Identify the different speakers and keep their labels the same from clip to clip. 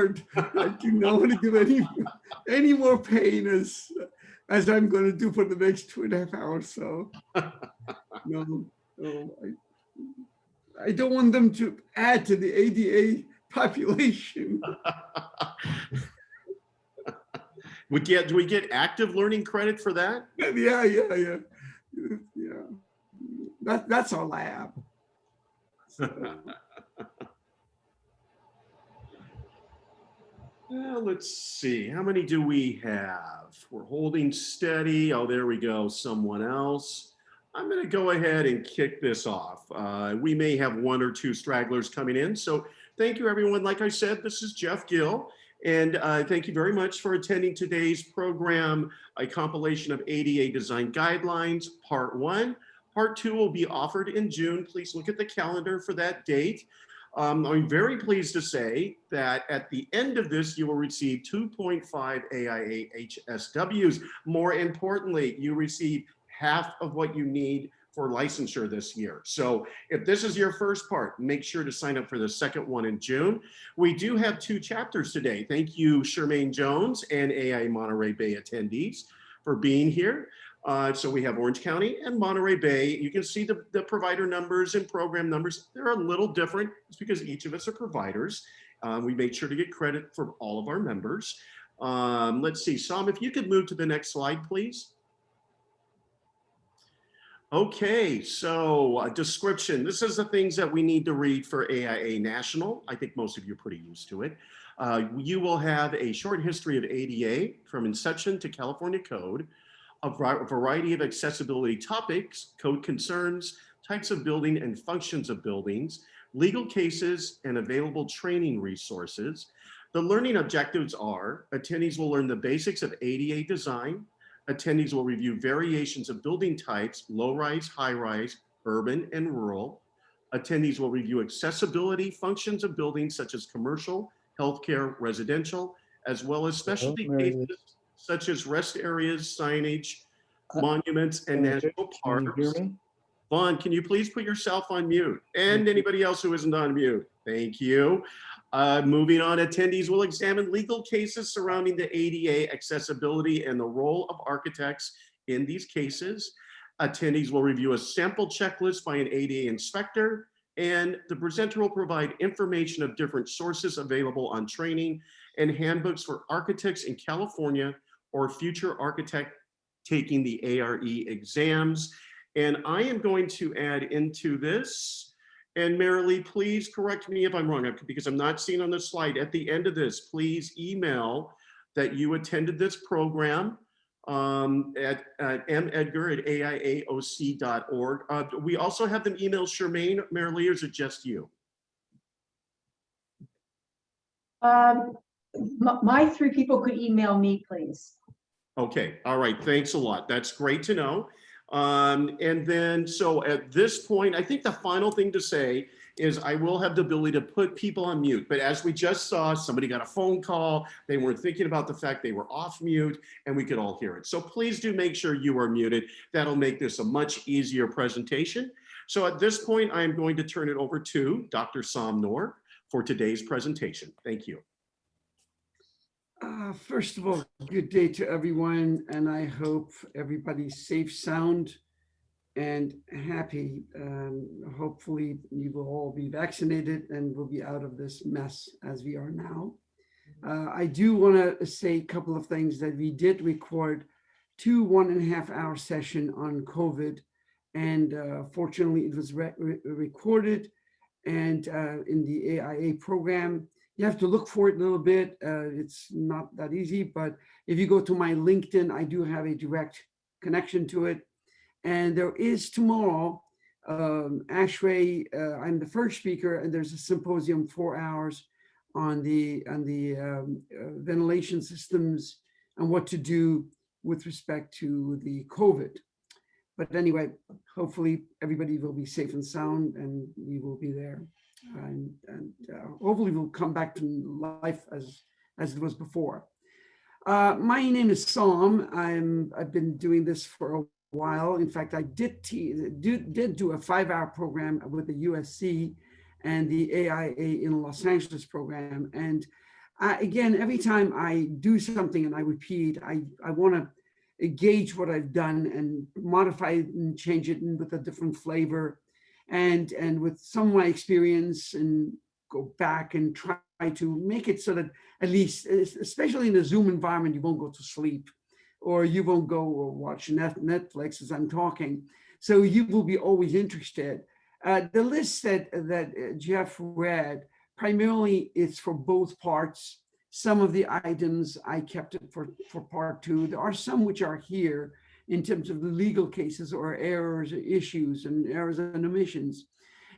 Speaker 1: hard. I do not want to give any more pain as I'm going to do for the next 2.5 hours. So no, I don't want them to add to the ADA population.
Speaker 2: Do we get active learning credit for that?
Speaker 1: Yeah. That's our lab. So.
Speaker 2: Well, let's see, how many do we have? We're holding steady. Oh, there we go, someone else. I'm gonna go ahead and kick this off. We may have 1 or 2 stragglers coming in. So thank you, everyone. Like I said, this is Jeff Gill. And thank you very much for attending today's program, a compilation of ADA design guidelines, part 1. Part 2 will be offered in June. Please look at the calendar for that date. I'm very pleased to say that at the end of this, you will receive 2.5 AIA HSWs. More importantly, you receive half of what you need for licensure this year. So if this is your first part, make sure to sign up for the second one in June. We do have 2 chapters today. Thank you, Charmaine Jones and AIA Monterey Bay attendees for being here. So we have Orange County and Monterey Bay. You can see the provider numbers and program numbers. They're a little different. It's because each of us are providers. We made sure to get credit for all of our members. Let's see, Sam, if you could move to the next slide, please. Okay, so description. This is the things that we need to read for AIA National. I think most of you are pretty used to it. You will have a short history of ADA from inception to California code, a variety of accessibility topics, code concerns, types of building and functions of buildings, legal cases, and available training resources. The learning objectives are: attendees will learn the basics of ADA design. Attendees will review variations of building types, low-rise, high-rise, urban, and rural. Attendees will review accessibility functions of buildings such as commercial, healthcare, residential, as well as specialty cases such as rest areas, signage, monuments, and national parks.
Speaker 3: Can you hear me?
Speaker 2: Vaughn, can you please put yourself on mute? And anybody else who isn't on mute. Thank you. Moving on, attendees will examine legal cases surrounding the ADA accessibility and the role of architects in these cases. Attendees will review a sample checklist by an ADA inspector, and the presenter will provide information of different sources available on training and handbooks for architects in California or future architect taking the ARE exams. And I am going to add into this, and Marilee, please correct me if I'm wrong, because I'm not seeing on the slide. At the end of this, please email that you attended this program at medgar@aiaoc.org. We also have them email Charmaine. Marilee, or is it just you?
Speaker 4: My 3 people could email me, please.
Speaker 2: Okay, all right, thanks a lot. That's great to know. And then, so at this point, I think the final thing to say is I will have the ability to put people on mute, but as we just saw, somebody got a phone call, they weren't thinking about the fact they were off mute, and we could all hear it. So please do make sure you are muted. That'll make this a much easier presentation. So at this point, I'm going to turn it over to Dr. Sam Noor for today's presentation. Thank you.
Speaker 1: First of all, good day to everyone, and I hope everybody's safe, sound, and happy. Hopefully you will all be vaccinated and we'll be out of this mess as we are now. I do want to say a couple of things. That we did record 2 1.5-hour sessions on COVID, and fortunately it was recorded and in the AIA program. You have to look for it a little bit. It's not that easy, but if you go to my LinkedIn, I do have a direct connection to it. And there is tomorrow, ASHRAE, I'm the first speaker, and there's a symposium 4 hours on the ventilation systems and what to do with respect to the COVID. But anyway, hopefully everybody will be safe and sound, and we will be there. And hopefully we'll come back to life as it was before. My name is Sam. I've been doing this for a while. In fact, I did do a 5-hour program with the USC and the AIA in Los Angeles program. And again, every time I do something and I repeat, I want to gauge what I've done and modify it and change it with a different flavor and with some of my experience, and go back and try to make it so that at least, especially in a Zoom environment, you won't go to sleep or you won't go or watch Netflix as I'm talking. So you will be always interested. The list that Jeff read, primarily it's for both parts. Some of the items I kept it for part two. There are some which are here in terms of the legal cases or errors, issues, and errors and omissions.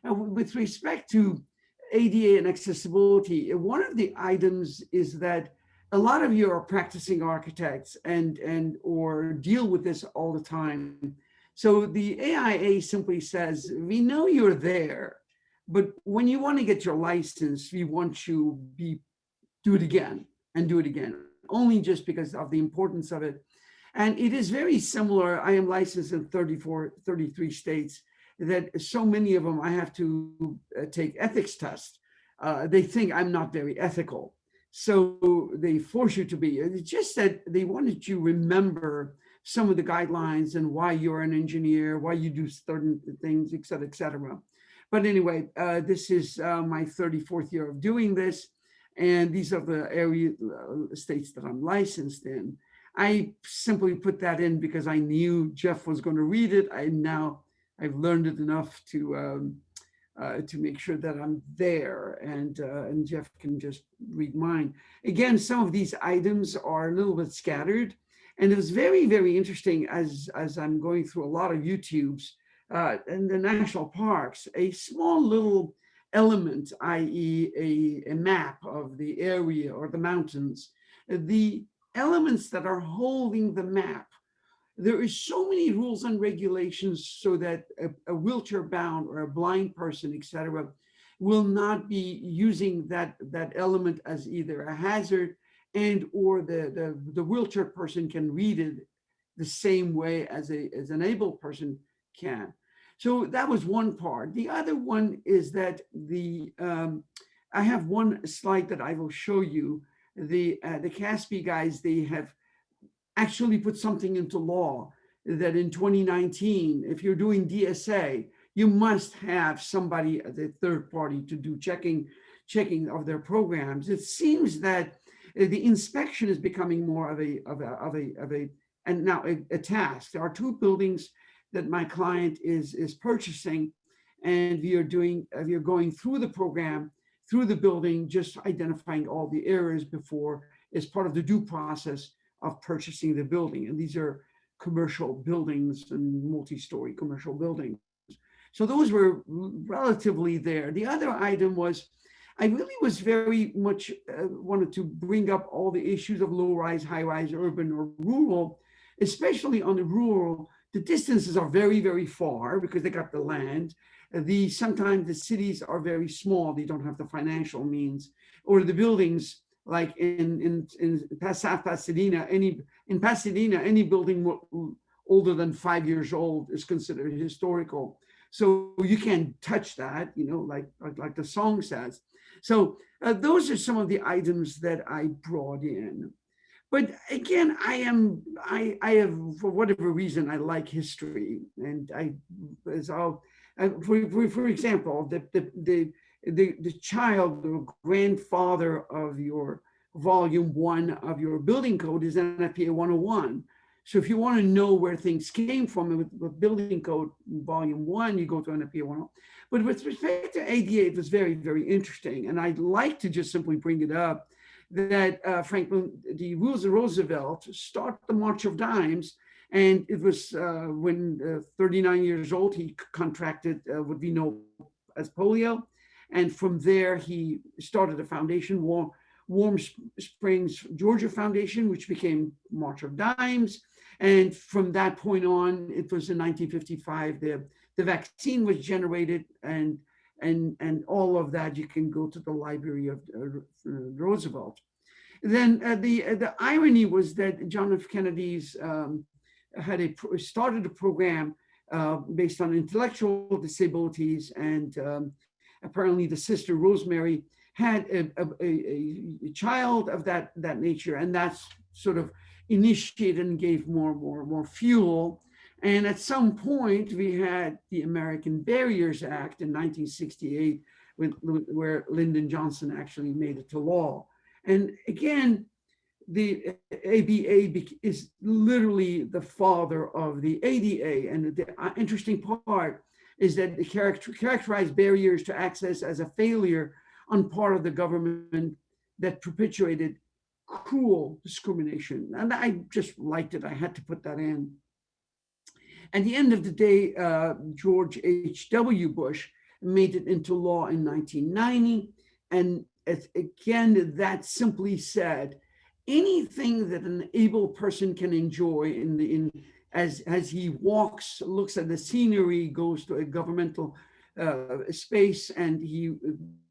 Speaker 1: Now, with respect to ADA and accessibility, one of the items is that a lot of you are practicing architects and or deal with this all the time. So the AIA simply says, we know you're there, but when you want to get your license, we want you do it again and do it again, only just because of the importance of it. And it is very similar. I am licensed in 33 states, that so many of them I have to take ethics tests. They think I'm not very ethical. So they force you to be. It's just that they wanted you to remember some of the guidelines and why you're an engineer, why you do certain things, et cetera, et cetera. But anyway, this is my 34th year of doing this. And these are the states that I'm licensed in. I simply put that in because I knew Jeff was going to read it. I've learned it enough to make sure that I'm there, and Jeff can just read mine. Again, some of these items are a little bit scattered, and it was very, very interesting as I'm going through a lot of YouTubes in the national parks, a small little element, i.e. a map of the area or the mountains, the elements that are holding the map. There is so many rules and regulations so that a wheelchair bound or a blind person, et cetera, will not be using that element as either a hazard and or the wheelchair person can read it the same way as an able person can. So that was one part. The other one is that I have one slide that I will show you. The CASP guys, they have actually put something into law that in 2019, if you're doing DSA, you must have somebody as a third party to do checking of their programs. It seems that the inspection is becoming more of a task. There are two buildings that my client is purchasing, and we are going through the program, through the building, just identifying all the errors before, as part of the due process of purchasing the building. And these are commercial buildings and multi-story commercial buildings. So those were relatively there. The other item was, I really was very much wanted to bring up all the issues of low-rise, high-rise, urban or rural, especially on the rural. The distances are very, very far because they got the land. Sometimes the cities are very small. They don't have the financial means, or the buildings, like in South Pasadena, any building older than 5 years old is considered historical. So you can't touch that, like the song says. So those are some of the items that I brought in. But again, I have, for whatever reason, I like history, and for example, the child or grandfather of your volume 1 of your building code is NFPA 101. So if you want to know where things came from with building code volume 1, you go to NFPA 101. But with respect to ADA, it was very, very interesting. And I'd like to just simply bring it up that Franklin D. Roosevelt started the March of Dimes. And it was when 39 years old, he contracted what we know as polio. And from there, he started a foundation, Warm Springs, Georgia Foundation, which became March of Dimes. And from that point on, it was in 1955, the vaccine was generated, and all of that, you can go to the library of Roosevelt. Then the irony was that John F. Kennedy's started a program based on intellectual disabilities, and apparently the sister Rosemary had a child of that nature, and that's sort of initiated and gave more fuel. And at some point, we had the American Barriers Act in 1968, where Lyndon Johnson actually made it to law. And again, the ABA is literally the father of the ADA. And the interesting part is that they characterized barriers to access as a failure on part of the government that perpetuated cruel discrimination. And I just liked it. I had to put that in. At the end of the day, George H.W. Bush made it into law in 1990. And again, that simply said, anything that an able person can enjoy as he walks, looks at the scenery, goes to a governmental space, and he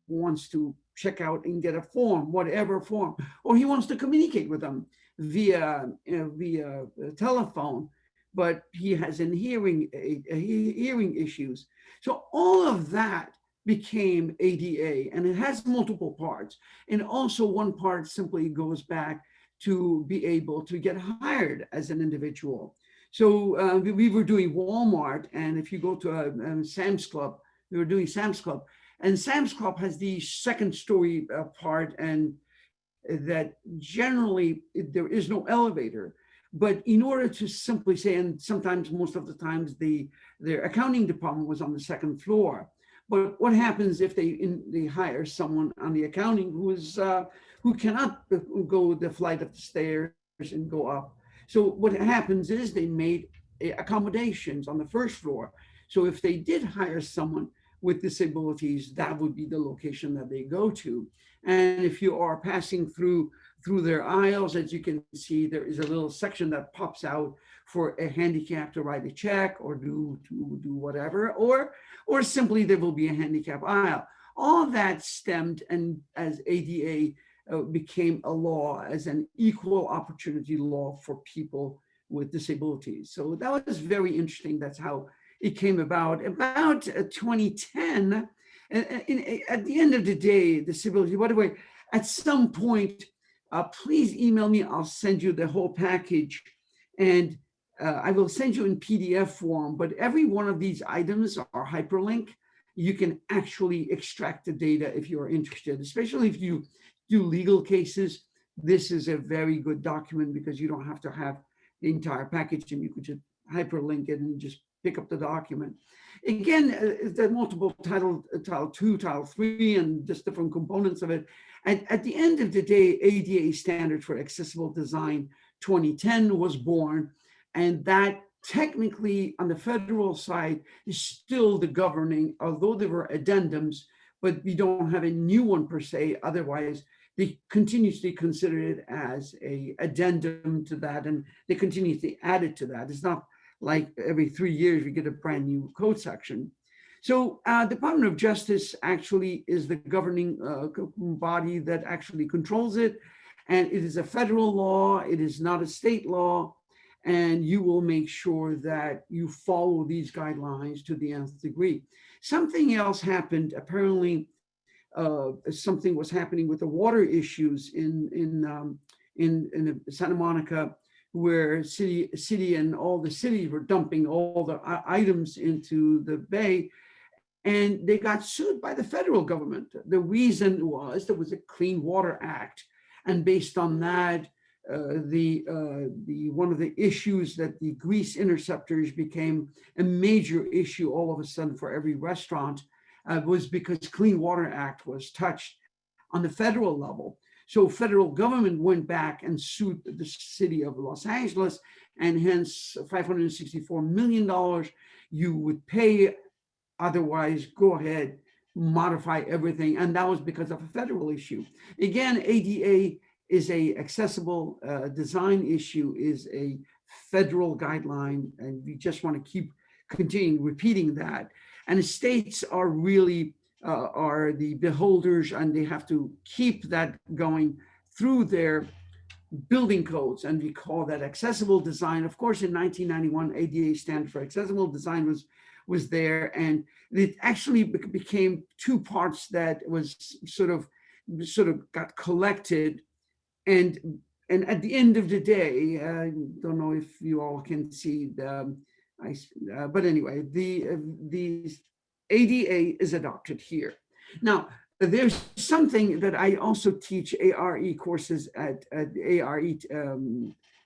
Speaker 1: wants to check out and get a form, whatever form, or he wants to communicate with them via telephone, but he has hearing issues. So all of that became ADA, and it has multiple parts. And also one part simply goes back to be able to get hired as an individual. So we were doing Walmart, and if you go to a Sam's Club, we were doing Sam's Club, and Sam's Club has the second story part, and that generally there is no elevator. But in order to simply say, and sometimes most of the times their accounting department was on the second floor. But what happens if they hire someone on the accounting who cannot go the flight of the stairs and go up? So what happens is they made accommodations on the first floor. So if they did hire someone with disabilities, that would be the location that they go to. And if you are passing through their aisles, as you can see, there is a little section that pops out for a handicap to write a check or do whatever, or simply there will be a handicap aisle. All that stemmed, and as ADA became a law, as an equal opportunity law for people with disabilities. So that was very interesting. That's how it came about. About 2010, at the end of the day, disability, by the way, at some point, please email me. I'll send you the whole package, and I will send you in PDF form, but every one of these items are hyperlink. You can actually extract the data if you're interested, especially if you do legal cases. This is a very good document because you don't have to have the entire package, and you could just hyperlink it and just pick up the document. Again, the multiple title 2, title 3, and just different components of it. At the end of the day, ADA Standard for Accessible Design 2010 was born, and that technically on the federal side is still the governing, although there were addendums, but we don't have a new one per se. Otherwise, they continuously consider it as a addendum to that, and they continuously add it to that. It's not like every 3 years we get a brand new code section. So Department of Justice actually is the governing body that actually controls it. And it is a federal law. It is not a state law. And you will make sure that you follow these guidelines to the nth degree. Something else happened. Apparently, something was happening with the water issues in Santa Monica, where city and all the cities were dumping all the items into the bay, and they got sued by the federal government. The reason was there was a Clean Water Act, and based on that, one of the issues that the grease interceptors became a major issue all of a sudden for every restaurant was because Clean Water Act was touched on the federal level. So federal government went back and sued the city of Los Angeles, and hence $564 million you would pay. Otherwise, go ahead, modify everything. And that was because of a federal issue. Again, ADA is a accessible design issue, is a federal guideline, and we just want to keep continuing repeating that. And the states are really are the beholders, and they have to keep that going through their building codes, and we call that accessible design. Of course, in 1991, ADA Standard for Accessible Design was there, and it actually became two parts that was sort of sort of got collected. And at the end of the day, I don't know if you all can see the, but anyway, the ADA is adopted here. Now, there's something that I also teach ARE courses at ARE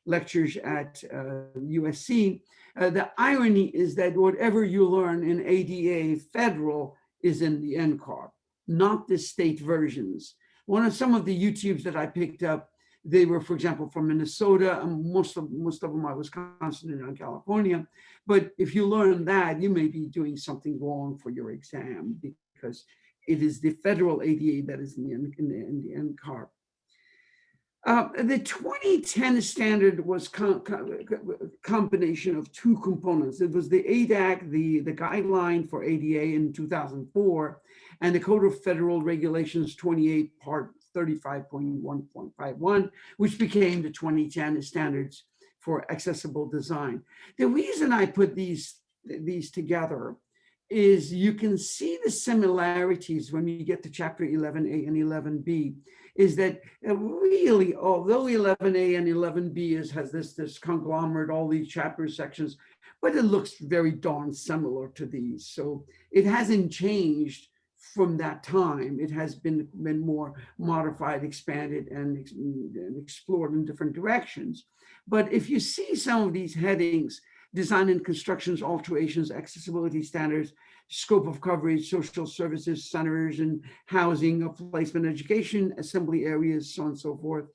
Speaker 1: lectures at USC. The irony is that whatever you learn in ADA federal is in the NCARB, not the state versions. Some of the YouTubes that I picked up, they were, for example, from Minnesota, and most of them are Wisconsin and California. But if you learn that, you may be doing something wrong for your exam, because it is the federal ADA that is in the NCARB. The 2010 standard was combination of two components. It was the ADAC, the guideline for ADA in 2004, and the Code of Federal Regulations 28, Part 35.1.51, which became the 2010 standards for accessible design. The reason I put these together is you can see the similarities when you get to chapter 11A and 11B, is that really, although 11A and 11B has this conglomerate, all these chapters, sections, but it looks very darn similar to these. So it hasn't changed from that time. It has been more modified, expanded, and explored in different directions. But if you see some of these headings, design and constructions, alterations, accessibility standards, scope of coverage, social services centers and housing, placement, education, assembly areas, so on and so forth,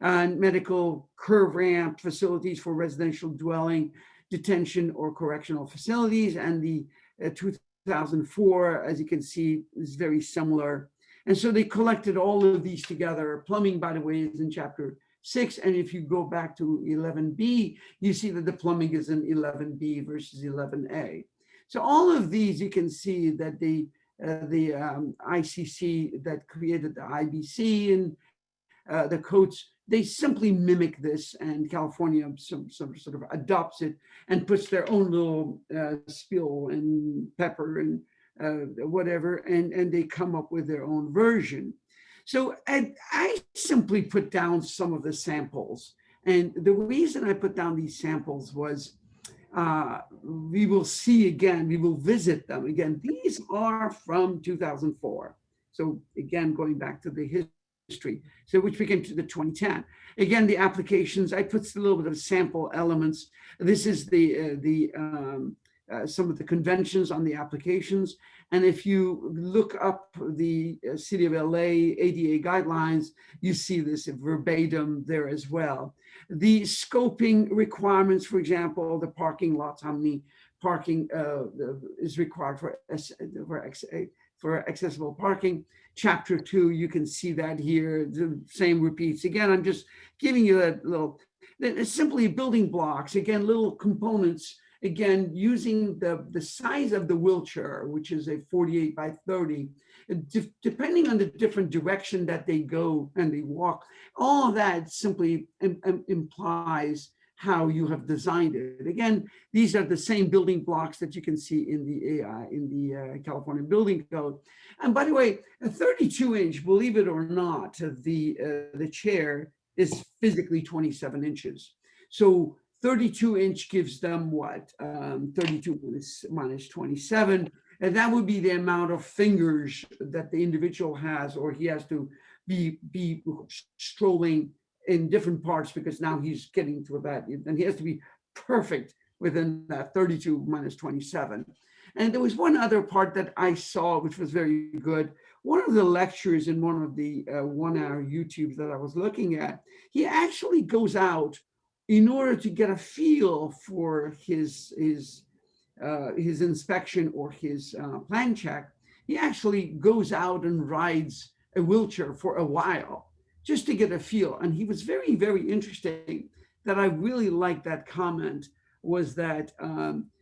Speaker 1: and medical curve ramp facilities for residential dwelling, detention or correctional facilities, and the 2004, as you can see, is very similar. And so they collected all of these together. Plumbing, by the way, is in chapter 6. And if you go back to 11B, you see that the plumbing is in 11B versus 11A. So all of these, you can see that the ICC that created the IBC and the codes, they simply mimic this, and California some sort of adopts it and puts their own little spill and pepper and whatever, and they come up with their own version. So I simply put down some of the samples. And the reason I put down these samples was we will see again, we will visit them again. These are from 2004. So again, going back to the history, so which became to the 2010. Again, the applications, I put a little bit of sample elements. This is some of the conventions on the applications. And if you look up the City of LA ADA guidelines, you see this verbatim there as well. The scoping requirements, for example, the parking lots, how many parking is required for accessible parking. Chapter 2, you can see that here, the same repeats. Again, I'm just giving you a little, it's simply building blocks, again, little components. Again, using the size of the wheelchair, which is a 48 by 30, depending on the different direction that they go and they walk, all of that simply implies how you have designed it. Again, these are the same building blocks that you can see in the California Building Code. And by the way, a 32-inch, believe it or not, the chair is physically 27 inches. So 32-inch gives them what? 32 minus 27. And that would be the amount of fingers that the individual has, or he has to be strolling in different parts, because now he's getting to that, and he has to be perfect within that 32 minus 27. And there was one other part that I saw, which was very good. One of the lectures in one of the 1-hour YouTubes that I was looking at, he actually goes out in order to get a feel for his inspection or his plan check. He actually goes out and rides a wheelchair for a while, just to get a feel. And he was very, very interesting. That I really liked that comment was that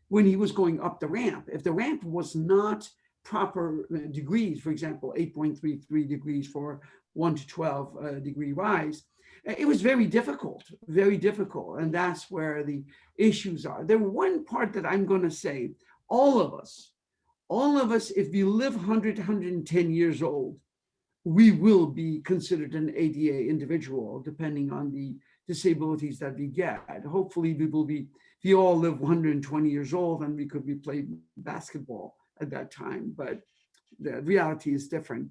Speaker 1: when he was going up the ramp, if the ramp was not proper degrees, for example, 8.33 degrees for 1 to 12 degree rise, it was very difficult, very difficult. And that's where the issues are. The one part that I'm going to say, all of us, if you live 100, 110 years old, we will be considered an ADA individual, depending on the disabilities that we get. Hopefully we will be, if you all live 120 years old, then we could be playing basketball at that time, but the reality is different.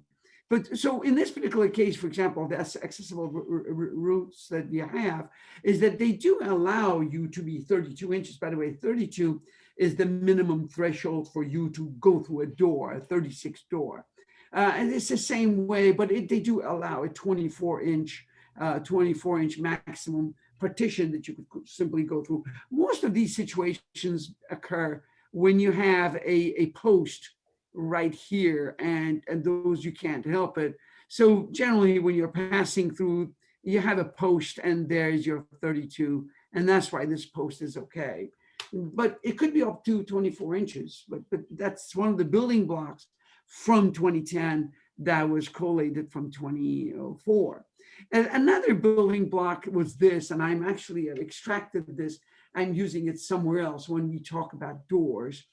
Speaker 1: But so in this particular case, for example, the accessible routes that we have is that they do allow you to be 32 inches. By the way, 32 is the minimum threshold for you to go through a door, a 36 door. And it's the same way, but they do allow a 24-inch maximum partition that you could simply go through. Most of these situations occur when you have a post right here, and those you can't help it. So generally when you're passing through, you have a post and there's your 32, and that's why this post is okay. But it could be up to 24 inches, but that's one of the building blocks from 2010 that was collated from 2004. And another building block was this, and I'm actually have extracted this, I'm using it somewhere else when we talk about doors.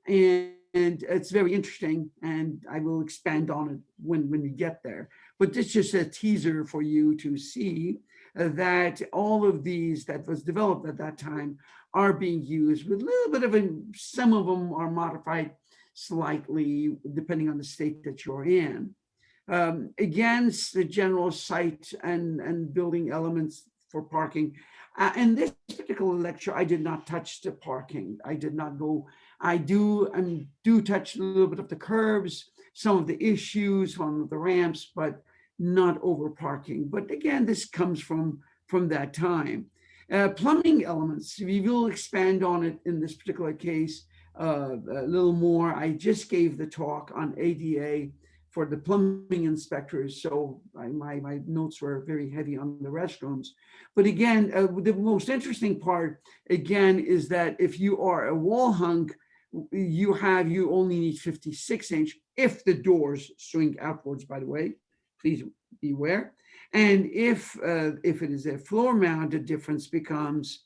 Speaker 1: And it's very interesting, and I will expand on it when we get there. But this is just a teaser for you to see that all of these that was developed at that time are being used with a little bit of some of them are modified slightly depending on the state that you're in. Against the general site and building elements for parking. In this particular lecture, I did not touch the parking. I did not go. I do touch a little bit of the curbs, some of the issues, some of the ramps, but not over parking. But again, this comes from that time. Plumbing elements, we will expand on it in this particular case a little more. I just gave the talk on ADA for the plumbing inspectors, so my notes were very heavy on the restrooms. But again, the most interesting part, again, is that if you are a wall hung, you only need 56 inch if the doors swing outwards, by the way, please beware. And if it is a floor mount, the difference becomes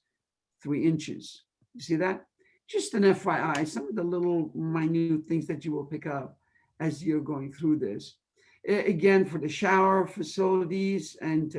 Speaker 1: 3 inches. You see that? Just an FYI, some of the little minute things that you will pick up as you're going through this. Again, for the shower facilities, and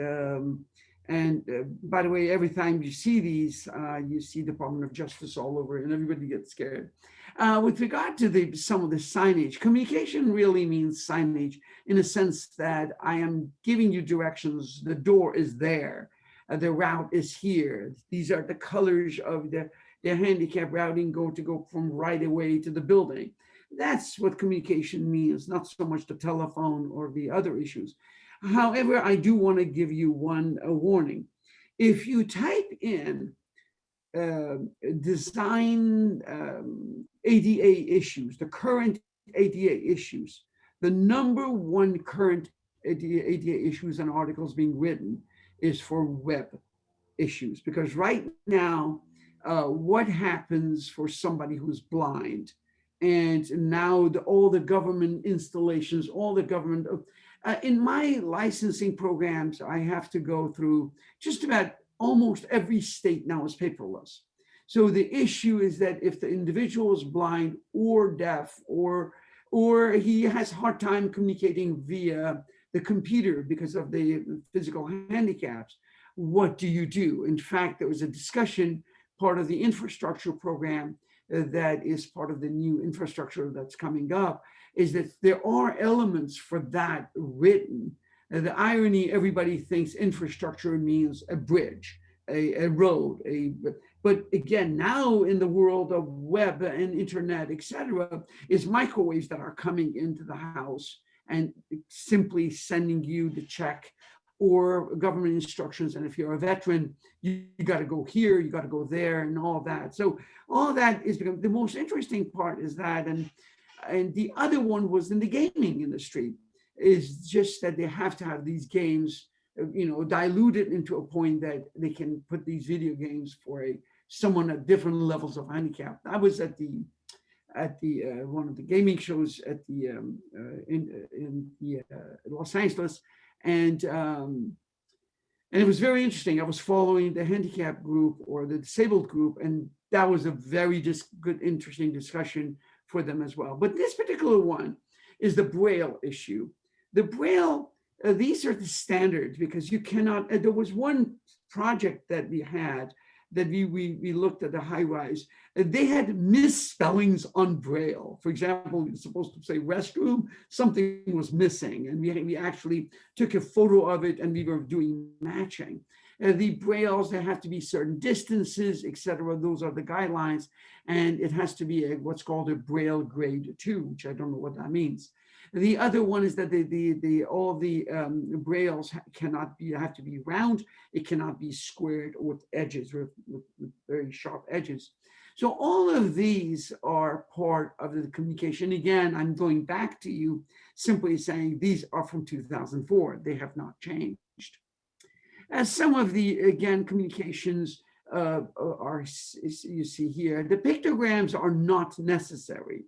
Speaker 1: by the way, every time you see these, you see Department of Justice all over and everybody gets scared. With regard to some of the signage, communication really means signage in a sense that I am giving you directions. The door is there. The route is here. These are the colors of the handicap routing go from right away to the building. That's what communication means, not so much the telephone or the other issues. However, I do want to give you a warning. If you type in design ADA issues, the current ADA issues, the #1 current ADA issues and articles being written is for web issues. Because right now, what happens for somebody who's blind? And now all the government installations, all the government, in my licensing programs, I have to go through just about almost every state now is paperless. So the issue is that if the individual is blind or deaf, or he has a hard time communicating via the computer because of the physical handicaps, what do you do? In fact, there was a discussion, part of the infrastructure program, that is part of the new infrastructure that's coming up, is that there are elements for that written. The irony, everybody thinks infrastructure means a bridge, a road, but again, now in the world of web and internet, etc., is microwaves that are coming into the house and simply sending you the check or government instructions. And if you're a veteran, you got to go here, you got to go there, and all that. So all that is the most interesting part is that, and the other one was in the gaming industry, is just that they have to have these games, diluted into a point that they can put these video games for someone at different levels of handicap. I was at one of the gaming shows at in Los Angeles. And it was very interesting. I was following the handicap group or the disabled group, and that was a very good, interesting discussion for them as well. But this particular one is the Braille issue. The Braille these are the standards, because you cannot, there was one project that we had that we looked at the high rise. They had misspellings on Braille. For example, it's supposed to say restroom, something was missing. And we actually took a photo of it and we were doing matching. The Brailles, there have to be certain distances, etc. Those are the guidelines. And it has to be what's called a Braille grade 2, which I don't know what that means. The other one is that all the Brailles have to be round. It cannot be squared with edges, with very sharp edges. So all of these are part of the communication. Again, I'm going back to you, simply saying these are from 2004. They have not changed. As some of the, again, communications are, you see here, the pictograms are not necessary.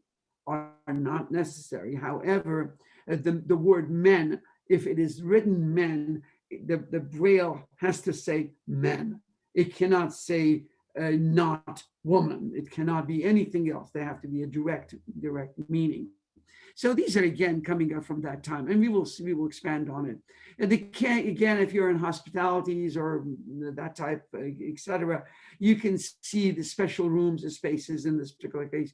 Speaker 1: However, the word men, if it is written men, the Braille has to say men. It cannot say not woman. It cannot be anything else. They have to be a direct meaning. So these are, again, coming up from that time, and we will expand on it. And again, if you're in hospitalities or that type, etc., you can see the special rooms and spaces. In this particular case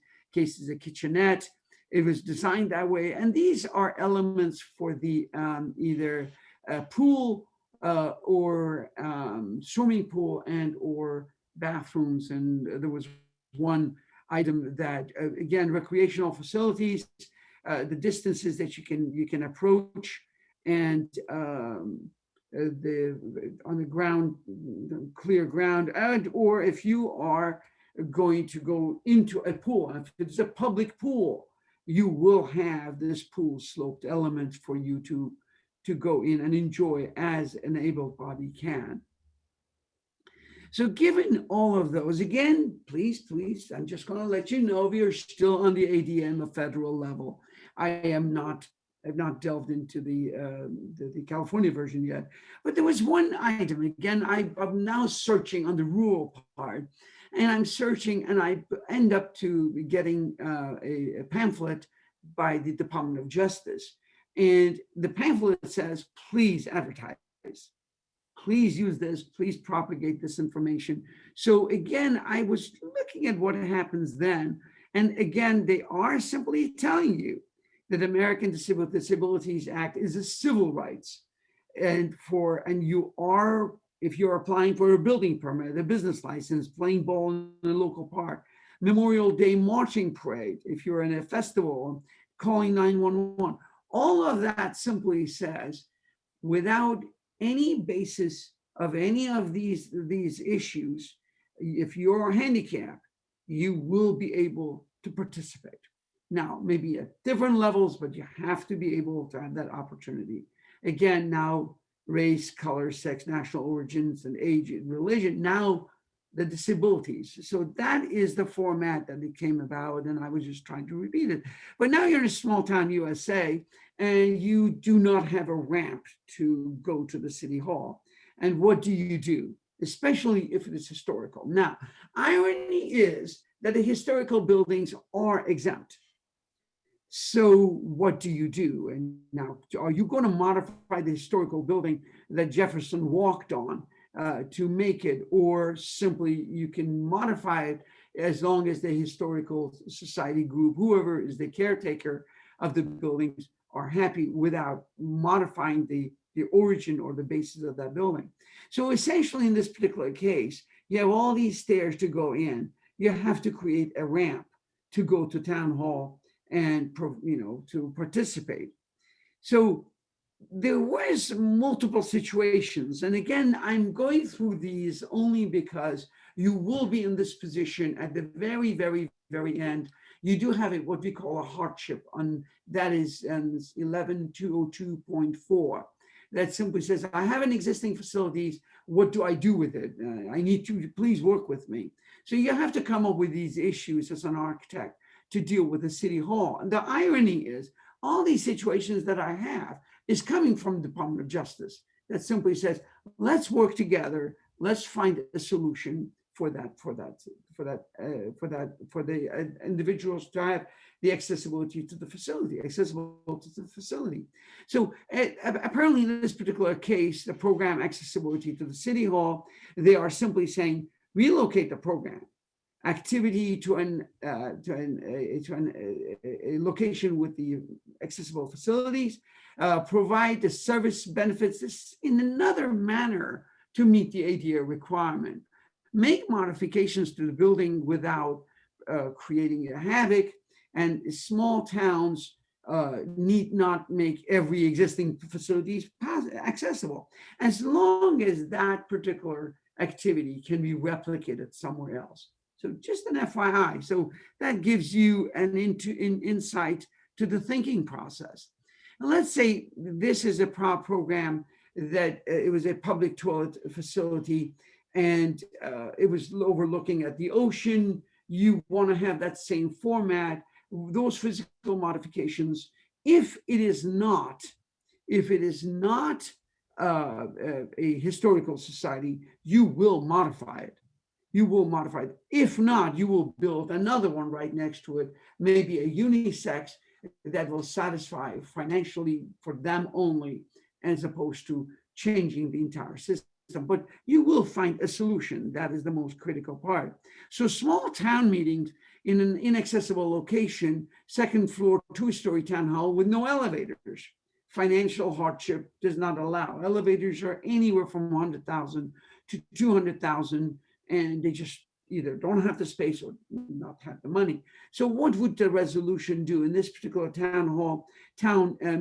Speaker 1: is a kitchenette. It was designed that way, and these are elements for the either pool or swimming pool and or bathrooms. And there was one item that, again, recreational facilities, the distances that you can approach, and on the ground, clear ground, and or if you are going to go into a pool, if it's a public pool, you will have this pool sloped element for you to go in and enjoy as an able body can. So given all of those, again, please, I'm just going to let you know we are still on the ADM of federal level. I've not delved into the California version yet, but there was one item. Again, I'm now searching on the rural part, and I'm searching, and I end up to getting a pamphlet by the Department of Justice. And the pamphlet says, please advertise. Please use this, please propagate this information. So again, I was looking at what happens then. And again, they are simply telling you that American Disabilities Act is a civil rights. And you are, if you're applying for a building permit, a business license, playing ball in a local park, Memorial Day marching parade, if you're in a festival, calling 911, all of that simply says, without any basis of any of these issues, if you're handicapped, you will be able to participate. Now, maybe at different levels, but you have to be able to have that opportunity. Again, now race, color, sex, national origins, and age, and religion, now the disabilities. So that is the format that it came about, and I was just trying to repeat it. But now you're in a small town USA, and you do not have a ramp to go to the city hall. And what do? Especially if it is historical. Now, irony is that the historical buildings are exempt. So what do? And now, are you going to modify the historical building that Jefferson walked on to make it, or simply you can modify it as long as the historical society group, whoever is the caretaker of the buildings, are happy without modifying the origin or the basis of that building. So essentially in this particular case, you have all these stairs to go in. You have to create a ramp to go to town hall and to participate. So there was multiple situations. And again, I'm going through these only because you will be in this position at the very, very, very end. You do have what we call a hardship on, that is 11202.4. That simply says, I have an existing facilities. What do I do with it? I need you to please work with me. So you have to come up with these issues as an architect to deal with the city hall. And the irony is, all these situations that I have is coming from the Department of Justice that simply says, let's work together. Let's find a solution for the individuals to have the accessibility to the facility, accessible to the facility. So apparently in this particular case, the program accessibility to the city hall, they are simply saying relocate the program activity to a location with the accessible facilities, provide the service benefits in another manner to meet the ADA requirement, make modifications to the building without creating a havoc, and small towns need not make every existing facility accessible, as long as that particular activity can be replicated somewhere else. So just an FYI. So that gives you an insight to the thinking process. And let's say this is a program that it was a public toilet facility and it was overlooking at the ocean. You want to have that same format, those physical modifications. If it is not a historical society, you will modify it. You will modify it. If not, you will build another one right next to it, maybe a unisex that will satisfy financially for them only, as opposed to changing the entire system. But you will find a solution. That is the most critical part. So small town meetings in an inaccessible location, second floor, two-story town hall with no elevators. Financial hardship does not allow. Elevators are anywhere from 100,000 to 200,000, and they just either don't have the space or not have the money. So what would the resolution do in this particular town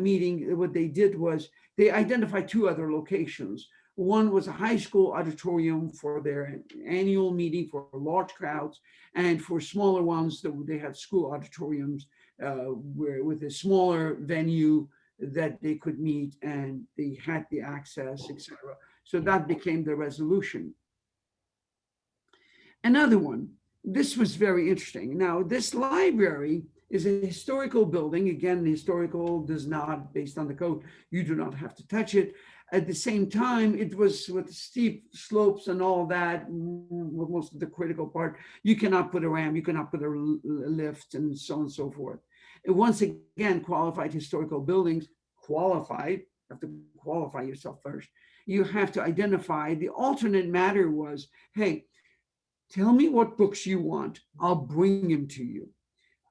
Speaker 1: meeting? What they did was they identified two other locations. One was a high school auditorium for their annual meeting for large crowds, and for smaller ones, they had school auditoriums with a smaller venue that they could meet, and they had the access, etc. So that became the resolution. Another one, this was very interesting. Now, this library is a historical building. Again, historical does not, based on the code, you do not have to touch it. At the same time, it was with steep slopes and all that, most of the critical part. You cannot put a ramp, you cannot put a lift, and so on and so forth. And once again, qualified historical buildings, qualified, you have to qualify yourself first. You have to identify. The alternate matter was, hey, tell me what books you want. I'll bring them to you.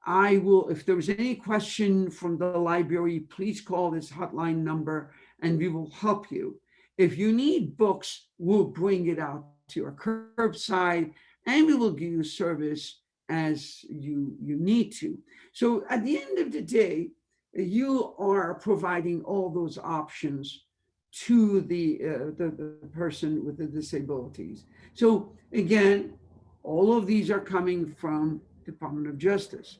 Speaker 1: I will, if there's any question from the library, please call this hotline number and we will help you. If you need books, we'll bring it out to your curbside and we will give you service as you need to. So at the end of the day, you are providing all those options to the person with the disabilities. So again, all of these are coming from Department of Justice.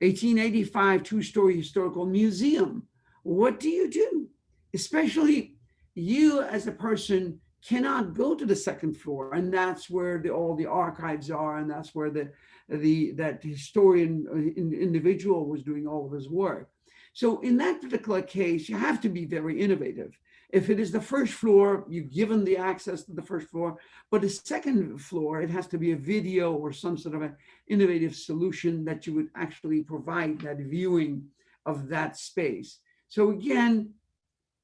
Speaker 1: 1885 two-story historical museum. What do you do? Especially you as a person cannot go to the second floor, and that's where all the archives are, and that's where that historian individual was doing all of his work. So in that particular case, you have to be very innovative. If it is the first floor, you've given the access to the first floor, but the second floor, it has to be a video or some sort of an innovative solution that you would actually provide that viewing of that space. So again,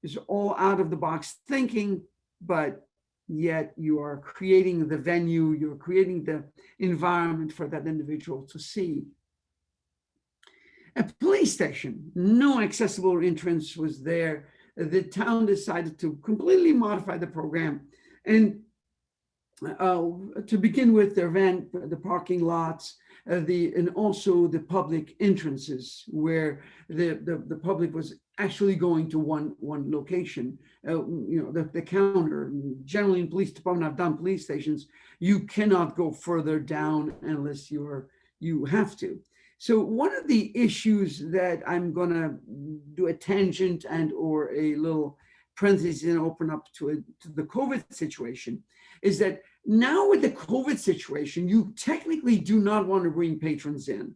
Speaker 1: it's all out of the box thinking, but yet you are creating the venue, you're creating the environment for that individual to see. A police station, no accessible entrance was there. The town decided to completely modify the program. And to begin with, the parking lots, and also the public entrances where the public was actually going to one location. The counter. Generally in police department, I've done police stations, you cannot go further down unless you have to. So one of the issues that I'm gonna do a tangent and or a little parenthesis and open up to the COVID situation is that now with the COVID situation, you technically do not want to bring patrons in.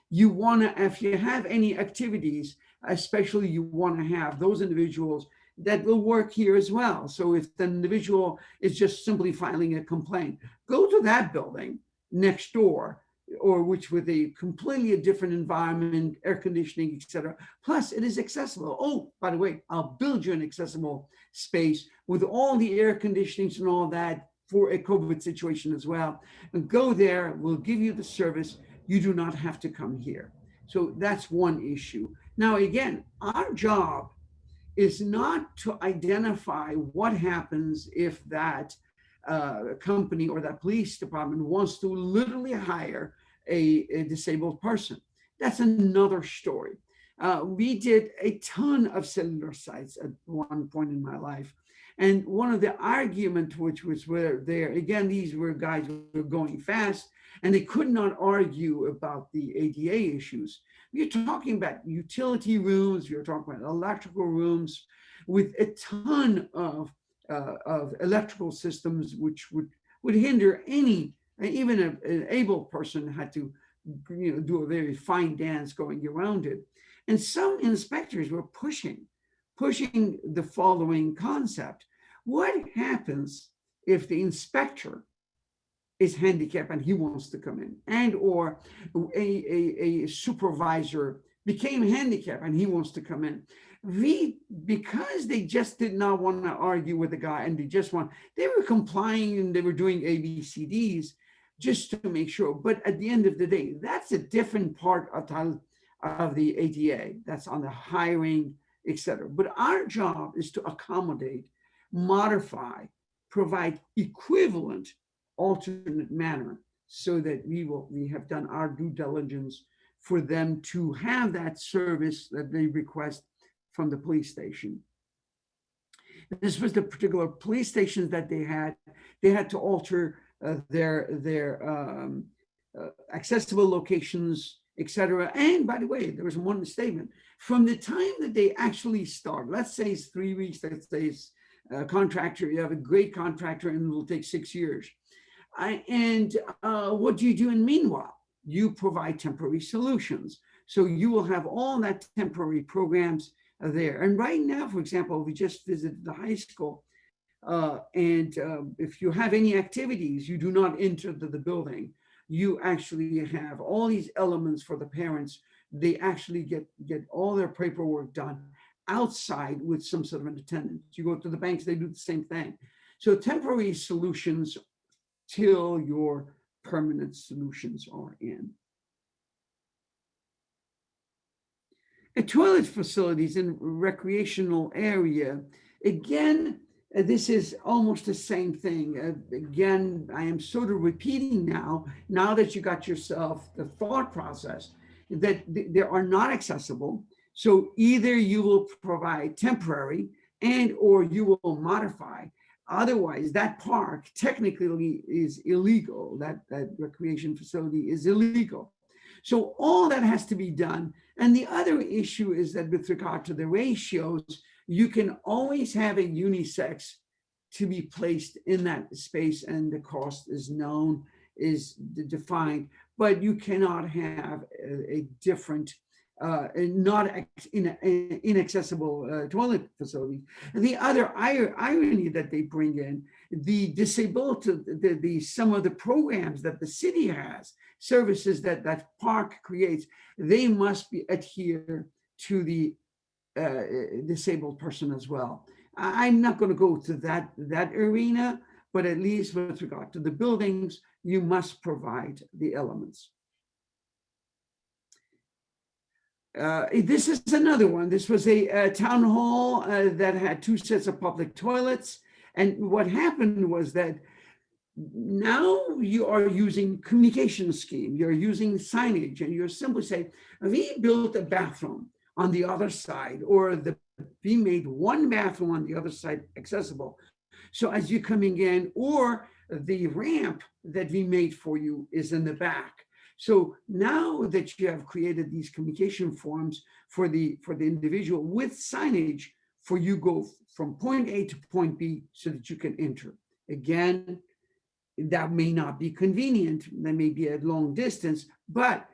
Speaker 1: You want to, if you have any activities, especially you want to have those individuals that will work here as well. So if the individual is just simply filing a complaint, go to that building next door, or which with a completely different environment, air conditioning, etc. Plus, it is accessible. Oh, by the way, I'll build you an accessible space with all the air conditionings and all that for a COVID situation as well. And go there, we'll give you the service. You do not have to come here. So that's one issue. Now, again, our job is not to identify what happens if that company or that police department wants to literally hire a disabled person. That's another story. We did a ton of cellular sites at one point in my life. And one of the arguments which was there, again, these were guys who were going fast and they could not argue about the ADA issues. You're talking about utility rooms, you're talking about electrical rooms with a ton of electrical systems, which would hinder any, even an able person had to do a very fine dance going around it. And some inspectors were pushing the following concept. What happens if the inspector is handicapped and he wants to come in, and or a supervisor became handicapped and he wants to come in? Because they just did not want to argue with the guy and they were complying and they were doing ABCDs just to make sure. But at the end of the day, that's a different part of the ADA. That's on the hiring, etc. But our job is to accommodate, modify, provide equivalent alternate manner so that we have done our due diligence for them to have that service that they request from the police station. This was the particular police stations that they had to alter their accessible locations, etc. And by the way, there was one statement from the time that they actually start. Let's say it's 3 weeks. Let's say it's a contractor. You have a great contractor, and it will take 6 years. What do you do in meanwhile? You provide temporary solutions. So you will have all that temporary programs there. And right now, for example, we just visited the high school. If you have any activities, you do not enter the building. You actually have all these elements for the parents. They actually get all their paperwork done outside with some sort of an attendant. You go to the banks, they do the same thing. So temporary solutions till your permanent solutions are in. Toilet facilities in recreational area, again, this is almost the same thing. Again, I am sort of repeating now that you got yourself the thought process that they are not accessible. So either you will provide temporary and or you will modify. Otherwise, that park technically is illegal. That recreation facility is illegal. So all that has to be done. And the other issue is that with regard to the ratios, you can always have a unisex to be placed in that space, and the cost is known, is defined, but you cannot have a different, not inaccessible toilet facility. And the other irony that they bring in, the disability, some of the programs that the city has, services that park creates, they must adhere to the disabled person as well. I'm not going to go to that arena, but at least with regard to the buildings, you must provide the elements. This is another one. This was a town hall that had 2 sets of public toilets. And what happened was that now you are using communication scheme, you're using signage, and you're simply saying, we built a bathroom on the other side, or we made one bathroom on the other side accessible. So as you're coming in, or the ramp that we made for you is in the back. So now that you have created these communication forms for the individual with signage, for you go from point A to point B so that you can enter. Again, that may not be convenient, that may be a long distance, but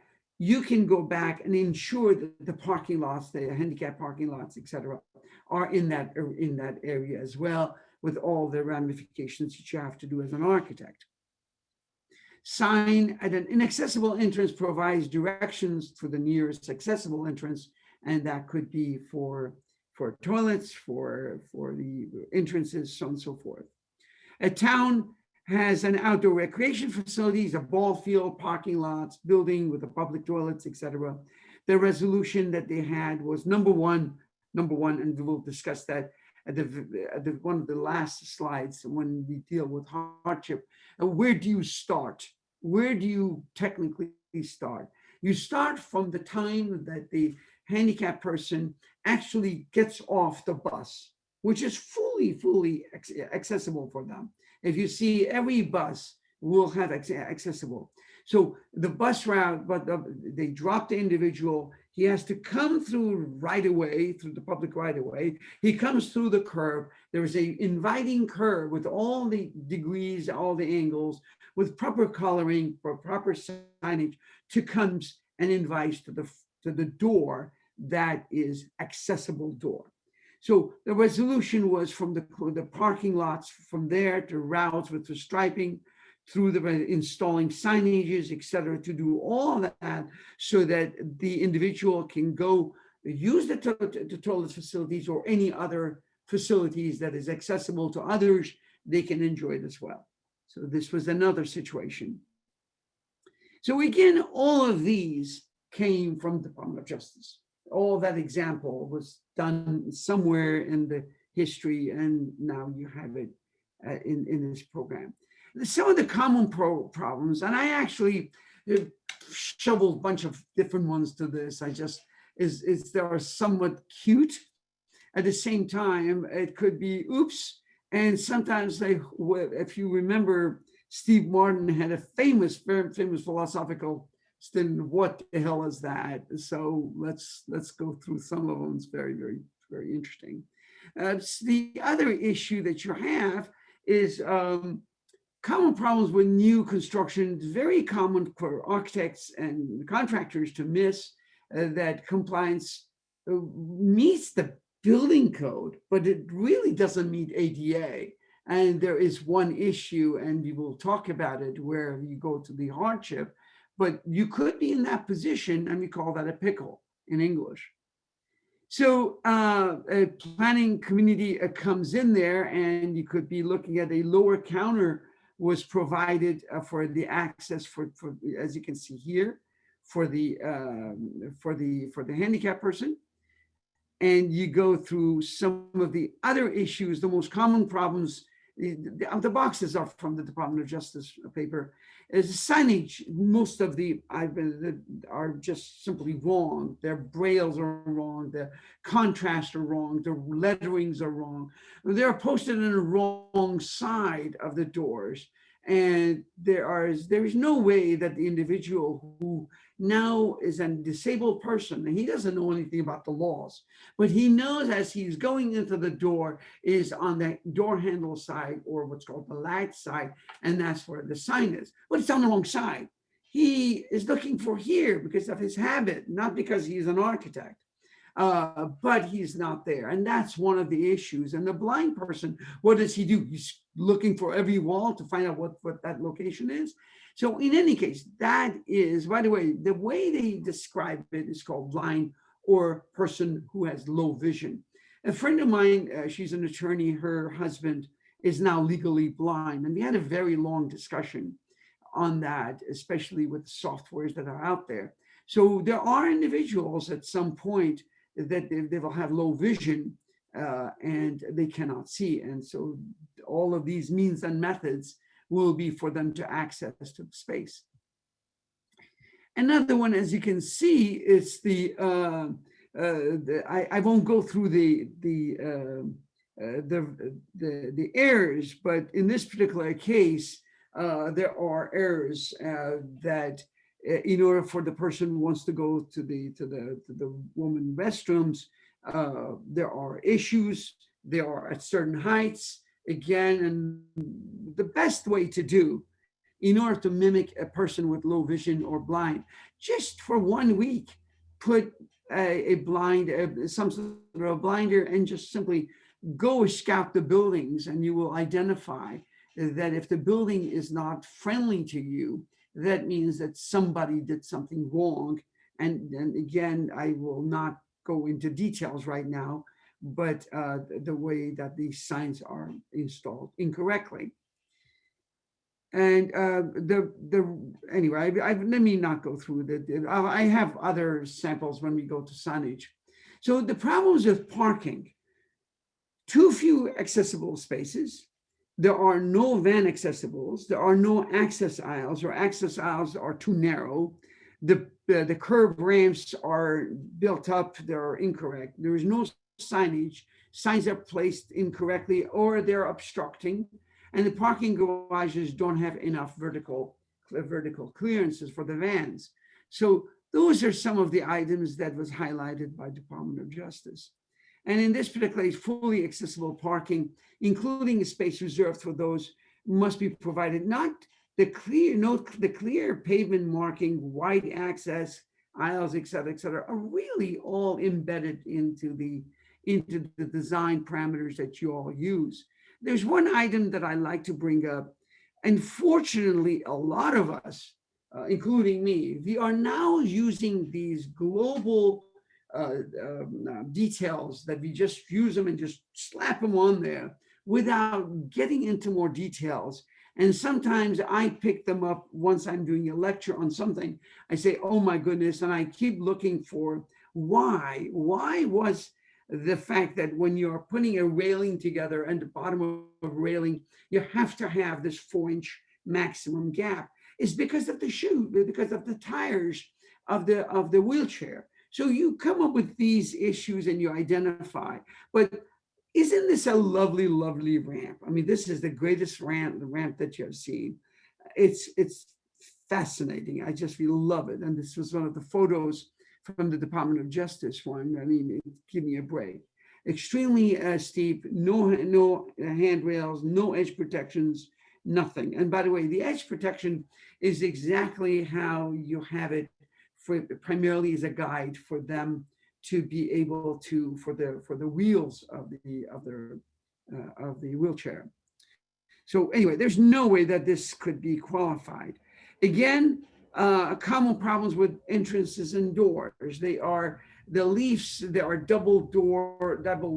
Speaker 1: you can go back and ensure that the parking lots, the handicap parking lots, et cetera, are in that area as well, with all the ramifications that you have to do as an architect. Sign at an inaccessible entrance provides directions for the nearest accessible entrance, and that could be for toilets, for the entrances, so on and so forth. A town has an outdoor recreation facilities, a ball field, parking lots, building with the public toilets, etc. The resolution that they had was number one, and we'll discuss that at one of the last slides when we deal with hardship. Where do you start? Where do you technically start? You start from the time that the handicapped person actually gets off the bus, which is fully accessible for them. If you see, every bus will have accessible. So the bus route, but they drop the individual, he has to come through right away, through the public right away. He comes through the curb. There is a inviting curb with all the degrees, all the angles, with proper coloring, for proper signage, to comes and invites to the door that is accessible door. So the resolution was from the parking lots, from there to routes with the striping, through the installing signages, et cetera, to do all that so that the individual can go use the toilet facilities or any other facilities that is accessible to others. They can enjoy it as well. So this was another situation. So again, all of these came from the Department of Justice. All that example was done somewhere in the history, and now you have it in this program. Some of the common problems, and I actually shoveled a bunch of different ones to this. I just, they are somewhat cute. At the same time, it could be oops. And sometimes if you remember, Steve Martin had a very famous philosophical statement, what the hell is that? So let's go through some of them. It's very, very, very interesting. The other issue that you have is common problems with new construction. It's very common for architects and contractors to miss that compliance meets the building code, but it really doesn't meet ADA. And there is one issue, and we will talk about it, where you go to the hardship, but you could be in that position, and we call that a pickle in English. So a planning community comes in there, and you could be looking at a lower counter was provided for the access for, as you can see here, for the handicapped person. And you go through some of the other issues, the most common problems. The boxes are from the Department of Justice paper. Is signage. Most of the are just simply wrong. Their brailles are wrong. The contrasts are wrong. The letterings are wrong. They're posted on the wrong side of the doors. And there is no way that the individual who now is a disabled person, and he doesn't know anything about the laws, but he knows as he's going into the door is on the door handle side, or what's called the latch side, and that's where the sign is. But it's on the wrong side. He is looking for here because of his habit, not because he's an architect. But he's not there. And that's one of the issues. And the blind person, what does he do? He's looking for every wall to find out what that location is. So in any case, that is, by the way they describe it is called blind, or person who has low vision. A friend of mine, she's an attorney, her husband is now legally blind. And we had a very long discussion on that, especially with the softwares that are out there. So there are individuals at some point that they will have low vision and they cannot see. And so all of these means and methods will be for them to access to the space. Another one, as you can see, is I won't go through the errors, but in this particular case, there are errors that in order for the person who wants to go to the woman restrooms, there are issues. They are at certain heights. Again, and the best way to do in order to mimic a person with low vision or blind. Just for 1 week, put a blind, some sort of a blinder, and just simply go scout the buildings, and you will identify that if the building is not friendly to you, that means that somebody did something wrong. And again, I will not go into details right now, but the way that these signs are installed incorrectly. And anyway, let me not go through that. I have other samples when we go to signage. So the problems with parking: too few accessible spaces. There are no van accessibles. There are no access aisles, or access aisles are too narrow. The curb ramps are built up, they're incorrect. There is no signage. Signs are placed incorrectly, or they're obstructing. And the parking garages don't have enough vertical clearances for the vans. So those are some of the items that was highlighted by Department of Justice. And in this particular case, fully accessible parking, including a space reserved for those, must be provided. Not the clear pavement marking, wide access, aisles, et cetera, are really all embedded into the design parameters that you all use. There's one item that I like to bring up. Unfortunately, a lot of us, including me, we are now using these global details that we just use them and just slap them on there without getting into more details. And sometimes I pick them up once I'm doing a lecture on something. I say, oh my goodness, and I keep looking for why was the fact that when you're putting a railing together and the bottom of a railing, you have to have this 4-inch maximum gap. Is because of the shoe, because of the tires of the wheelchair. So you come up with these issues and you identify, but isn't this a lovely, lovely ramp? I mean, this is the greatest ramp that you have seen. It's fascinating. I just really love it. And this was one of the photos from the Department of Justice one. I mean, give me a break. Extremely steep, no handrails, no edge protections, nothing. And by the way, the edge protection is exactly how you have it primarily as a guide for them to be able to, for the wheels of the wheelchair. So anyway, there's no way that this could be qualified. Again, common problems with entrances and doors. They are the leaves, there are double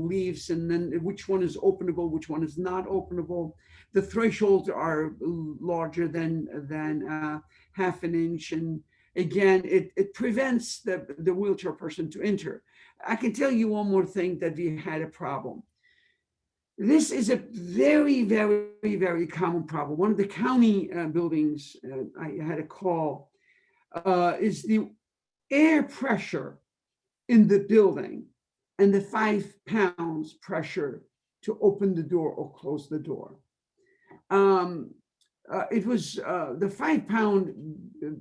Speaker 1: leaves, and then which one is openable, which one is not openable. The thresholds are larger than half an inch, and again, it prevents the wheelchair person to enter. I can tell you one more thing that we had a problem. This is a very, very, very common problem. One of the county buildings I had a call is the air pressure in the building and the 5 pounds pressure to open the door or close the door. It was the 5 pound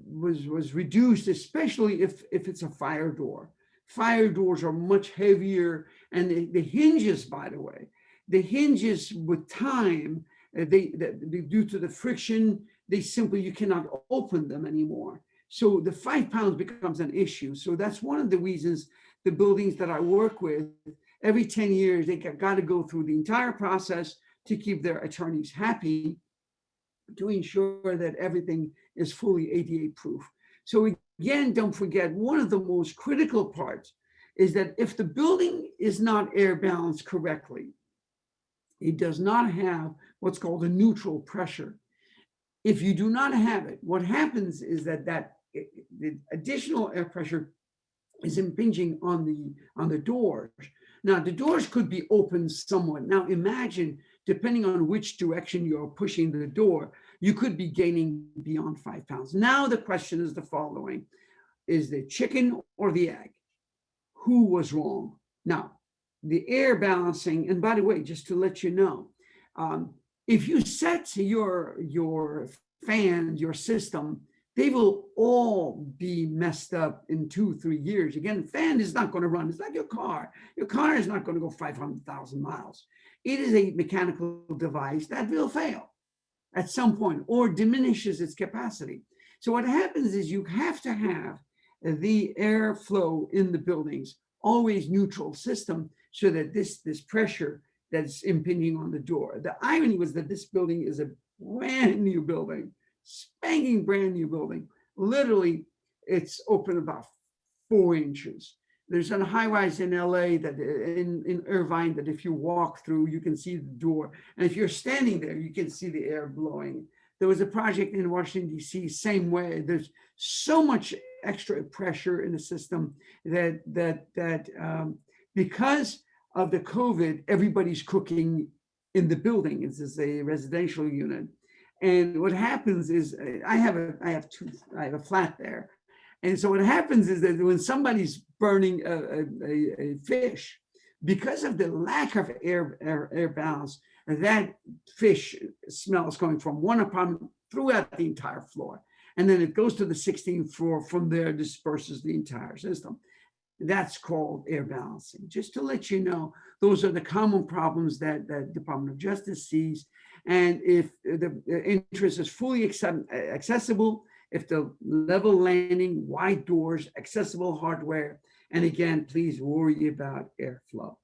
Speaker 1: was reduced, especially if it's a fire door. Fire doors are much heavier, and the hinges, by the way, the hinges with time, due to the friction, you cannot open them anymore. So the 5 pounds becomes an issue. So that's one of the reasons the buildings that I work with, every 10 years, they got to go through the entire process to keep their attorneys happy, to ensure that everything is fully ADA proof. So again, don't forget, one of the most critical parts is that if the building is not air balanced correctly, it does not have what's called a neutral pressure. If you do not have it, what happens is that the additional air pressure is impinging on the doors. Now, the doors could be open somewhat. Now, imagine, depending on which direction you're pushing the door, you could be gaining beyond 5 pounds. Now, the question is the following: is the chicken or the egg? Who was wrong? Now, the air balancing, and by the way, just to let you know, if you set your fans, your system, they will all be messed up in 2-3 years. Again, fan is not going to run. It's like your car. Your car is not going to go 500,000 miles. It is a mechanical device that will fail. at some point or diminishes its capacity. So what happens is you have to have the airflow in the buildings always neutral system so that this pressure that's impinging on the door. The irony was that this building is a brand new building, spanking brand new building. Literally, it's open about 4 inches. There's a high rise in LA that in Irvine that if you walk through, you can see the door. And if you're standing there, you can see the air blowing. There was a project in Washington, D.C., same way. There's so much extra pressure in the system that because of the COVID, everybody's cooking in the building. This is a residential unit. And what happens is I have a flat there. And so what happens is that when somebody's burning a fish, because of the lack of air balance, that fish smell is coming from one apartment throughout the entire floor. And then it goes to the 16th floor. From there, disperses the entire system. That's called air balancing. Just to let you know, those are the common problems that the Department of Justice sees. And if the interest is fully accessible, if the level landing, wide doors, accessible hardware, and again, please worry about airflow.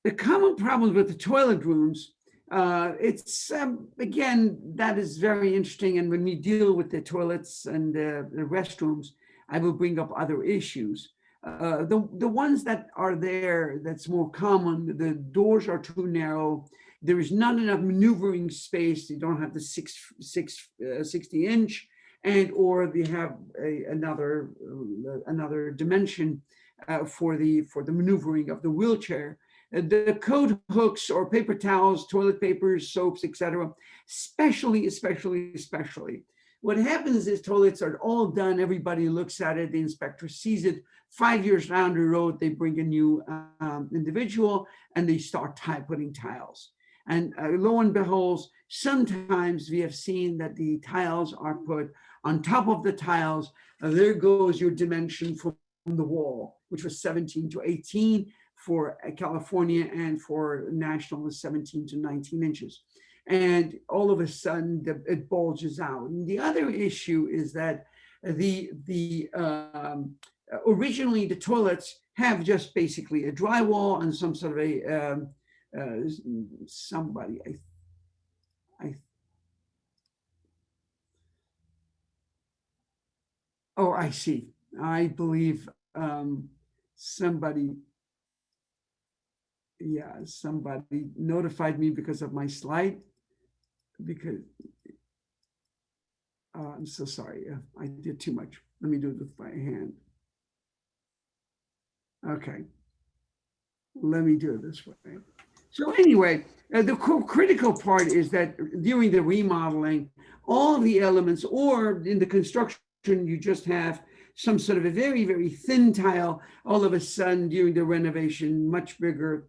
Speaker 1: The common problems with the toilet rooms, again, that is very interesting. And when we deal with the toilets and the restrooms, I will bring up other issues. The ones that are there, that's more common, the doors are too narrow. There is not enough maneuvering space. You don't have the 60-inch, and or they have another dimension for the maneuvering of the wheelchair. The coat hooks or paper towels, toilet papers, soaps, etc. Especially. What happens is toilets are all done. Everybody looks at it. The inspector sees it. 5 years down the road, they bring a new individual and they start putting tiles. And lo and behold, sometimes we have seen that the tiles are put on top of the tiles. There goes your dimension from the wall, which was 17 to 18 for California, and for national was 17 to 19 inches. And all of a sudden it bulges out. And the other issue is that originally the toilets have just basically a drywall and some sort of a oh, I see. I believe somebody notified me because of my slide, because I'm so sorry. I did too much. Let me do this by hand. Okay. Let me do it this way. So anyway, the critical part is that during the remodeling, all of the elements, or in the construction, you just have some sort of a very, very thin tile. All of a sudden, during the renovation, much bigger,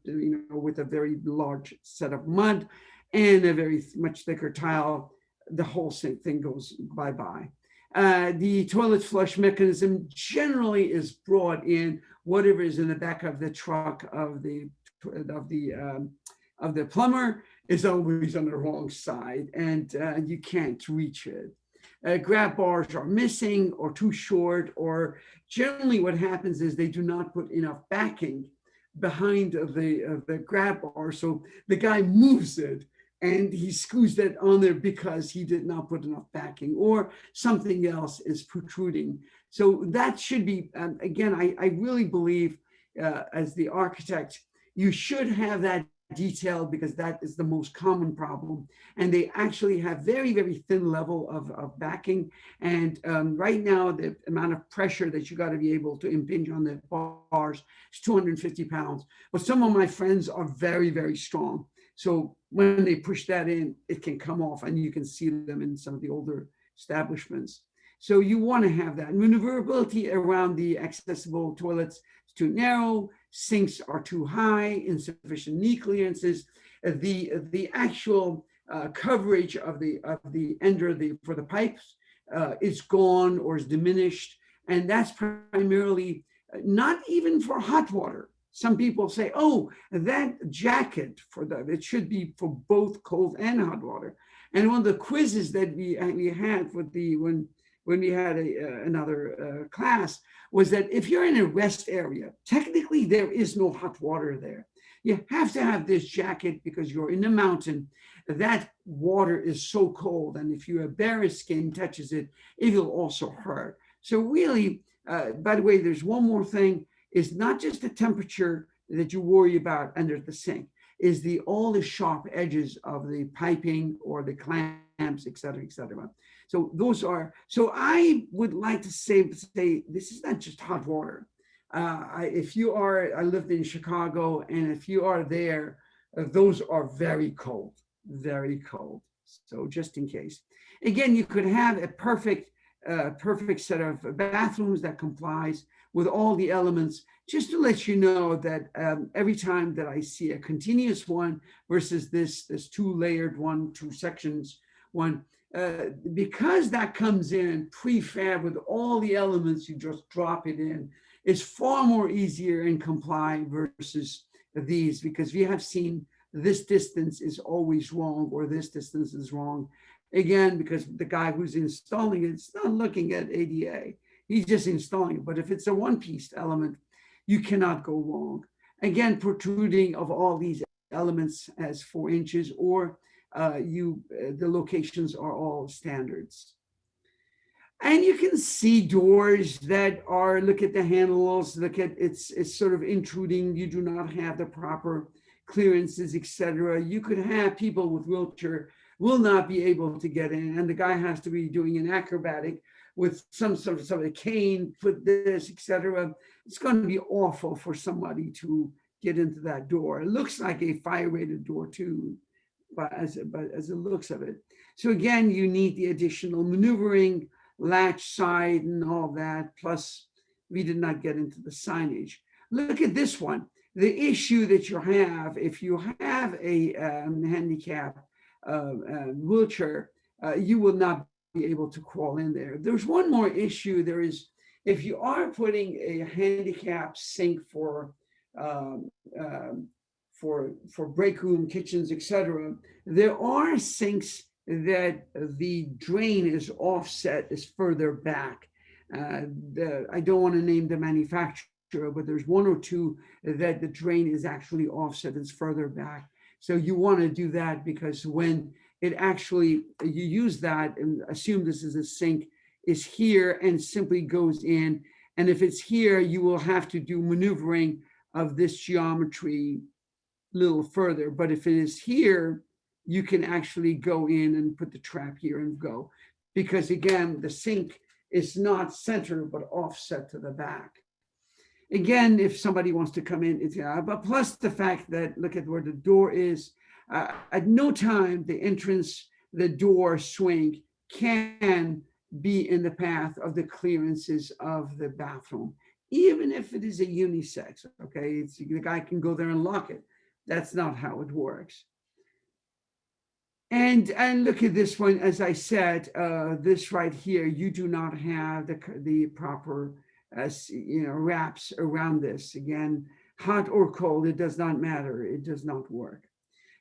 Speaker 1: with a very large set of mud and a very much thicker tile, the whole thing goes bye-bye. The toilet flush mechanism generally is brought in. Whatever is in the back of the truck of the plumber is always on the wrong side, and you can't reach it. Grab bars are missing or too short, or generally what happens is they do not put enough backing behind the grab bar, so the guy moves it and he screws that on there because he did not put enough backing, or something else is protruding. So that should be, again, I really believe as the architect, you should have that detailed, because that is the most common problem. And they actually have very, very thin level of backing. And right now, the amount of pressure that you got to be able to impinge on the bars is 250 pounds. But some of my friends are very, very strong. So when they push that in, it can come off, and you can see them in some of the older establishments. So you want to have that. Maneuverability around the accessible toilets is too narrow, sinks are too high, insufficient knee clearances. The actual coverage of the ender for the pipes is gone or is diminished, and that's primarily not even for hot water. Some people say, oh, that jacket for that, it should be for both cold and hot water. And one of the quizzes that we had with when we had another class was that if you're in a rest area, technically there is no hot water there. You have to have this jacket because you're in the mountain. That water is so cold, and if your bare skin touches it, it will also hurt. So really, by the way, there's one more thing, is not just the temperature that you worry about under the sink, is all the sharp edges of the piping or the clamps, et cetera, et cetera. So those are, so I would like to say this is not just hot water. If you are, I lived in Chicago, and if you are there, those are very cold, very cold. So just in case. Again, you could have a perfect set of bathrooms that complies with all the elements, just to let you know that every time that I see a continuous one versus this two-layered one, two sections one, because that comes in prefab with all the elements, you just drop it in, it's far more easier and comply versus these, because we have seen this distance is always wrong, or this distance is wrong. Again, because the guy who's installing it's not looking at ADA, he's just installing it. But if it's a one-piece element, you cannot go wrong. Again, protruding of all these elements as 4 inches, or the locations are all standards. And you can see doors that are, look at the handles, look at it's sort of intruding. You do not have the proper clearances, etc. You could have people with wheelchair will not be able to get in, and the guy has to be doing an acrobatic with some sort of a cane, put this, etc. It's going to be awful for somebody to get into that door. It looks like a fire-rated door too, but as it looks of it. So again, you need the additional maneuvering, latch side and all that, plus we did not get into the signage. Look at this one. The issue that you have, if you have a handicap wheelchair, you will not be able to crawl in there. There's one more issue. There is, if you are putting a handicap sink for break room, kitchens, etc., there are sinks that the drain is offset, is further back. I don't want to name the manufacturer, but there's 1 or 2 that the drain is actually offset, it's further back. So you want to do that, because when it actually, you use that and assume this is a sink, is here and simply goes in. And if it's here, you will have to do maneuvering of this geometry a little further. But if it is here, you can actually go in and put the trap here and go. Because again, the sink is not centered, but offset to the back. Again, if somebody wants to come in, it's, but plus the fact that, look at where the door is, at no time the entrance, the door swing can be in the path of the clearances of the bathroom, even if it is a unisex, okay? The guy can go there and lock it. That's not how it works. And look at this one, as I said, this right here, you do not have the proper wraps around this. Again, hot or cold, it does not matter. It does not work.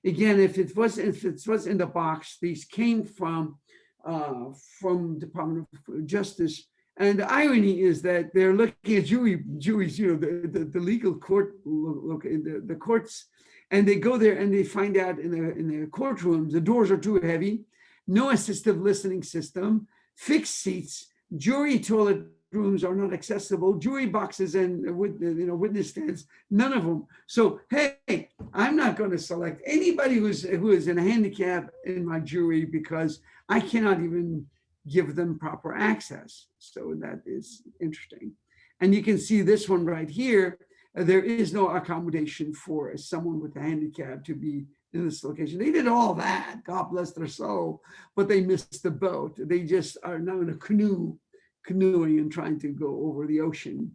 Speaker 1: Again, if it was in the box, these came from Department of Justice. And the irony is that they're looking at juries, the legal court, look in the courts, and they go there and they find out in the courtrooms, the doors are too heavy, no assistive listening system, fixed seats, jury toilet rooms are not accessible, jury boxes and witness stands, none of them. So hey, I'm not going to select anybody who is in a handicap in my jury, because I cannot even give them proper access. So that is interesting. And you can see this one right here. There is no accommodation for someone with a handicap to be in this location. They did all that, God bless their soul, but they missed the boat. They just are now in a canoeing and trying to go over the ocean.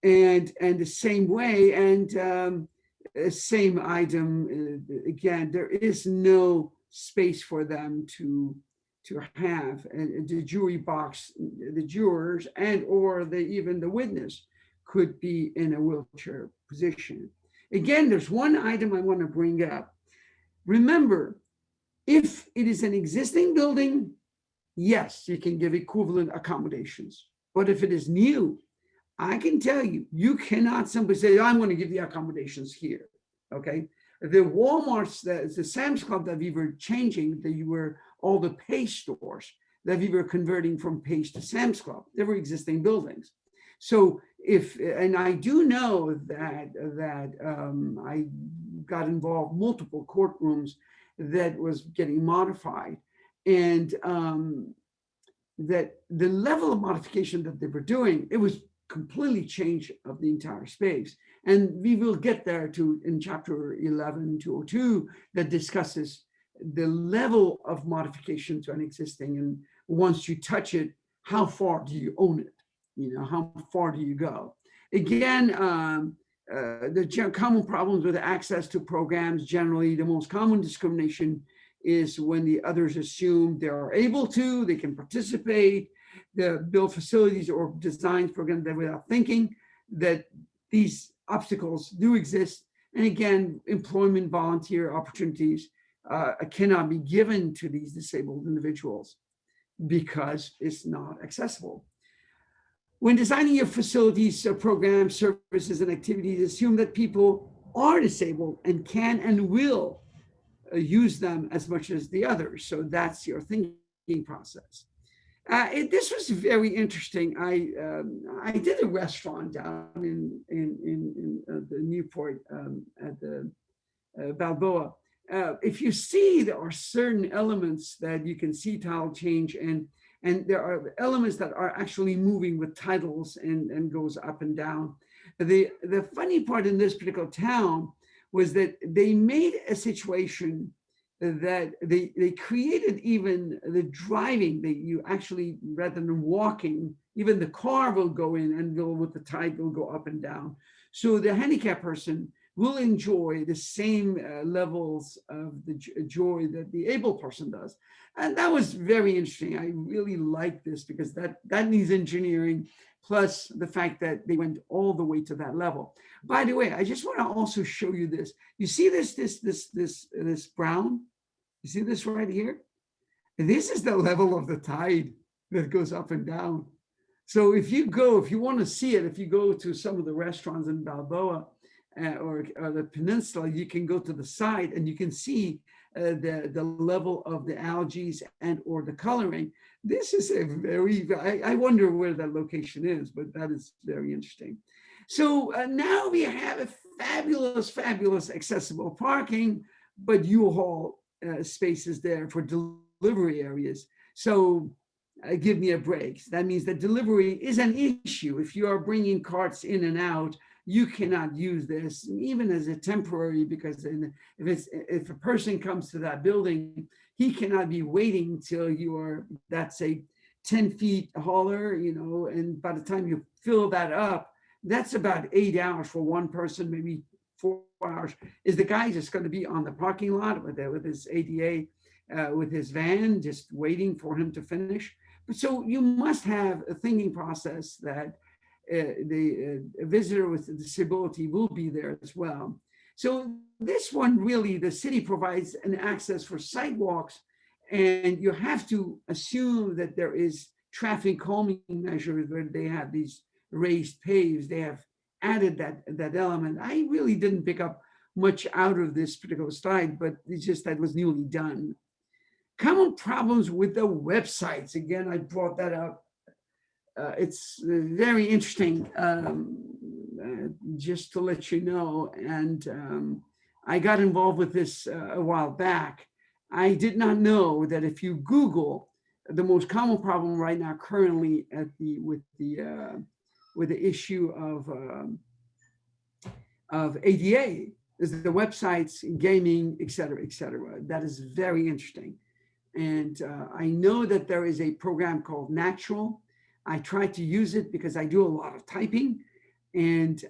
Speaker 1: And the same way, and same item, again, there is no space for them to have, and the jury box, the jurors and or even the witness could be in a wheelchair position. Again, there's one item I want to bring up. Remember, if it is an existing building, yes, you can give equivalent accommodations. But if it is new, I can tell you, you cannot simply say, I'm going to give the accommodations here. Okay. The Walmarts, the Sam's Club that we were changing, that you were all the Page stores that we were converting from Page to Sam's Club, they were existing buildings. So and I do know that I got involved multiple courtrooms that was getting modified, and that the level of modification that they were doing, it was completely change of the entire space. And we will get there in chapter 11-202 that discusses the level of modification to an existing, and once you touch it, how far do you own it? How far do you go? Again, the common problems with access to programs, generally the most common discrimination is when the others assume they are able to, they can participate, the build facilities or design programs that without thinking that these obstacles do exist. And again, employment volunteer opportunities cannot be given to these disabled individuals because it's not accessible. When designing your facilities, programs, services, and activities, assume that people are disabled and can and will use them as much as the others. So that's your thinking process. This was very interesting. I did a restaurant down in the Newport at the Balboa. If you see, there are certain elements that you can see tile change, and there are elements that are actually moving with titles and goes up and down. The funny part in this particular town was that they made a situation that they created even the driving, that you actually, rather than walking, even the car will go in and will, with the tide, will go up and down. So the handicapped person will enjoy the same levels of the joy that the able person does. And that was very interesting. I really like this because that needs engineering, plus the fact that they went all the way to that level. By the way, I just want to also show you this. You see this brown? You see this right here? This is the level of the tide that goes up and down. So if you want to see it, if you go to some of the restaurants in Balboa or the peninsula, you can go to the side and you can see the level of the algae and or the coloring. This is a very, I wonder where that location is, but that is very interesting. So now we have a fabulous accessible parking, but U-Haul spaces there for delivery areas. So give me a break. That means that delivery is an issue. If you are bringing carts in and out, you cannot use this even as a temporary, because if a person comes to that building, he cannot be waiting till you are, that's a 10 feet hauler, and by the time you fill that up, that's about 8 hours for one person, maybe 4 hours. Is the guy just going to be on the parking lot with his ADA, with his van, just waiting for him to finish? But so you must have a thinking process that the visitor with a disability will be there as well. So this one, really, the city provides an access for sidewalks, and you have to assume that there is traffic calming measures where they have these raised paves. They have added that element. I really didn't pick up much out of this particular slide, but it's just that was newly done. Common problems with the websites. Again, I brought that up. It's very interesting, just to let you know. And I got involved with this a while back. I did not know that if you Google the most common problem right now currently with the issue of ADA is the websites, gaming, et cetera, et cetera. That is very interesting. And I know that there is a program called Natural. I try to use it because I do a lot of typing, and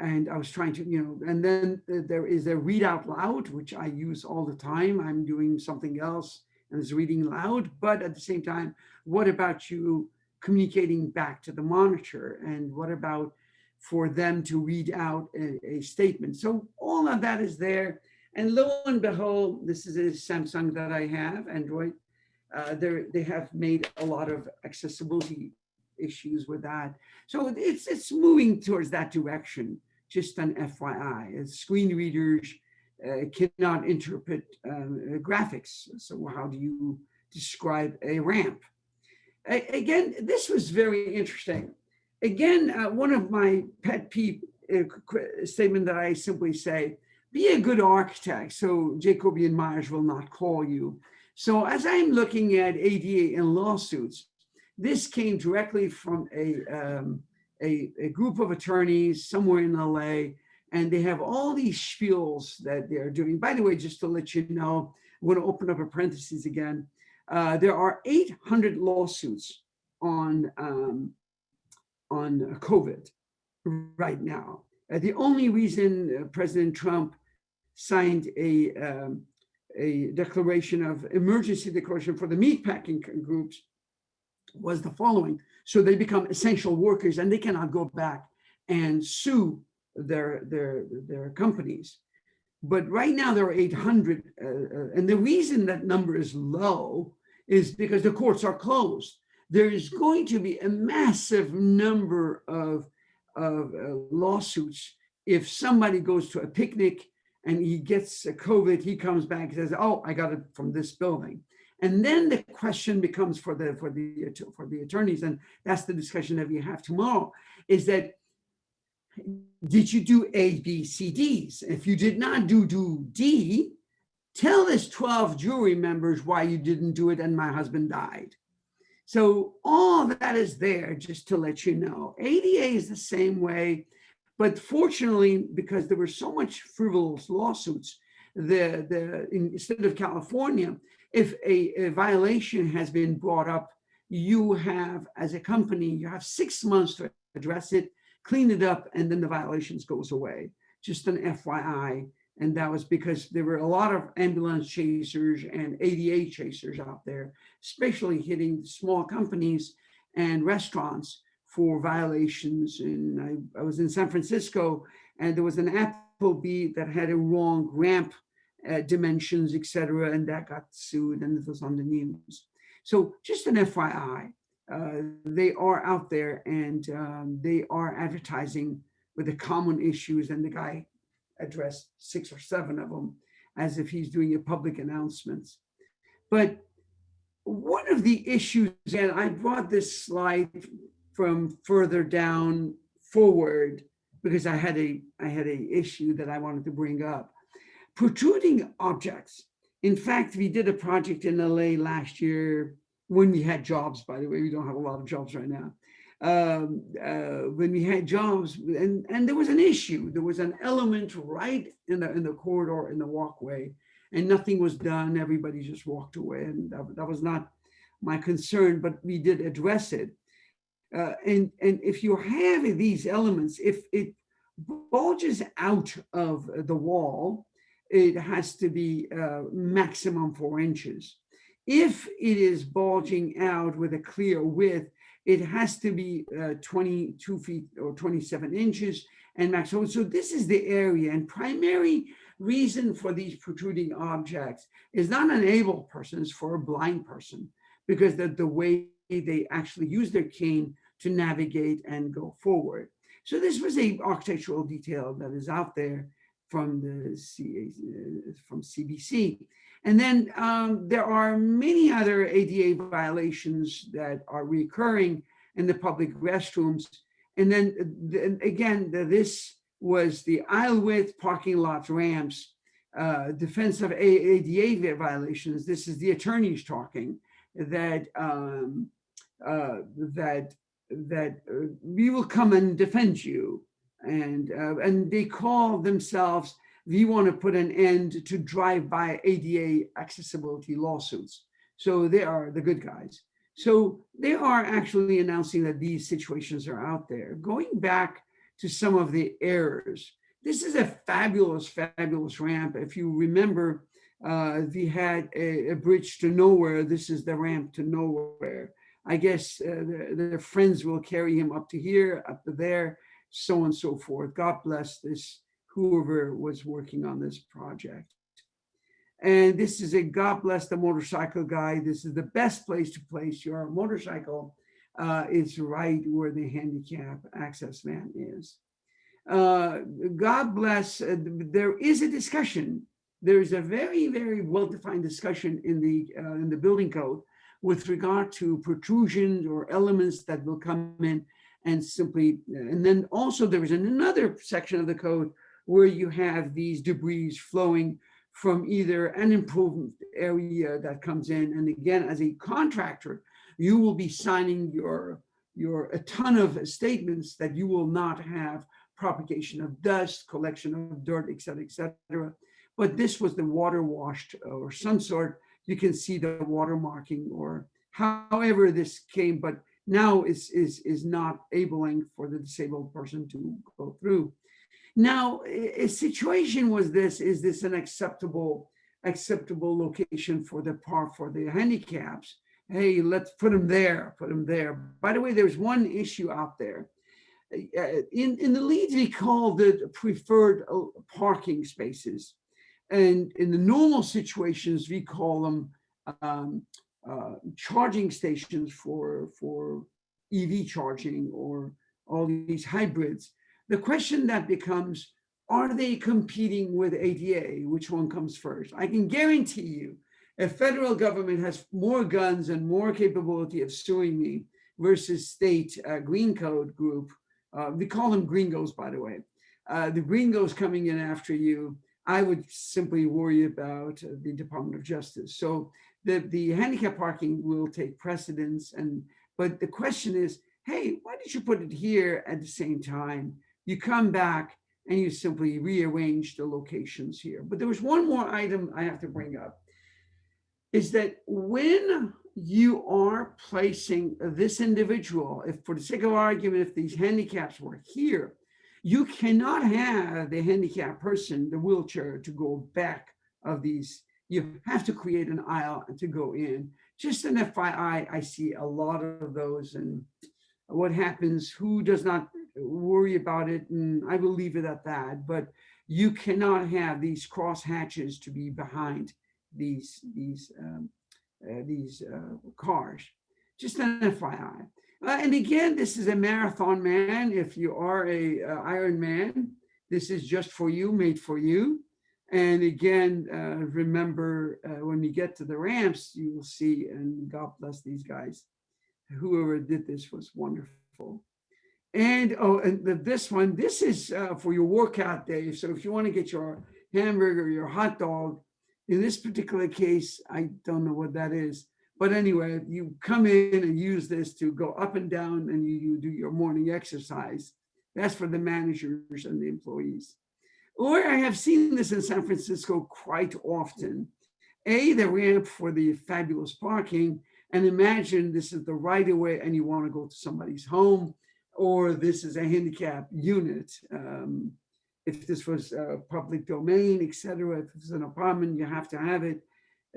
Speaker 1: I was trying to, and then there is a read out loud, which I use all the time. I'm doing something else and it's reading loud, but at the same time, what about you communicating back to the monitor? And what about for them to read out a statement? So all of that is there. And lo and behold, this is a Samsung that I have, Android. They have made a lot of accessibility issues with that. So it's moving towards that direction, just an FYI. As screen readers cannot interpret graphics. So how do you describe a ramp? Again, this was very interesting. Again, one of my pet peeve statement that I simply say, be a good architect so Jacobi and Myers will not call you. So as I'm looking at ADA and lawsuits, this came directly from a group of attorneys somewhere in LA, and they have all these spiels that they're doing. By the way, just to let you know, I'm going to open up a parenthesis again. There are 800 lawsuits on COVID right now. The only reason President Trump signed a declaration of emergency declaration for the meatpacking groups was the following: so they become essential workers and they cannot go back and sue their companies. But right now there are 800, and the reason that number is low is because the courts are closed. There is going to be a massive number of lawsuits if somebody goes to a picnic and he gets a COVID, he comes back and says, "Oh, I got it from this building." And then the question becomes for the attorneys, and that's the discussion that we have tomorrow, is that did you do A, B, C, Ds? If you did not do D, tell this 12 jury members why you didn't do it and my husband died. So all that is there just to let you know. ADA is the same way, but fortunately, because there were so much frivolous lawsuits, instead of California, if a violation has been brought up, you have, as a company, you have 6 months to address it, clean it up, and then the violations goes away. Just an FYI. And that was because there were a lot of ambulance chasers and ADA chasers out there, especially hitting small companies and restaurants for violations. And I was in San Francisco, and there was an Applebee that had a wrong ramp dimensions, et cetera, and that got sued, and it was on the news. So just an FYI, they are out there, and they are advertising with the common issues, and the guy addressed 6 or 7 of them as if he's doing a public announcements. But one of the issues, and I brought this slide from further down forward because I had a issue that I wanted to bring up. Protruding objects. In fact, we did a project in LA last year when we had jobs, by the way. We don't have a lot of jobs right now. When we had jobs, and there was an issue. There was an element right in the corridor, in the walkway, and nothing was done. Everybody just walked away, and that was not my concern, but we did address it. And if you have these elements, if it bulges out of the wall, it has to be maximum 4 inches. If it is bulging out with a clear width, it has to be 22 feet or 27 inches and maximum. So this is the area, and primary reason for these protruding objects is not an able person, it's for a blind person, because the way they actually use their cane to navigate and go forward. So this was a architectural detail that is out there from from CBC. And then there are many other ADA violations that are recurring in the public restrooms. And then again, this was the aisle width, parking lots, ramps, defense of ADA violations. This is the attorneys talking that we will come and defend you. And they call themselves, we want to put an end to drive-by ADA accessibility lawsuits. So they are the good guys. So they are actually announcing that these situations are out there. Going back to some of the errors, this is a fabulous, fabulous ramp. If you remember, we had a bridge to nowhere. This is the ramp to nowhere. I guess their friends will carry him up to here, up to there, so on and so forth. God bless this, whoever was working on this project. And this is a God bless the motorcycle guy. This is the best place to place your motorcycle. It's right where the handicap access van is. God bless, there is a discussion. There is a very, very well-defined discussion in the building code with regard to protrusions or elements that will come in and simply, and then also there is another section of the code where you have these debris flowing from either an improved area that comes in. And again, as a contractor, you will be signing a ton of statements that you will not have propagation of dust, collection of dirt, et cetera, et cetera. But this was the water washed or some sort. You can see the water marking or however this came, but now is not enabling for the disabled person to go through. Now, a situation was this: is this an acceptable location for the handicaps? Hey, let's put them there. By the way, there's one issue out there. In the leads, we call the preferred parking spaces. And in the normal situations, we call them charging stations for EV charging or all these hybrids. The question that becomes, are they competing with ADA? Which one comes first? I can guarantee you, if federal government has more guns and more capability of suing me versus state green code group, we call them gringos, by the way, the gringos coming in after you, I would simply worry about the Department of Justice. So the handicap parking will take precedence. But the question is, hey, why did you put it here at the same time? You come back and you simply rearrange the locations here. But there was one more item I have to bring up, is that when you are placing this individual, if for the sake of argument, if these handicaps were here, you cannot have the handicapped person, the wheelchair, to go back of these. You have to create an aisle to go in. Just an FYI, I see a lot of those, and what happens, who does not worry about it, and I will leave it at that. But you cannot have these cross hatches to be behind these cars. Just an FYI. And again, this is a marathon man. If you are a Iron Man, this is just for you, made for you. And again, remember, when we get to the ramps, you will see, and God bless these guys. Whoever did this was wonderful. And this one, this is for your workout day. So if you want to get your hamburger, your hot dog, in this particular case, I don't know what that is. But anyway, you come in and use this to go up and down, and you do your morning exercise. That's for the managers and the employees. Or I have seen this in San Francisco quite often. The ramp for the fabulous parking, and imagine this is the right of way and you want to go to somebody's home, or this is a handicap unit. If this was public domain, et cetera, if it's an apartment, you have to have it.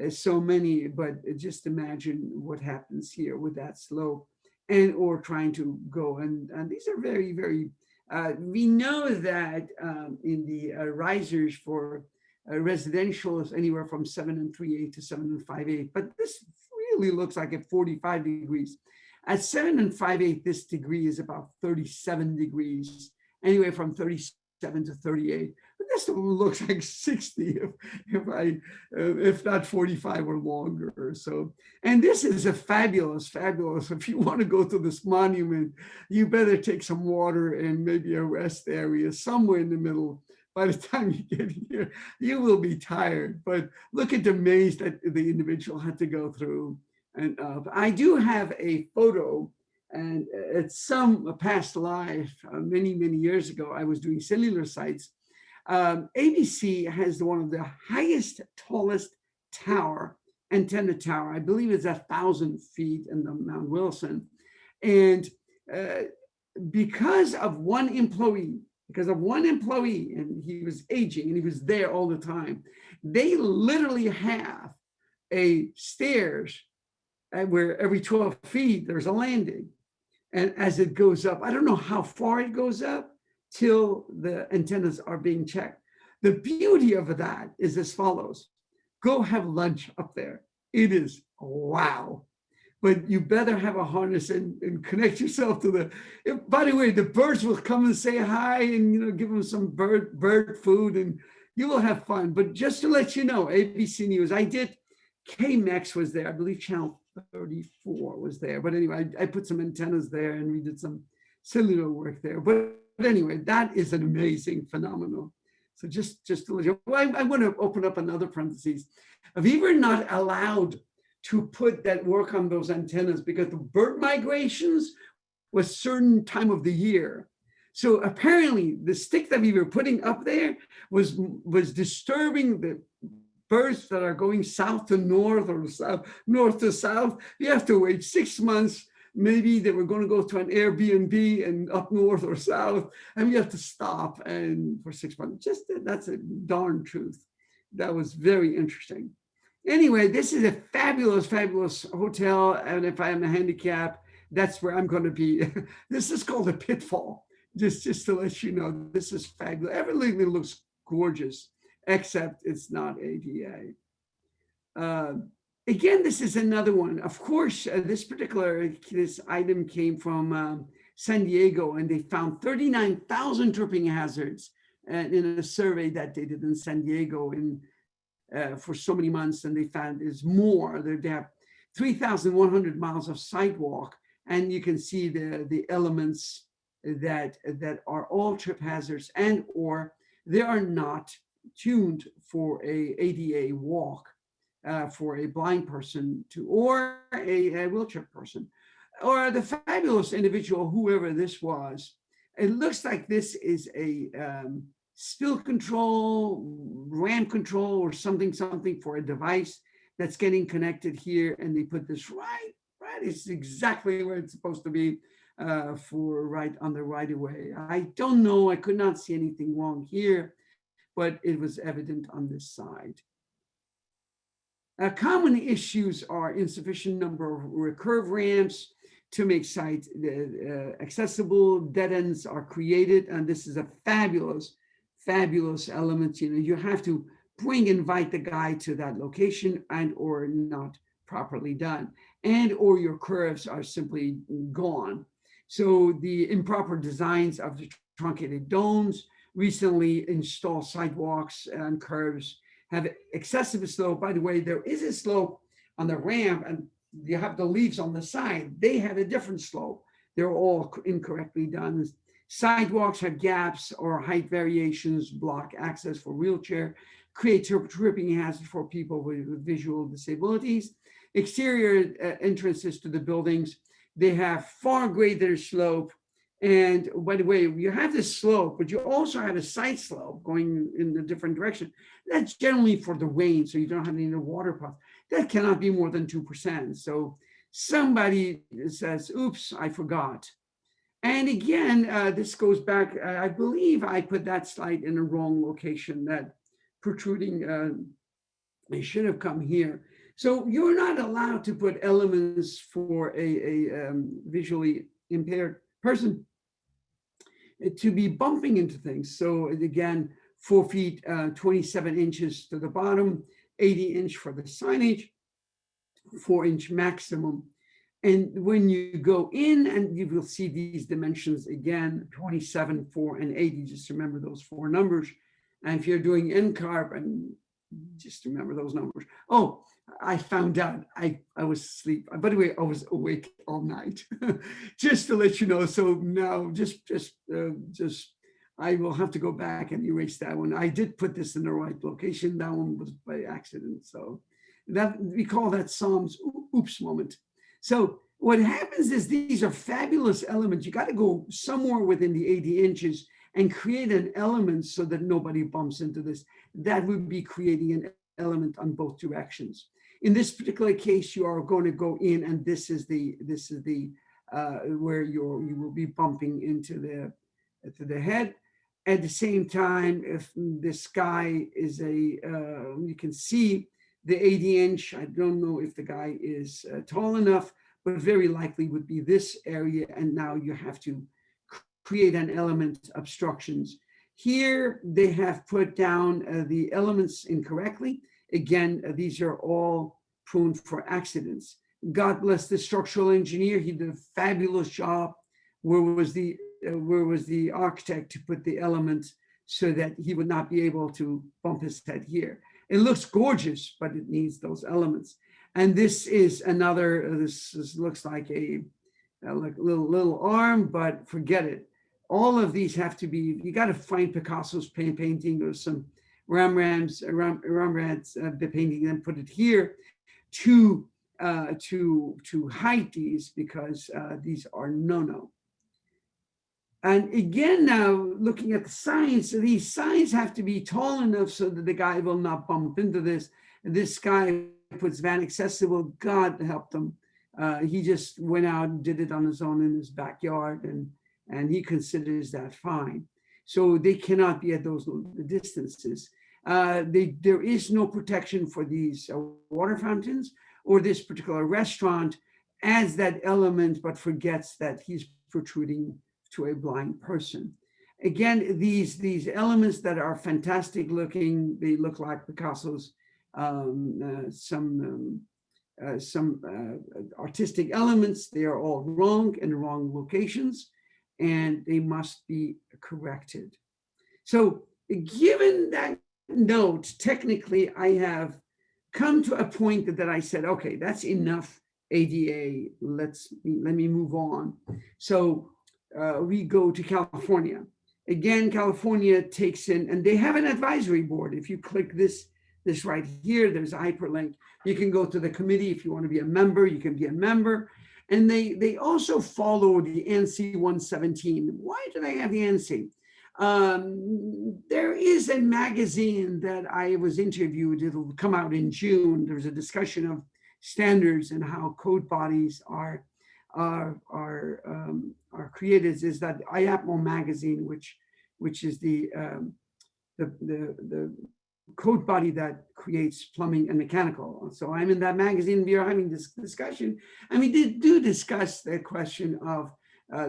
Speaker 1: So many, but just imagine what happens here with that slope, and or trying to go. And these are very, very, we know that in the risers for residential is anywhere from 7 3/8 to 7 5/8, but this really looks like at 45 degrees. At 7 5/8, this degree is about 37 degrees, anyway, from 37 to 38. But this looks like 60 if not 45 or longer. So, and this is a fabulous. If you want to go to this monument, you better take some water and maybe a rest area somewhere in the middle. By the time you get here, you will be tired. But look at the maze that the individual had to go through. And I do have a photo, and at some past life, many, many years ago, I was doing cellular sites. ABC has one of the highest, tallest antenna tower. I believe it's 1,000 feet in the Mount Wilson. And because of one employee, and he was aging and he was there all the time, they literally have a stairs where every 12 feet there's a landing. And as it goes up, I don't know how far it goes up till the antennas are being checked. The beauty of that is as follows. Go have lunch up there. It is wow. But you better have a harness and connect yourself to the, by the way, the birds will come and say hi and give them some bird food and you will have fun. But just to let you know, ABC News, I did, KMEX was there, I believe Channel 34 was there. But anyway, I put some antennas there and we did some cellular work there. But anyway, that is an amazing phenomenon. So just to let you know, I want to open up another parenthesis. We were not allowed to put that work on those antennas because the bird migrations was certain time of the year. So apparently the stick that we were putting up there was disturbing the birds that are going south to north or north to south. You have to wait 6 months. Maybe they were going to go to an Airbnb and up north or south, and you have to stop and for 6 months. Just that's a darn truth. That was very interesting. Anyway, this is a fabulous, fabulous hotel. And if I am a handicap, that's where I'm going to be. This is called a pitfall. Just to let you know, this is fabulous. Everything looks gorgeous, except it's not ADA. Again, this is another one. Of course, this item came from San Diego, and they found 39,000 tripping hazards in a survey that they did in San Diego for so many months, and they found there's more. They have 3,100 miles of sidewalk, and you can see the elements that are all trip hazards and or they are not tuned for a ADA walk for a blind person or a wheelchair person or the fabulous individual, whoever this was. It looks like this is a spill control, ramp control, or something for a device that's getting connected here. And they put this right, it's exactly where it's supposed to be for right on the right of way. I don't know, I could not see anything wrong here, but it was evident on this side. Common issues are insufficient number of recurve ramps to make sites accessible. Dead ends are created, and this is a fabulous element. You have to invite the guy to that location and or not properly done, and or your curves are simply gone. So the improper designs of the truncated domes, recently installed sidewalks and curves have excessive slope. By the way, there is a slope on the ramp and you have the leaves on the side. They have a different slope. They're all incorrectly done. Sidewalks have gaps or height variations, block access for wheelchair, create tripping hazard for people with visual disabilities. Exterior entrances to the buildings, they have far greater slope. And by the way, you have this slope, but you also have a side slope going in a different direction. That's generally for the rain, so you don't have any water puff. That cannot be more than 2%. So somebody says, oops, I forgot. And again, this goes back, I believe I put that slide in the wrong location, that protruding, they should have come here. So you're not allowed to put elements for a visually impaired person to be bumping into things. So again, 4 feet, 27 inches to the bottom, 80-inch for the signage, 4-inch maximum. And when you go in, and you will see these dimensions again, 27, 4, and 80, just remember those 4 numbers. And if you're doing NCARB, and just remember those numbers. Oh, I found out I was asleep. By the way, I was awake all night, just to let you know. So now just I will have to go back and erase that one. I did put this in the right location. That one was by accident. So that we call that Psalm's oops moment. So what happens is these are fabulous elements. You got to go somewhere within the 80 inches and create an element so that nobody bumps into this. That would be creating an element on both directions. In this particular case, you are going to go in, and this is the where you will be bumping into the head. At the same time, if this guy is you can see The 80-inch, I don't know if the guy is tall enough, but very likely would be this area. And now you have to create an element obstructions. Here they have put down the elements incorrectly. Again, these are all prone for accidents. God bless the structural engineer. He did a fabulous job. Where was the architect to put the elements so that he would not be able to bump his head here? It looks gorgeous, but it needs those elements. And this is another, this looks like a little arm, but forget it. All of these have to be, you got to find Picasso's painting or some Rembrandt's painting and put it here to hide these, because these are no-no. And again, now looking at the signs, so these signs have to be tall enough so that the guy will not bump into this. And this guy puts van accessible, God help them. He just went out and did it on his own in his backyard, and he considers that fine. So they cannot be at those distances. There is no protection for these water fountains, or this particular restaurant adds that element, but forgets that he's protruding to a blind person. Again, these elements that are fantastic looking, they look like Picasso's some artistic elements. They are all wrong in wrong locations, and they must be corrected. So given that note, technically I have come to a point that I said, okay, that's enough ADA, let me move on. So we go to California. Again, California takes in, and they have an advisory board. If you click this right here, there's a hyperlink. You can go to the committee. If you want to be a member, you can be a member. And they also follow the NC 117. Why do they have the NC? There is a magazine that I was interviewed. It'll come out in June. There's a discussion of standards and how code bodies are created. Is that AIAPMO magazine, which is the code body that creates plumbing and mechanical. So I'm in that magazine. We are having this discussion, and we do discuss the question of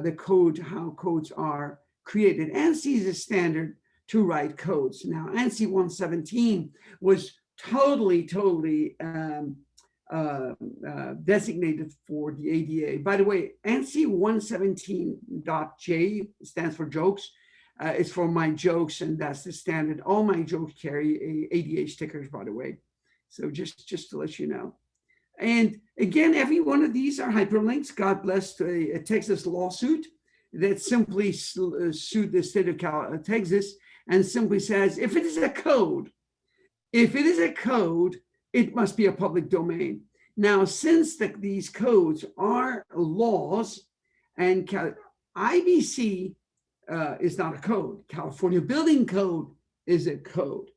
Speaker 1: the code, how codes are created. ANSI is a standard to write codes. Now, ANSI 117 was totally designated for the ADA. By the way, ANSI 117.j stands for jokes. It's for my jokes, and that's the standard. All my jokes carry ADA stickers, by the way. So just to let you know. And again, every one of these are hyperlinks. God bless a Texas lawsuit that simply sued the state of Texas and simply says, if it is a code, it must be a public domain. Now, since these codes are laws, and IBC is not a code, California Building Code is a code.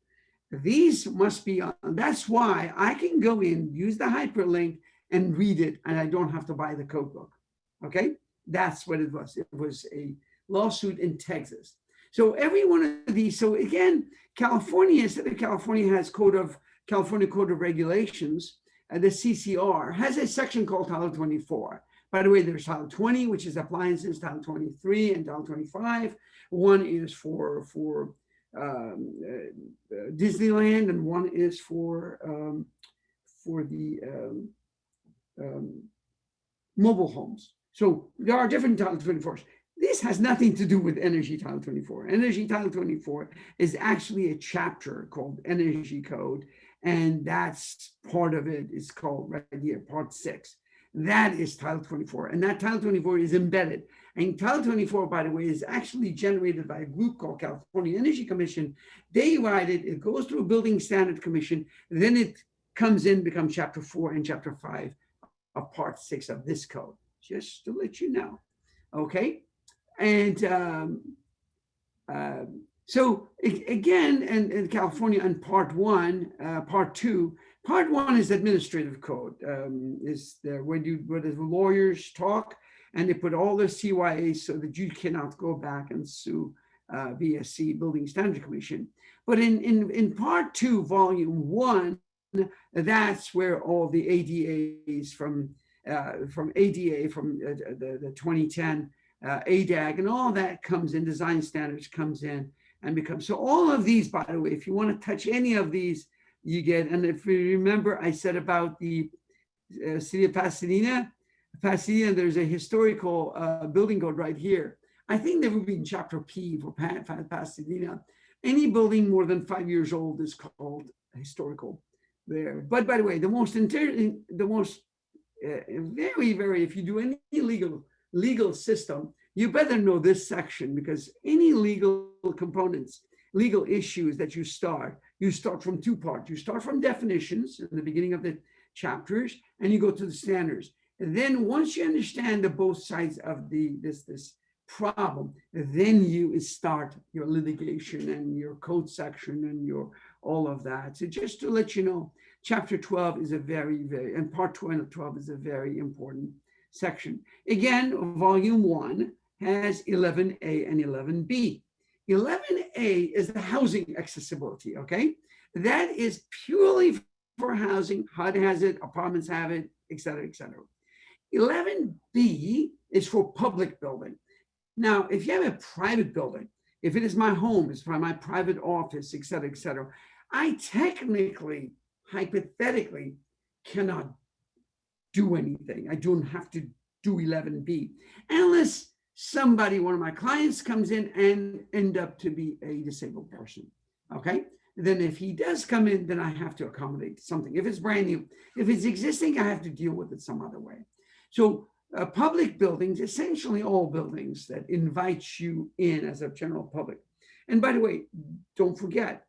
Speaker 1: These must be on. That's why I can go in, use the hyperlink, and read it, and I don't have to buy the code book. Okay, that's what it was. It was a lawsuit in Texas. So every one of these. So again, California, instead of California has California Code of Regulations, the CCR has a section called Title 24. By the way, there's Title 20, which is appliances, Title 23 and Title 25. One is for Disneyland, and one is for the mobile homes. So there are different Title 24s. This has nothing to do with Energy Title 24. Energy Title 24 is actually a chapter called Energy Code, and that's part of it. It's called right here, Part 6. That is Title 24, and that Title 24 is embedded. And Title 24, by the way, is actually generated by a group called California Energy Commission. They write it, it goes through a Building Standard Commission, then it comes in, becomes Chapter 4 and Chapter 5 of Part 6 of this code, just to let you know, okay? And so again, in California, in Part 1, Part 2, Part 1 is administrative code, is where the lawyers talk, and they put all the CYAs so that you cannot go back and sue BSC, Building Standard Commission. But in Part 2, Volume 1, that's where all the ADAs from ADA, from the 2010 ADAG and all that comes in, design standards comes in and becomes. So all of these, by the way, if you want to touch any of these, you get. And if you remember, I said about the city of Pasadena, there's a historical building code right here. I think there will be in chapter P for Pasadena. Any building more than 5 years old is called historical there. But by the way, the most very, if you do any legal system, you better know this section, because any legal components, legal issues that you start from two parts. You start from definitions in the beginning of the chapters, and you go to the standards. And then once you understand the both sides of this problem, then you start your litigation and your code section and your all of that. So just to let you know, chapter 12 is a very, and part 12 is a very important section. Again, volume 1 has 11A and 11B. 11A is the housing accessibility, okay? That is purely for housing. HUD has it, apartments have it, et cetera, et cetera. 11B is for public building. Now, if you have a private building, if it is my home, it's for my private office, et cetera, I technically, hypothetically, cannot do anything. I don't have to do 11B unless somebody, one of my clients, comes in and end up to be a disabled person, okay? Then if he does come in, then I have to accommodate something. If it's brand new, if it's existing, I have to deal with it some other way. So public buildings, essentially all buildings that invite you in as a general public. And by the way, don't forget,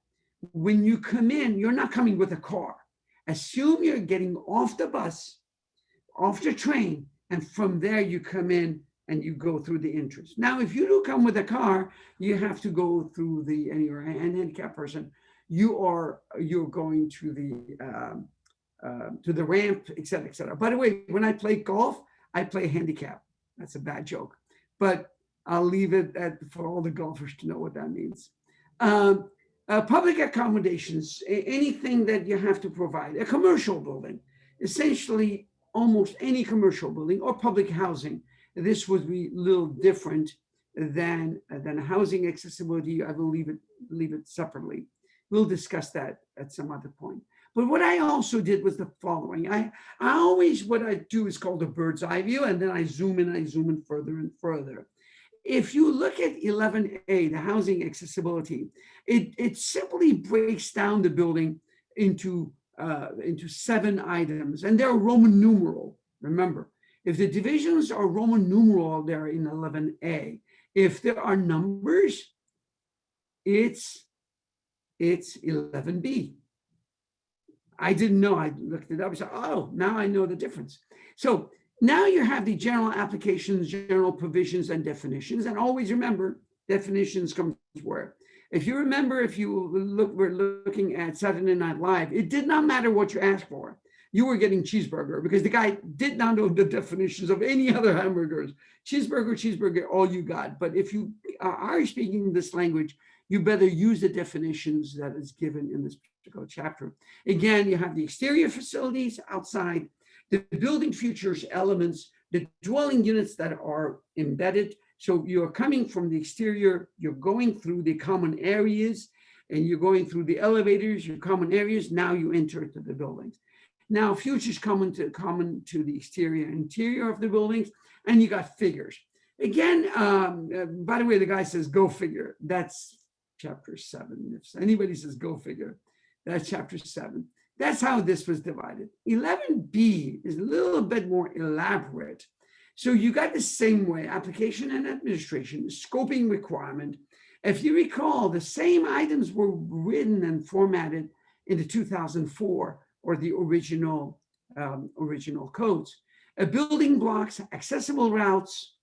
Speaker 1: when you come in, you're not coming with a car. Assume you're getting off the bus, off the train, and from there you come in and you go through the entrance. Now, if you do come with a car, you have to go through the, and you're a handicapped person, you're going to the ramp, et cetera, et cetera. By the way, when I play golf, I play handicap. That's a bad joke, but I'll leave it for all the golfers to know what that means. Public accommodations, anything that you have to provide. A commercial building, essentially almost any commercial building or public housing. This would be a little different than housing accessibility. I will leave it separately. We'll discuss that at some other point. But what I also did was the following. I always, what I do is called a bird's eye view, and then I zoom in further and further. If you look at 11A, the housing accessibility, it simply breaks down the building into 7 items, and they're Roman numeral. Remember, if the divisions are Roman numeral, they're in 11A. If there are numbers, it's 11B. I didn't know. I looked it up and said, oh, now I know the difference. So now you have the general applications, general provisions, and definitions. And always remember, definitions come where. If you remember, if you we're looking at Saturday Night Live, it did not matter what you asked for. You were getting cheeseburger because the guy did not know the definitions of any other hamburgers. Cheeseburger, all you got. But if you are speaking this language, you better use the definitions that is given in this particular chapter. Again, you have the exterior facilities outside, the building features elements, the dwelling units that are embedded. So you're coming from the exterior, you're going through the common areas, and you're going through the elevators, your common areas. Now you enter into the buildings. Now features common to the exterior and interior of the buildings, and you got figures. Again, by the way, the guy says, go figure. That's chapter 7. If anybody says go figure, that's chapter 7. That's how this was divided. 11B is a little bit more elaborate. So you got the same way, application and administration, scoping requirement. If you recall, the same items were written and formatted in the 2004 or the original codes. Building blocks, accessible routes,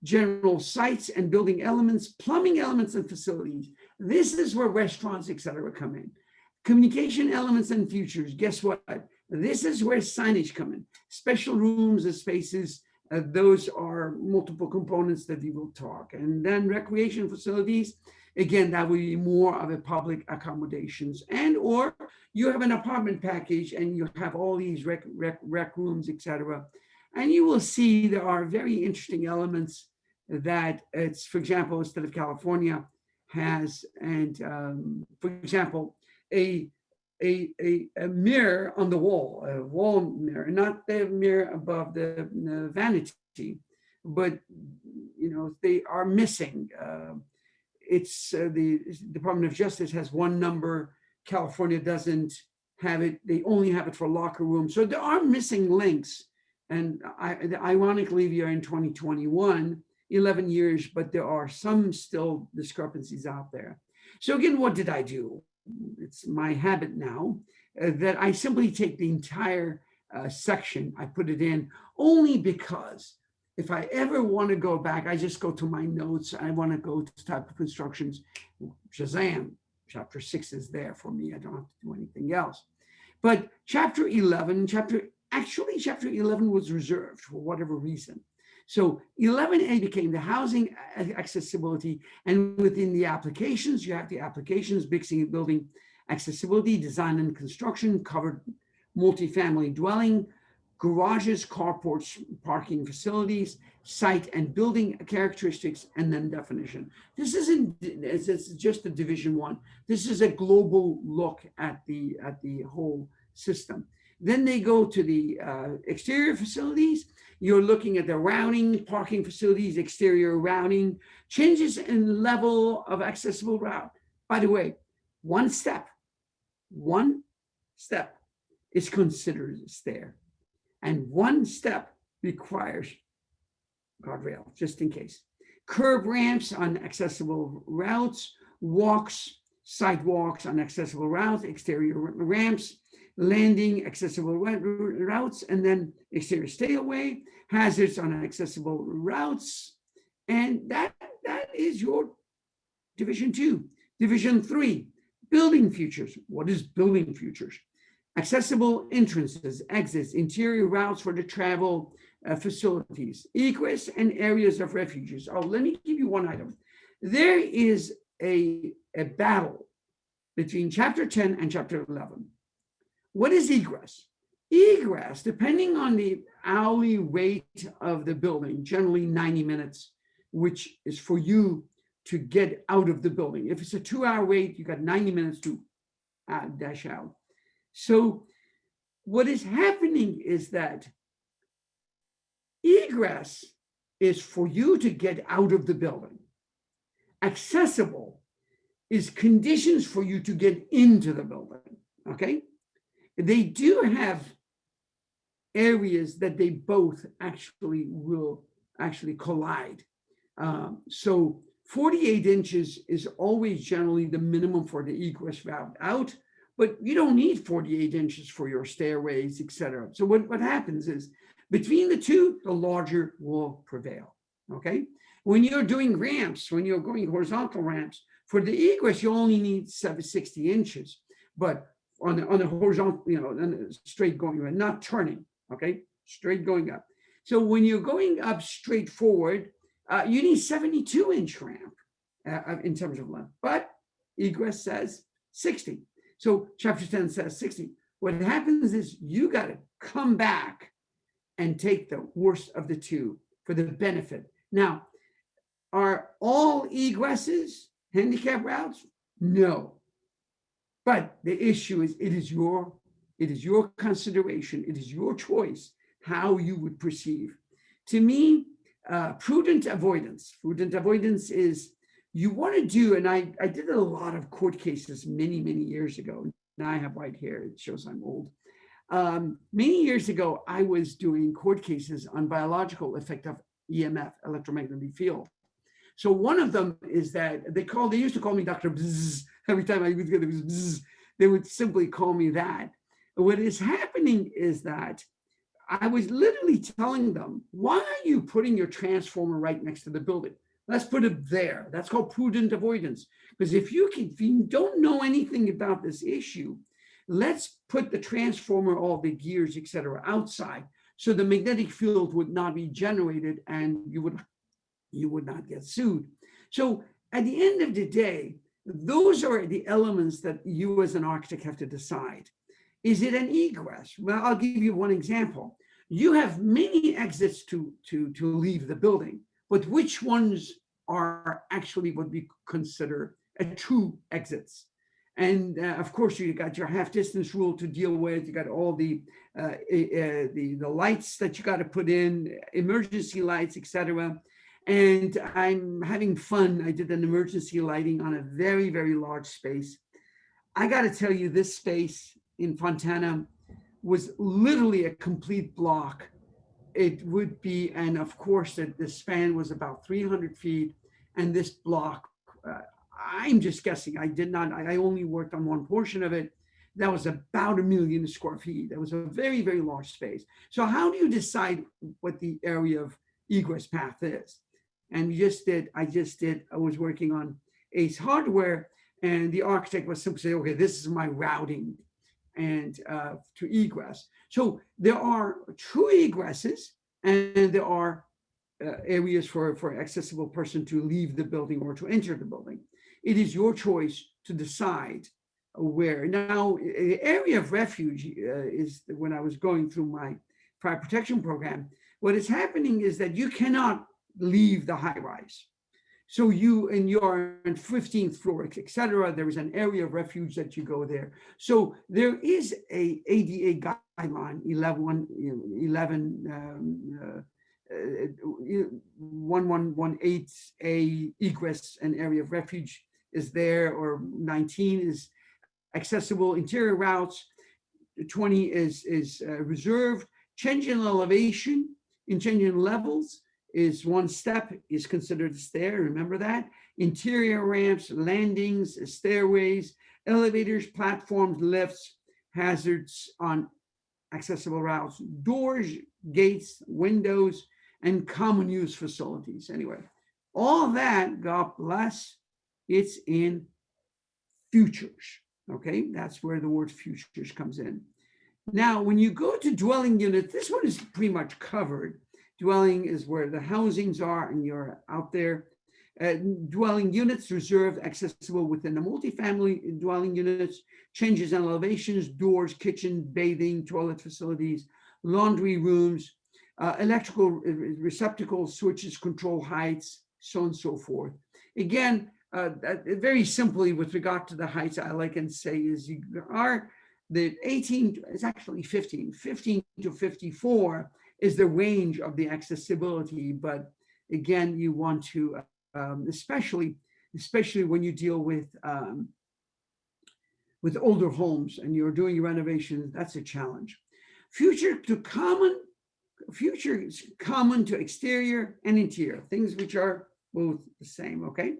Speaker 1: general sites and building elements, plumbing elements and facilities. This is where restaurants, et cetera, come in. Communication elements and features. Guess what? This is where signage come in. Special rooms and spaces. Those are multiple components that we will talk. And then recreation facilities. Again, that would be more of a public accommodations, and or you have an apartment package and you have all these rec rooms, etc. And you will see there are very interesting elements that it's, for example, the state of California has, and for example, a mirror on the wall, a wall mirror, not the mirror above the vanity, but they are missing. It's the Department of Justice has one number. California doesn't have it. They only have it for locker rooms. So there are missing links. And ironically, we are in 2021, 11 years, but there are some still discrepancies out there. So again, what did I do? It's my habit now that I simply take the entire section, I put it in only because if I ever want to go back, I just go to my notes. I want to go to type of constructions. Shazam, chapter 6 is there for me. I don't have to do anything else. But chapter 11 was reserved for whatever reason. So 11A became the housing accessibility, and within the applications, you have the applications, big building accessibility, design and construction, covered multifamily dwelling, garages, carports, parking facilities, site and building characteristics, and then definition. This isn't, it's just a division 1. This is a global look at the whole system. Then they go to the exterior facilities. You're looking at the routing, parking facilities, exterior routing, changes in level of accessible route. By the way, one step is considered a stair. And one step requires guardrail, just in case. Curb ramps on accessible routes, sidewalks on accessible routes, exterior ramps, landing accessible routes, and then exterior stayaway, hazards on accessible routes. And that is your division 2. Division 3, building features. What is building features? Accessible entrances, exits, interior routes for the travel facilities, egress and areas of refuges. Oh, let me give you one item. There is a battle between chapter 10 and chapter 11. What is egress? Egress, depending on the hourly rate of the building, generally 90 minutes, which is for you to get out of the building. If it's a 2-hour wait, you got 90 minutes to dash out. So what is happening is that egress is for you to get out of the building. Accessible is conditions for you to get into the building, okay? They do have areas that they both will collide. So 48 inches is always generally the minimum for the egress route out, but you don't need 48 inches for your stairways, etc. So what happens is between the two, the larger will prevail, okay? When you're doing ramps, when you're going horizontal ramps, for the egress, you only need 60 inches, but on a horizontal, straight going, not turning, okay? Straight going up. So when you're going up straight forward, you need 72-inch ramp in terms of length, but egress says 60. So chapter 10 says 60. What happens is you got to come back and take the worst of the two for the benefit. Now, are all egresses handicap routes? No. But the issue is it is your consideration, it is your choice how you would perceive. To me, prudent avoidance is you want to do, and I did a lot of court cases many years ago. Now I have white hair, it shows I'm old. Many years ago, I was doing court cases on biological effect of EMF, electromagnetic field. So one of them is that they used to call me Dr. Bzzz. Every time I would get it was bzzz, they would simply call me that. What is happening is that I was literally telling them, why are you putting your transformer right next to the building? Let's put it there. That's called prudent avoidance. Because if you don't know anything about this issue, let's put the transformer, all the gears, etc., outside, so the magnetic field would not be generated and you would not get sued. So at the end of the day, those are the elements that you as an architect have to decide. Is it an egress? Well, I'll give you one example. You have many exits to leave the building, but which ones are actually what we consider a true exits? And of course, you got your half distance rule to deal with. You got all the lights that you got to put in, emergency lights, etc. And I'm having fun. I did an emergency lighting on a very, very large space. I got to tell you, this space in Fontana was literally a complete block. It would be, and of course, the span was about 300 feet. And this block, I'm just guessing, I only worked on one portion of it. That was about 1 million square feet. That was a very, very large space. So how do you decide what the area of egress path is? And I was working on Ace Hardware, and the architect was simply saying, okay, this is my routing and to egress. So there are true egresses, and there are areas for accessible person to leave the building or to enter the building. It is your choice to decide where. Now, the area of refuge is when I was going through my fire protection program, what is happening is that you cannot leave the high rise. So you're on 15th floor, etc. There is an area of refuge that you go there. So there is a ADA guideline 1118A egress and area of refuge is there, or 19 is accessible interior routes, 20 is reserved. Change in elevation, in change in levels is one step, is considered a stair, remember that. Interior ramps, landings, stairways, elevators, platforms, lifts, hazards on accessible routes, doors, gates, windows, and common use facilities. Anyway, all that, God bless, it's in futures, okay? That's where the word futures comes in. Now, when you go to dwelling unit, this one is pretty much covered. Dwelling is where the housings are and you're out there. Dwelling units reserved, accessible within the multifamily dwelling units, changes in elevations, doors, kitchen, bathing, toilet facilities, laundry rooms, electrical receptacles, switches, control heights, so on and so forth. Again, very simply with regard to the heights, I like and say is you are the 18, it's actually 15 to 54 is the range of the accessibility. But again, you want to, especially when you deal with older homes and you're doing renovations, that's a challenge. Future is common to exterior and interior, things which are both the same, okay?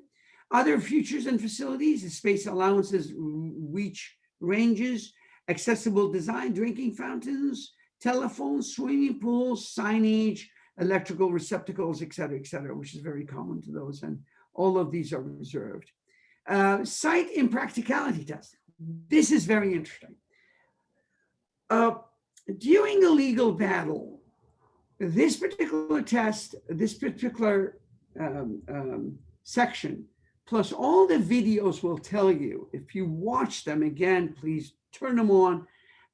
Speaker 1: Other features and facilities, space allowances, reach ranges, accessible design, drinking fountains, telephones, swimming pools, signage, electrical receptacles, et cetera, which is very common to those. And all of these are reserved. Site impracticality test. This is very interesting. During a legal battle, this particular test, this particular section, plus all the videos will tell you, if you watch them again, please turn them on.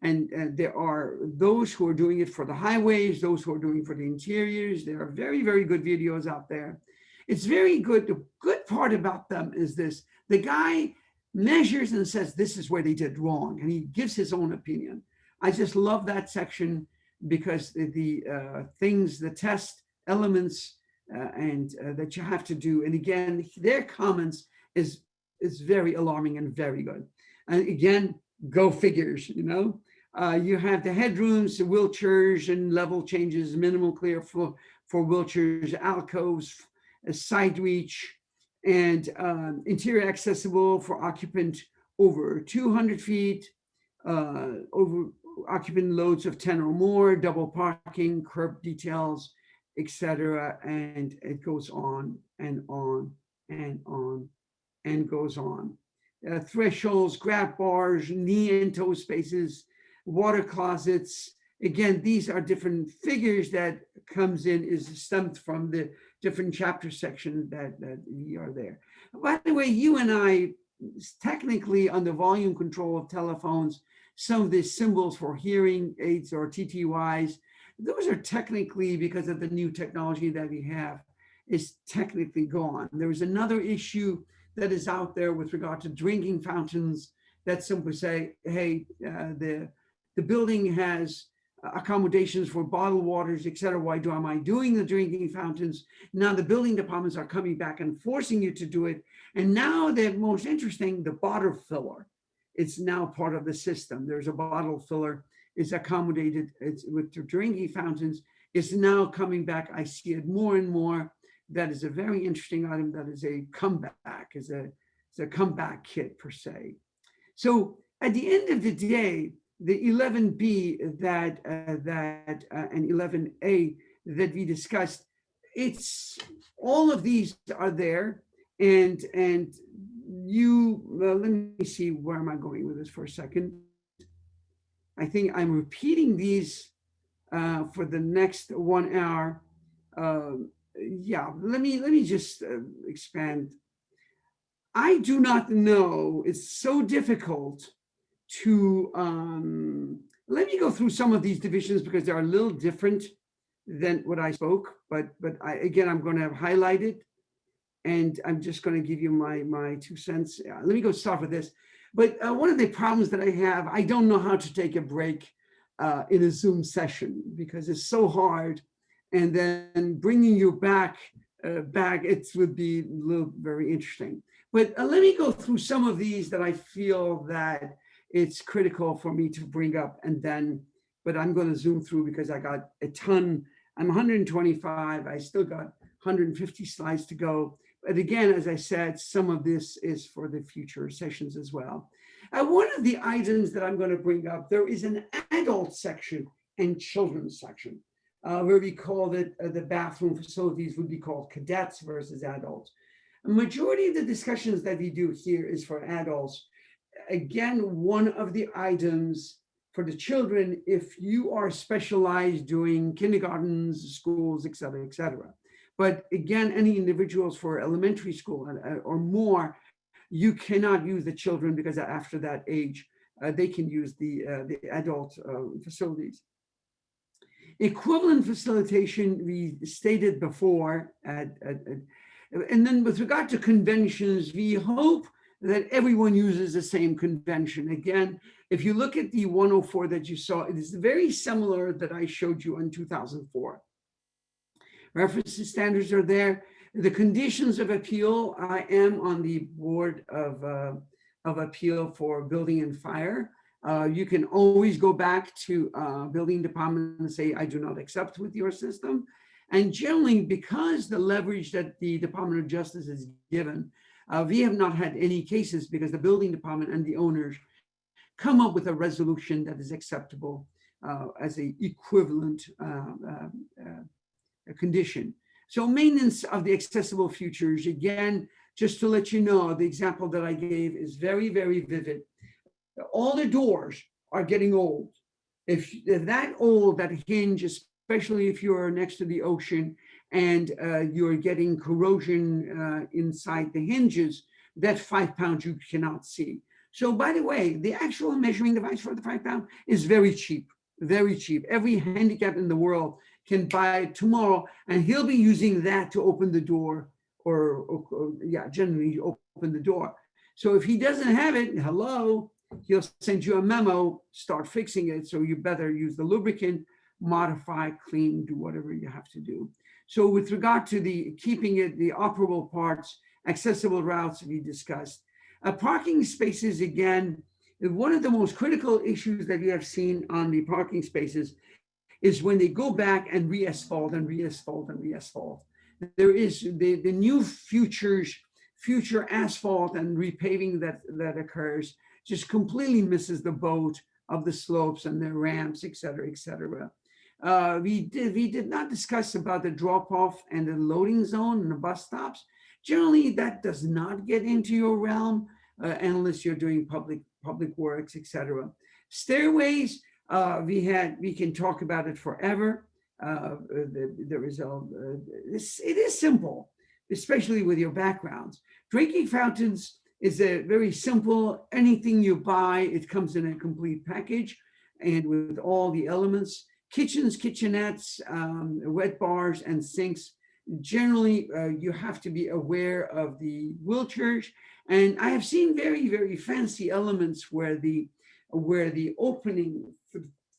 Speaker 1: And there are those who are doing it for the highways, those who are doing it for the interiors. There are very, very good videos out there. It's very good. The good part about them is this. The guy measures and says, this is where they did wrong. And he gives his own opinion. I just love that section because the things, the test elements that you have to do. And again, their comments is very alarming and very good. And again, go figures, you know. You have the headrooms, the wheelchairs and level changes, minimal clear for wheelchairs, alcoves, side reach, and interior accessible for occupant over 200 feet, over occupant loads of 10 or more, double parking, curb details, etc. And it goes on and on and on and goes on. Thresholds, grab bars, knee and toe spaces, water closets. Again, these are different figures that comes in is stemmed from the different chapter sections that we are there. By the way, you and I, technically on the volume control of telephones, some of the symbols for hearing aids or TTYs, those are technically, because of the new technology that we have, is technically gone. There is another issue that is out there with regard to drinking fountains that simply say, hey, the building has accommodations for bottled waters, et cetera. Why am I doing the drinking fountains? Now the building departments are coming back and forcing you to do it. And now the most interesting, the bottle filler. It's now part of the system. There's a bottle filler. It's accommodated. It's with the drinking fountains. It's now coming back. I see it more and more. That is a very interesting item. That is a comeback, it's a comeback kit per se. So at the end of the day, the 11B that and 11A that we discussed, it's all of these are there, and you let me see, where am I going with this for a second? I think I'm repeating these for the next 1 hour. Yeah, let me just expand. I do not know. It's so difficult to let me go through some of these divisions because they're a little different than what I spoke. But again, I'm going to highlight it, and I'm just going to give you my 2 cents. Let me go start with this. But one of the problems that I have, I don't know how to take a break in a Zoom session because it's so hard. And then bringing you back, it would be very interesting. But let me go through some of these that I feel that it's critical for me to bring up, and then, but I'm going to zoom through because I got a ton. I'm 125. I still got 150 slides to go. But again, as I said, some of this is for the future sessions as well. One of the items that I'm going to bring up, there is an adult section and children's section. Where we call it the bathroom facilities would be called cadets versus adults. A majority of the discussions that we do here is for adults. Again, one of the items for the children, if you are specialized doing kindergartens, schools, et cetera, et cetera. But again, any individuals for elementary school or more, you cannot use the children because after that age, they can use the adult facilities. Equivalent facilitation, we stated before, and then with regard to conventions, we hope that everyone uses the same convention. Again, if you look at the 104 that you saw, it is very similar that I showed you in 2004. Reference standards are there. The conditions of appeal, I am on the board of appeal for building and fire. You can always go back to building department and say, I do not accept with your system. And generally, because the leverage that the Department of Justice is given, we have not had any cases because the building department and the owners come up with a resolution that is acceptable as an equivalent condition. So maintenance of the accessible features, again, just to let you know, the example that I gave is very, very vivid. All the doors are getting old. If that old, that hinge, especially if you're next to the ocean and you're getting corrosion inside the hinges, that 5 pounds you cannot see. So by the way, the actual measuring device for the 5 pound is very cheap, very cheap. Every handicap in the world can buy it tomorrow, and he'll be using that to open the door or yeah, generally open the door. So if he doesn't have it, hello, he'll send you a memo, start fixing it. So you better use the lubricant, modify, clean, do whatever you have to do. So with regard to the keeping it, the operable parts, accessible routes we discussed. Parking spaces, again, one of the most critical issues that we have seen on the parking spaces is when they go back and re-asphalt and re-asphalt and re-asphalt. There is the new future asphalt and repaving that occurs just completely misses the boat of the slopes and the ramps, et cetera, et cetera. We did not discuss about the drop-off and the loading zone and the bus stops. Generally, that does not get into your realm unless you're doing public works, et cetera. Stairways, we can talk about it forever. the result. It is simple, especially with your backgrounds. Drinking fountains is a very simple, anything you buy, it comes in a complete package and with all the elements. Kitchens, kitchenettes, wet bars, and sinks. Generally, you have to be aware of the wheelchairs. And I have seen very, very fancy elements where the opening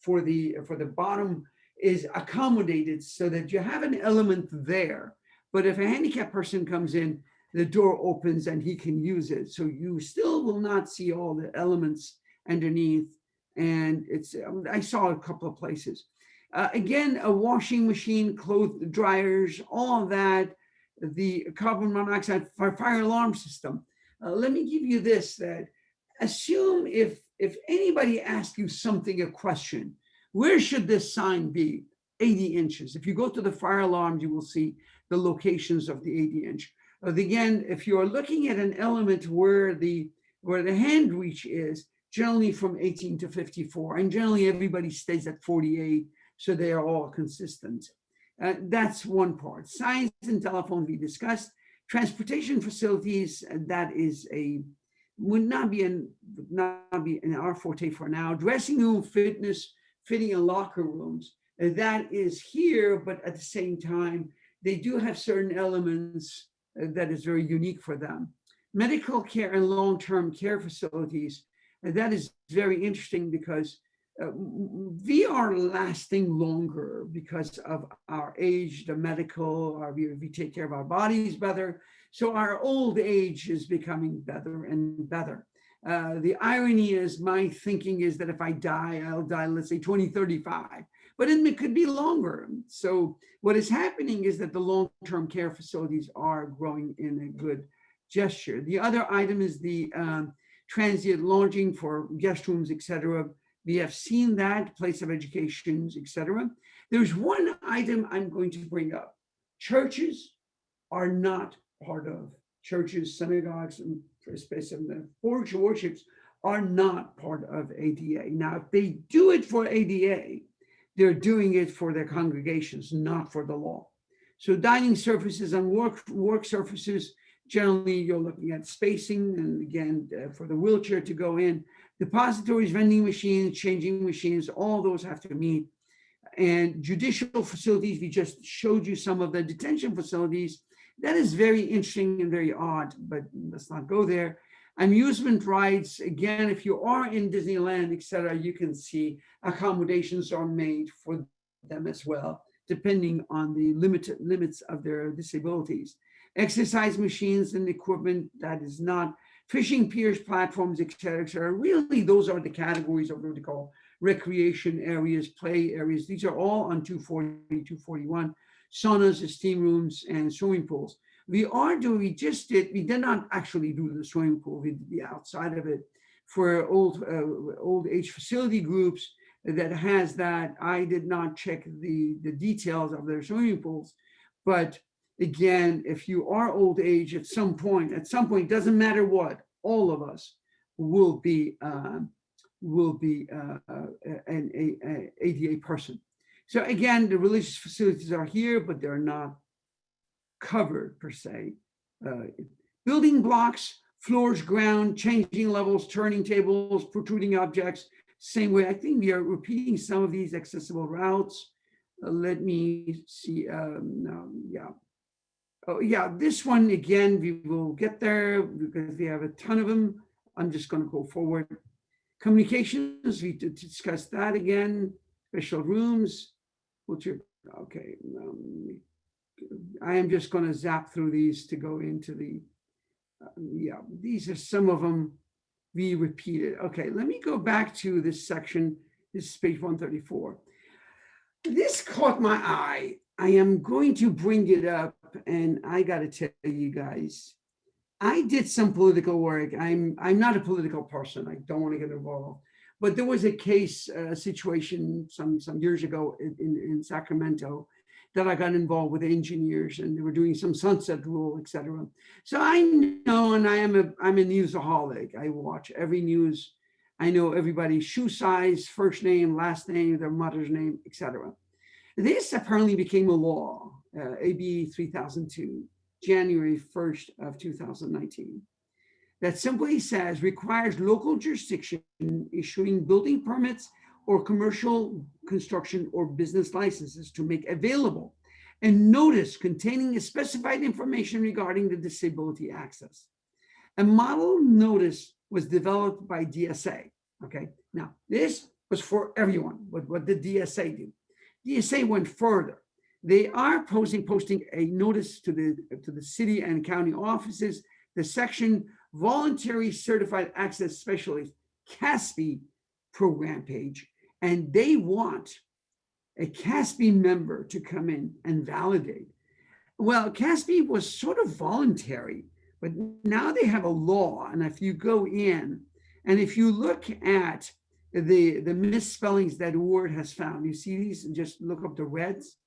Speaker 1: for the bottom is accommodated so that you have an element there. But if a handicapped person comes in, the door opens and he can use it. So you still will not see all the elements underneath. And I saw a couple of places. Again, a washing machine, clothes dryers, all of that, the carbon monoxide fire alarm system. Let me give you this, that assume if anybody asks you something, a question, where should this sign be? 80 inches. If you go to the fire alarms, you will see the locations of the 80 inch. Again, if you're looking at an element where the hand reach is, generally from 18 to 54, and generally everybody stays at 48, so they are all consistent. That's one part. Signs and telephone we discussed. Transportation facilities, that is would not be in our forte for now. Dressing room, fitness, fitting, and locker rooms. That is here, but at the same time, they do have certain elements that is very unique for them. Medical care and long-term care facilities, that is very interesting because we are lasting longer because of our age, the medical, we take care of our bodies better. So our old age is becoming better and better. The irony is, my thinking is that if I die, I'll die, let's say 2035, but it could be longer. So what is happening is that the long-term care facilities are growing in a good gesture. The other item is the transient lodging for guest rooms, etc. We have seen that, place of education, etc. There's one item I'm going to bring up. Churches are not part of churches, synagogues, and the worships are not part of ADA. Now, if they do it for ADA, they're doing it for their congregations, not for the law. So dining surfaces and work surfaces, generally you're looking at spacing, and again, for the wheelchair to go in. Depositories, vending machines, changing machines, all those have to meet. And judicial facilities, we just showed you some of the detention facilities. That is very interesting and very odd, but let's not go there. Amusement rides, again, if you are in Disneyland, etc., you can see accommodations are made for them as well, depending on the limits of their disabilities. Exercise machines and equipment, that is not fishing piers, platforms, etc., etc. Really, those are the categories of what we call recreation areas, play areas. These are all on 240, 241. Saunas, steam rooms, and swimming pools. We did not actually do the swimming pool, we did the outside of it for old age facility groups that has that. I did not check the details of their swimming pools, but again, if you are old age at some point, doesn't matter what, all of us will be an ADA person. So again, the religious facilities are here, but they're not covered per se. Building blocks, floors, ground, changing levels, turning tables, protruding objects, same way. I think we are repeating some of these accessible routes. Let me see, Oh yeah, this one again, we will get there because we have a ton of them. I'm just gonna go forward. Communications, we discussed that again. Special rooms, okay. I am just gonna zap through these to go into the, these are some of them we repeated. Okay, let me go back to this section. This is page 134. This caught my eye. I am going to bring it up, and I got to tell you guys, I did some political work. I'm not a political person. I don't want to get involved. But there was a case, situation some years ago in Sacramento that I got involved with engineers, and they were doing some sunset rule, et cetera. So I know, and I'm a newsaholic. I watch every news. I know everybody's shoe size, first name, last name, their mother's name, et cetera. This apparently became a law, AB 3002, January 1st of 2019, that simply says requires local jurisdiction issuing building permits or commercial construction or business licenses to make available a notice containing specified information regarding the disability access. A model notice was developed by DSA. Okay, now this was for everyone, but what did DSA do? DSA went further. They are posting a notice to the city and county offices, the section Voluntary Certified Access Specialist, CASP program page, and they want a CASP member to come in and validate. Well, CASP was sort of voluntary, but now they have a law, and if you go in, and if you look at the misspellings that word has found, you see these, and just look up the reds.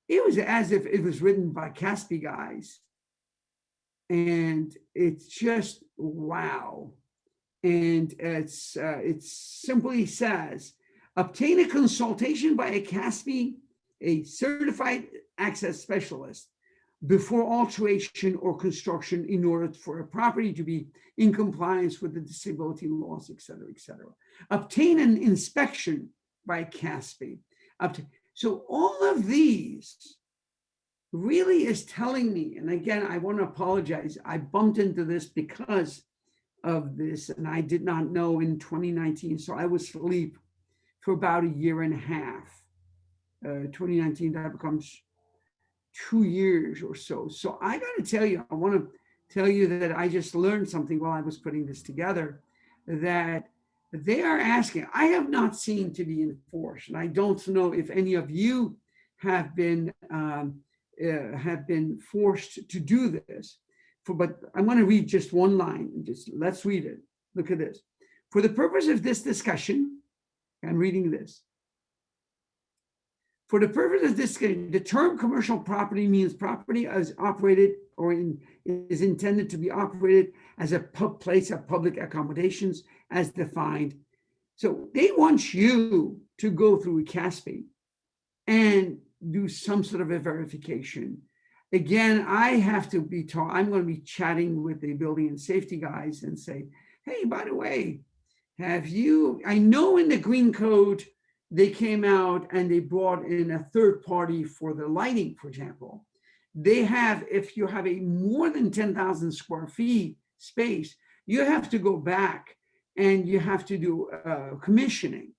Speaker 1: It was as if it was written by CASP guys. And it's just, wow. And it simply says, obtain a consultation by a CASP, a certified access specialist, before alteration or construction in order for a property to be in compliance with the disability laws, et cetera, et cetera. Obtain an inspection by CASP. So all of these really is telling me, and again, I want to apologize. I bumped into this because of this, and I did not know in 2019. So I was asleep for about a year and a half. 2019, that becomes 2 years or so. So I got to tell you, I want to tell you that I just learned something while I was putting this together, that they are asking, I have not seen to be enforced, and I don't know if any of you have been forced to do this. But I'm going to read just one line. Just let's read it. Look at this. For the purpose of this discussion, I'm reading this. For the purpose of this discussion, the term commercial property means property as operated or is intended to be operated as a place of public accommodations as defined. So they want you to go through CASP and do some sort of a verification. Again, I have to be taught, I'm going to be chatting with the building and safety guys and say, hey, by the way, have you, I know in the green code, they came out and they brought in a third party for the lighting, for example. They have, if you have a more than 10,000 square feet space, you have to go back and you have to do commissioning.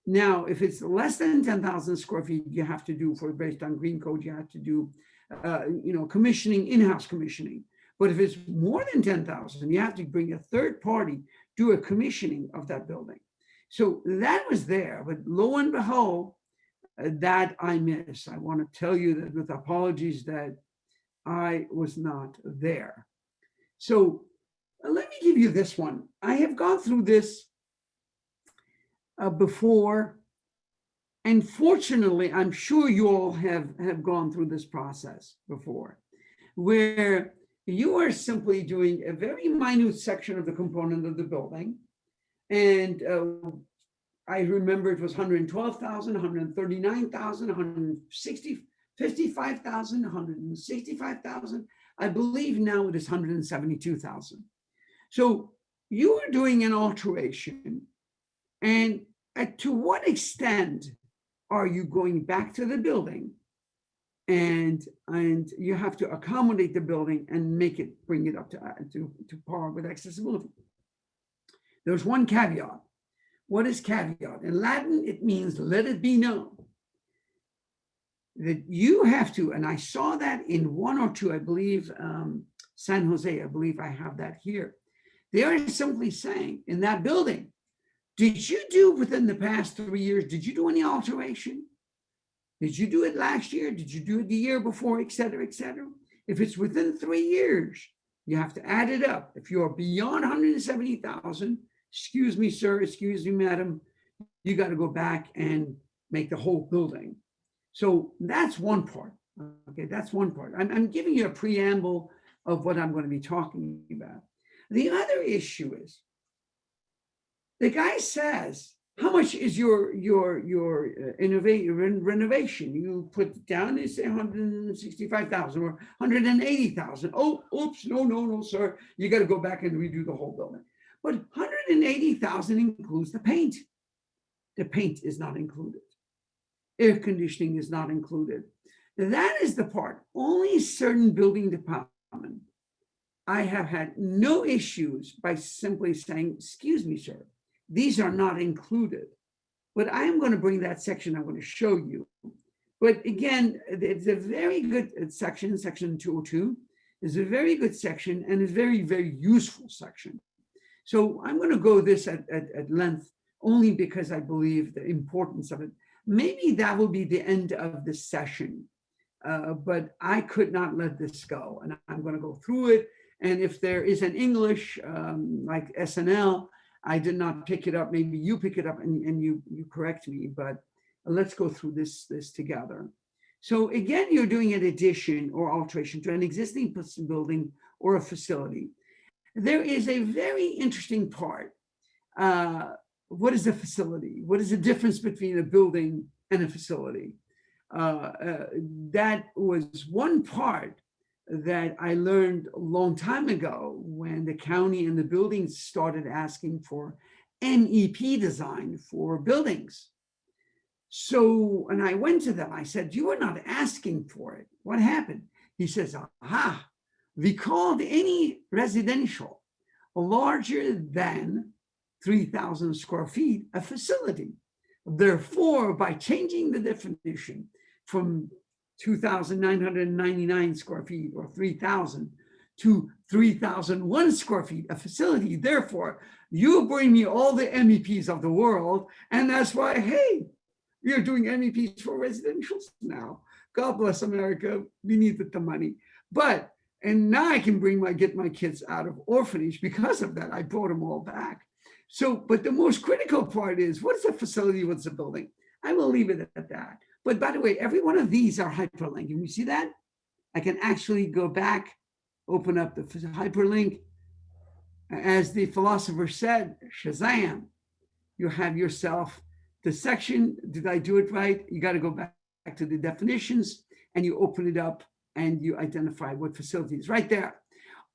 Speaker 1: Now, if it's less than 10,000 square feet, you have to do, for based on green code, you have to do, commissioning, in-house commissioning. But if it's more than 10,000, you have to bring a third party, do a commissioning of that building. So that was there, but lo and behold, that I missed. I want to tell you that with apologies that I was not there. So let me give you this one. I have gone through this before. And fortunately, I'm sure you all have gone through this process before, where you are simply doing a very minute section of the component of the building. And I remember it was 112,000, 139,000, 160, 55,000, 165,000. I believe now it is 172,000. So you are doing an alteration, and to what extent are you going back to the building and you have to accommodate the building and make it, bring it up to par with accessibility? There's one caveat. What is caveat? In Latin, it means let it be known that you have to, and I saw that in one or two, I believe, San Jose, I believe I have that here. They are simply saying in that building, did you do within the past 3 years, did you do any alteration? Did you do it last year? Did you do it the year before, et cetera, et cetera? If it's within 3 years, you have to add it up. If you're beyond 170,000, excuse me, sir, excuse me, madam, you got to go back and make the whole building. So that's one part. Okay, that's one part. I'm giving you a preamble of what I'm going to be talking about. The other issue is, the guy says how much is your renovation? You put down, they say 165,000 or 180,000. Oh, oops, no, sir. You got to go back and redo the whole building. But 180,000 includes the paint. The paint is not included. Air conditioning is not included. That is the part. Only certain building department, I have had no issues by simply saying, excuse me, sir, these are not included. But I am going to bring that section, I'm going to show you. But again, it's a very good section, section 202 is a very good section and is very, very useful section. So I'm going to go this at length only because I believe the importance of it. Maybe that will be the end of this session, but I could not let this go. And I'm going to go through it. And if there is an English like SNL, I did not pick it up. Maybe you pick it up and you correct me, but let's go through this together. So again, you're doing an addition or alteration to an existing building or a facility. There is a very interesting part. What is a facility? What is the difference between a building and a facility? That was one part that I learned a long time ago when the county and the buildings started asking for NEP design for buildings. So, and I went to them, I said, you are not asking for it. What happened? He says, aha, we called any residential larger than 3,000 square feet a facility. Therefore, by changing the definition from 2,999 square feet or 3,000 to 3,001 square feet, a facility. Therefore, you bring me all the MEPs of the world. And that's why, hey, we are doing MEPs for residentials now. God bless America. We needed the money. But, and now I can get my kids out of orphanage because of that. I brought them all back. So, but the most critical part is, what is a facility? What's a building? I will leave it at that. But by the way, every one of these are hyperlinked. Can you see that? I can actually go back, open up the hyperlink. As the philosopher said, Shazam, you have yourself the section. Did I do it right? You got to go back to the definitions and you open it up and you identify what facility is right there.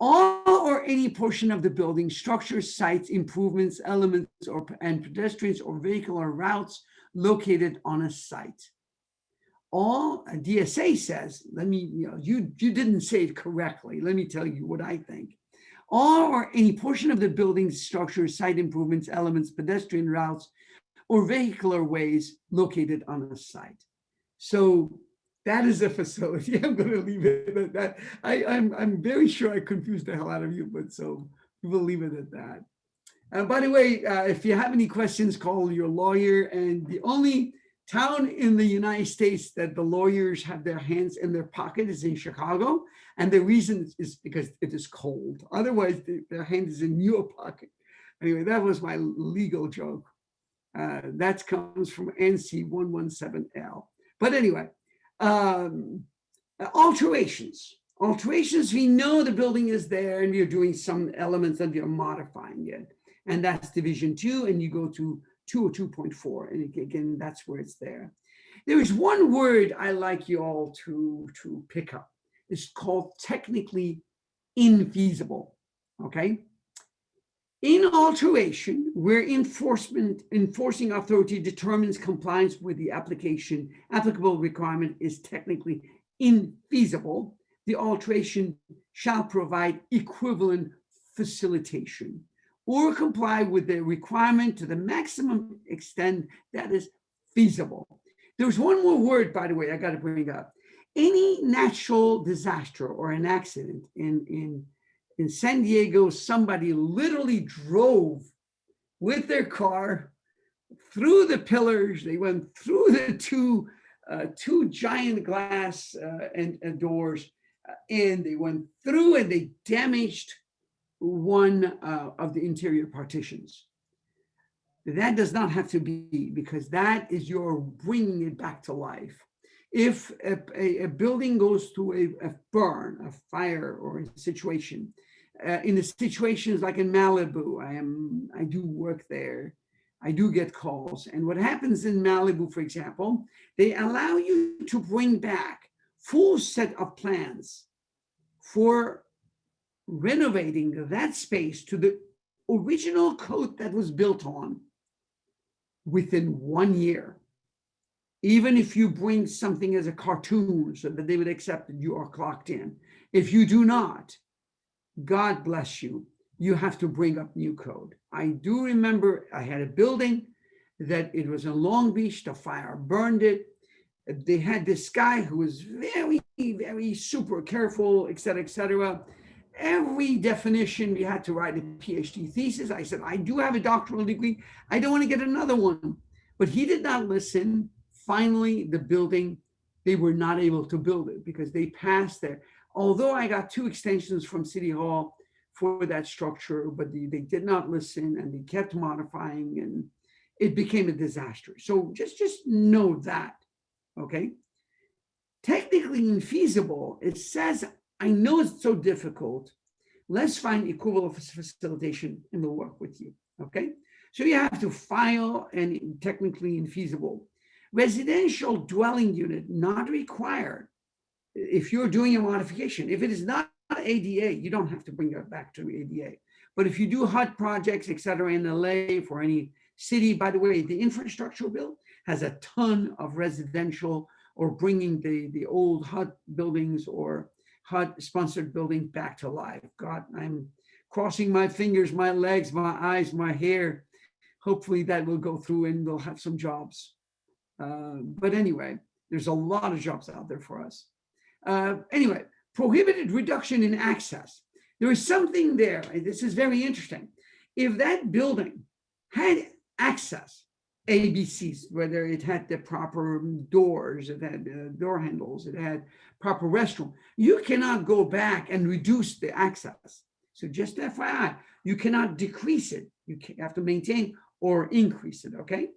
Speaker 1: All or any portion of the building, structures, sites, improvements, elements, and pedestrians or vehicular routes located on a site. All DSA says, let me, you didn't say it correctly. Let me tell you what I think. All or any portion of the building, structures, site improvements, elements, pedestrian routes, or vehicular ways located on a site. So that is a facility. I'm going to leave it at that. I'm very sure I confused the hell out of you, but so we'll leave it at that. By the way, if you have any questions, call your lawyer. And the only town in the United States that the lawyers have their hands in their pocket is in Chicago. And the reason is because it is cold. Otherwise, their hand is in your pocket. Anyway, that was my legal joke. That comes from NC 117L. But anyway, alterations. Alterations, we know the building is there and we're doing some elements and we're modifying it. And that's division 2, and you go to 202.4, and again, that's where it's there. There is one word I like you all to pick up. It's called technically infeasible, okay? In alteration, where enforcing authority determines compliance with the applicable requirement is technically infeasible, the alteration shall provide equivalent facilitation or comply with the requirement to the maximum extent that is feasible. There's one more word, by the way, I got to bring up. Any natural disaster or an accident in San Diego, somebody literally drove with their car through the pillars. They went through the two giant glass and doors, and they went through and they damaged one of the interior partitions. That does not have to be, because that is your bringing it back to life. If a building goes through a burn, a fire, or a situation, in the situations like in Malibu, I do work there. I do get calls. And what happens in Malibu, for example, they allow you to bring back full set of plans for renovating that space to the original code that was built on within 1 year. Even if you bring something as a cartoon so that they would accept that you are clocked in. If you do not, God bless you, you have to bring up new code. I do remember I had a building that it was in Long Beach, the fire burned it. They had this guy who was very, very super careful, et cetera, et cetera. Every definition, we had to write a PhD thesis. I said, I do have a doctoral degree. I don't want to get another one. But he did not listen. Finally, the building, they were not able to build it because they passed there. Although I got 2 extensions from City Hall for that structure, but they did not listen and they kept modifying and it became a disaster. So just know that, okay? Technically infeasible, it says, I know it's so difficult, let's find equivalent facilitation and we'll work with you, okay? So you have to file and technically infeasible. Residential dwelling unit not required if you're doing a modification. If it is not ADA, you don't have to bring it back to ADA. But if you do HUD projects, et cetera, in LA for any city, by the way, the infrastructure bill has a ton of residential or bringing the old HUD buildings or HUD sponsored building back to life. God, I'm crossing my fingers, my legs, my eyes, my hair. Hopefully that will go through and we'll have some jobs. But anyway, there's a lot of jobs out there for us. Anyway, prohibited reduction in access. There is something there, and this is very interesting. If that building had access, ABCs, whether it had the proper doors, it had door handles, it had proper restroom, you cannot go back and reduce the access. So just FYI, you cannot decrease it. You have to maintain or increase it, okay?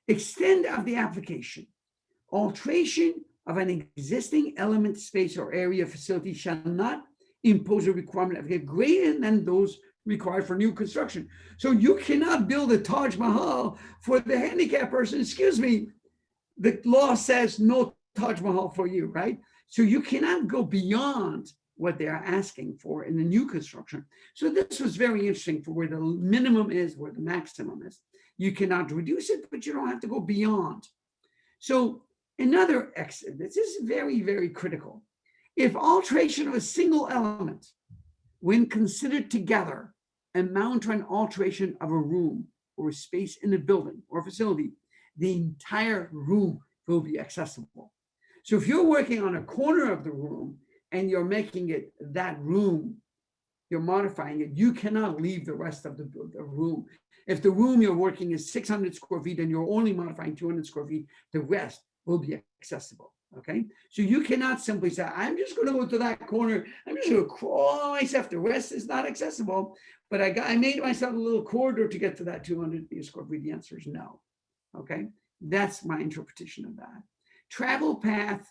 Speaker 1: Extent of the application. Alteration of an existing element, space, or area facility shall not impose a requirement of greater than those required for new construction. So you cannot build a Taj Mahal for the handicapped person. Excuse me, the law says no Taj Mahal for you, right? So you cannot go beyond what they are asking for in the new construction. So this was very interesting for where the minimum is, where the maximum is. You cannot reduce it, but you don't have to go beyond. So another exit, this is very, very critical. If alteration of a single element, when considered together, amount to an alteration of a room or a space in a building or facility, the entire room will be accessible. So if you're working on a corner of the room and you're making it that room, you're modifying it, you cannot leave the rest of the room. If the room you're working is 600 square feet and you're only modifying 200 square feet, the rest will be accessible, okay? So you cannot simply say, I'm just gonna go to that corner, I'm just gonna crawl myself, the rest is not accessible, but I made myself a little corridor to get to that 200 square feet. The answer is no, okay? That's my interpretation of that. Travel path,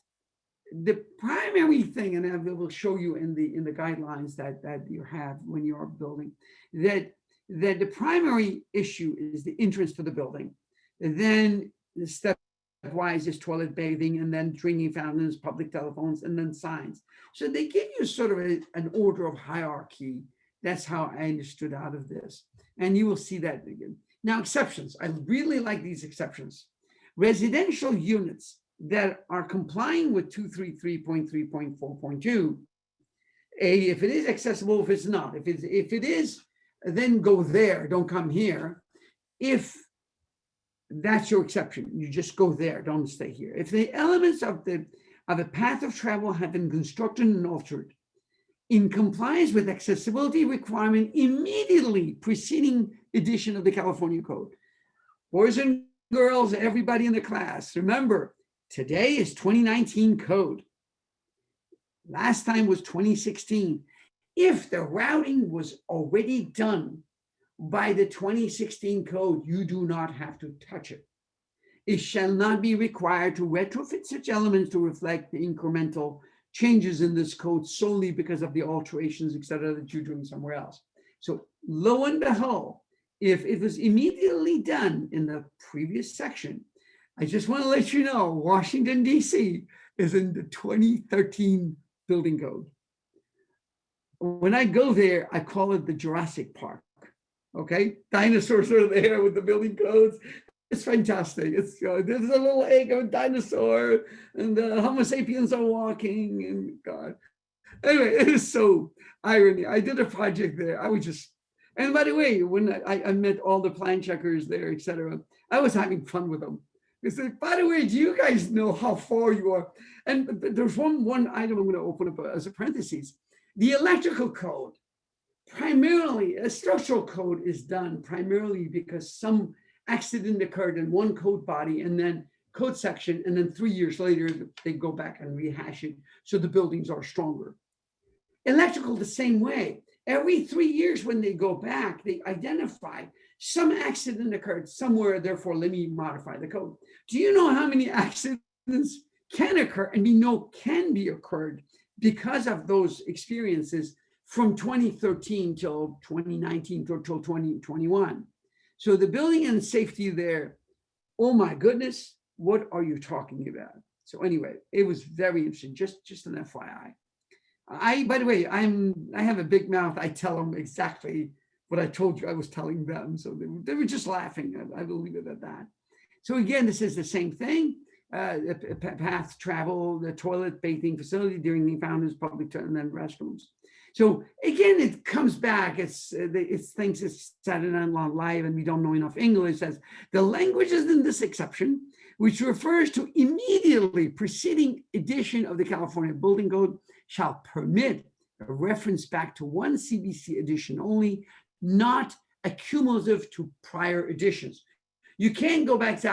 Speaker 1: the primary thing, and I will show you in the guidelines that you have when you are building, that the primary issue is the entrance to the building. And then the stepwise is toilet bathing, and then drinking fountains, public telephones, and then signs. So they give you sort of an order of hierarchy. That's how I understood out of this. And you will see that again. Now, exceptions. I really like these exceptions. Residential units that are complying with 233.3.4.2, if it is accessible, if it's not. If it is, then go there, don't come here. If that's your exception, you just go there, don't stay here. If the elements of a path of travel have been constructed and altered in compliance with accessibility requirement immediately preceding edition of the California Code. Boys and girls, everybody in the class, remember, today is 2019 code. Last time was 2016. If the routing was already done by the 2016 code, you do not have to touch it. It shall not be required to retrofit such elements to reflect the incremental changes in this code solely because of the alterations, et cetera, that you're doing somewhere else. So lo and behold, if it was immediately done in the previous section, I just want to let you know, Washington, D.C. is in the 2013 building code. When I go there, I call it the Jurassic Park. Okay, dinosaurs are there with the building codes. It's fantastic. It's there's a little egg of a dinosaur, and the Homo sapiens are walking. And God, anyway, it is so irony. I did a project there. I was just, and by the way, when I met all the plan checkers there, etc., I was having fun with them. Because, by the way, do you guys know how far you are? And there's one item I'm going to open up as a parenthesis. The electrical code, primarily, a structural code is done primarily because some accident occurred in one code body and then code section, and then 3 years later, they go back and rehash it so the buildings are stronger. Electrical, the same way. Every 3 years when they go back, they identify some accident occurred somewhere, therefore let me modify the code. Do you know how many accidents can occur and we know can be occurred because of those experiences from 2013 till 2019 till 2021? So the building and safety there, oh my goodness, what are you talking about? So anyway, it was very interesting, just an FYI. By the way, I have a big mouth. I tell them exactly what I told you I was telling them. So they were just laughing. I will leave it at that. So again, this is the same thing. Path travel, the toilet bathing facility during the founder's public and then restrooms. So again, it comes back. It thinks it's Saturday Night Live and we don't know enough English. It says the language is in this exception, which refers to immediately preceding edition of the California Building Code shall permit a reference back to one CBC edition only, not accumulative to prior editions. You can't go back and say,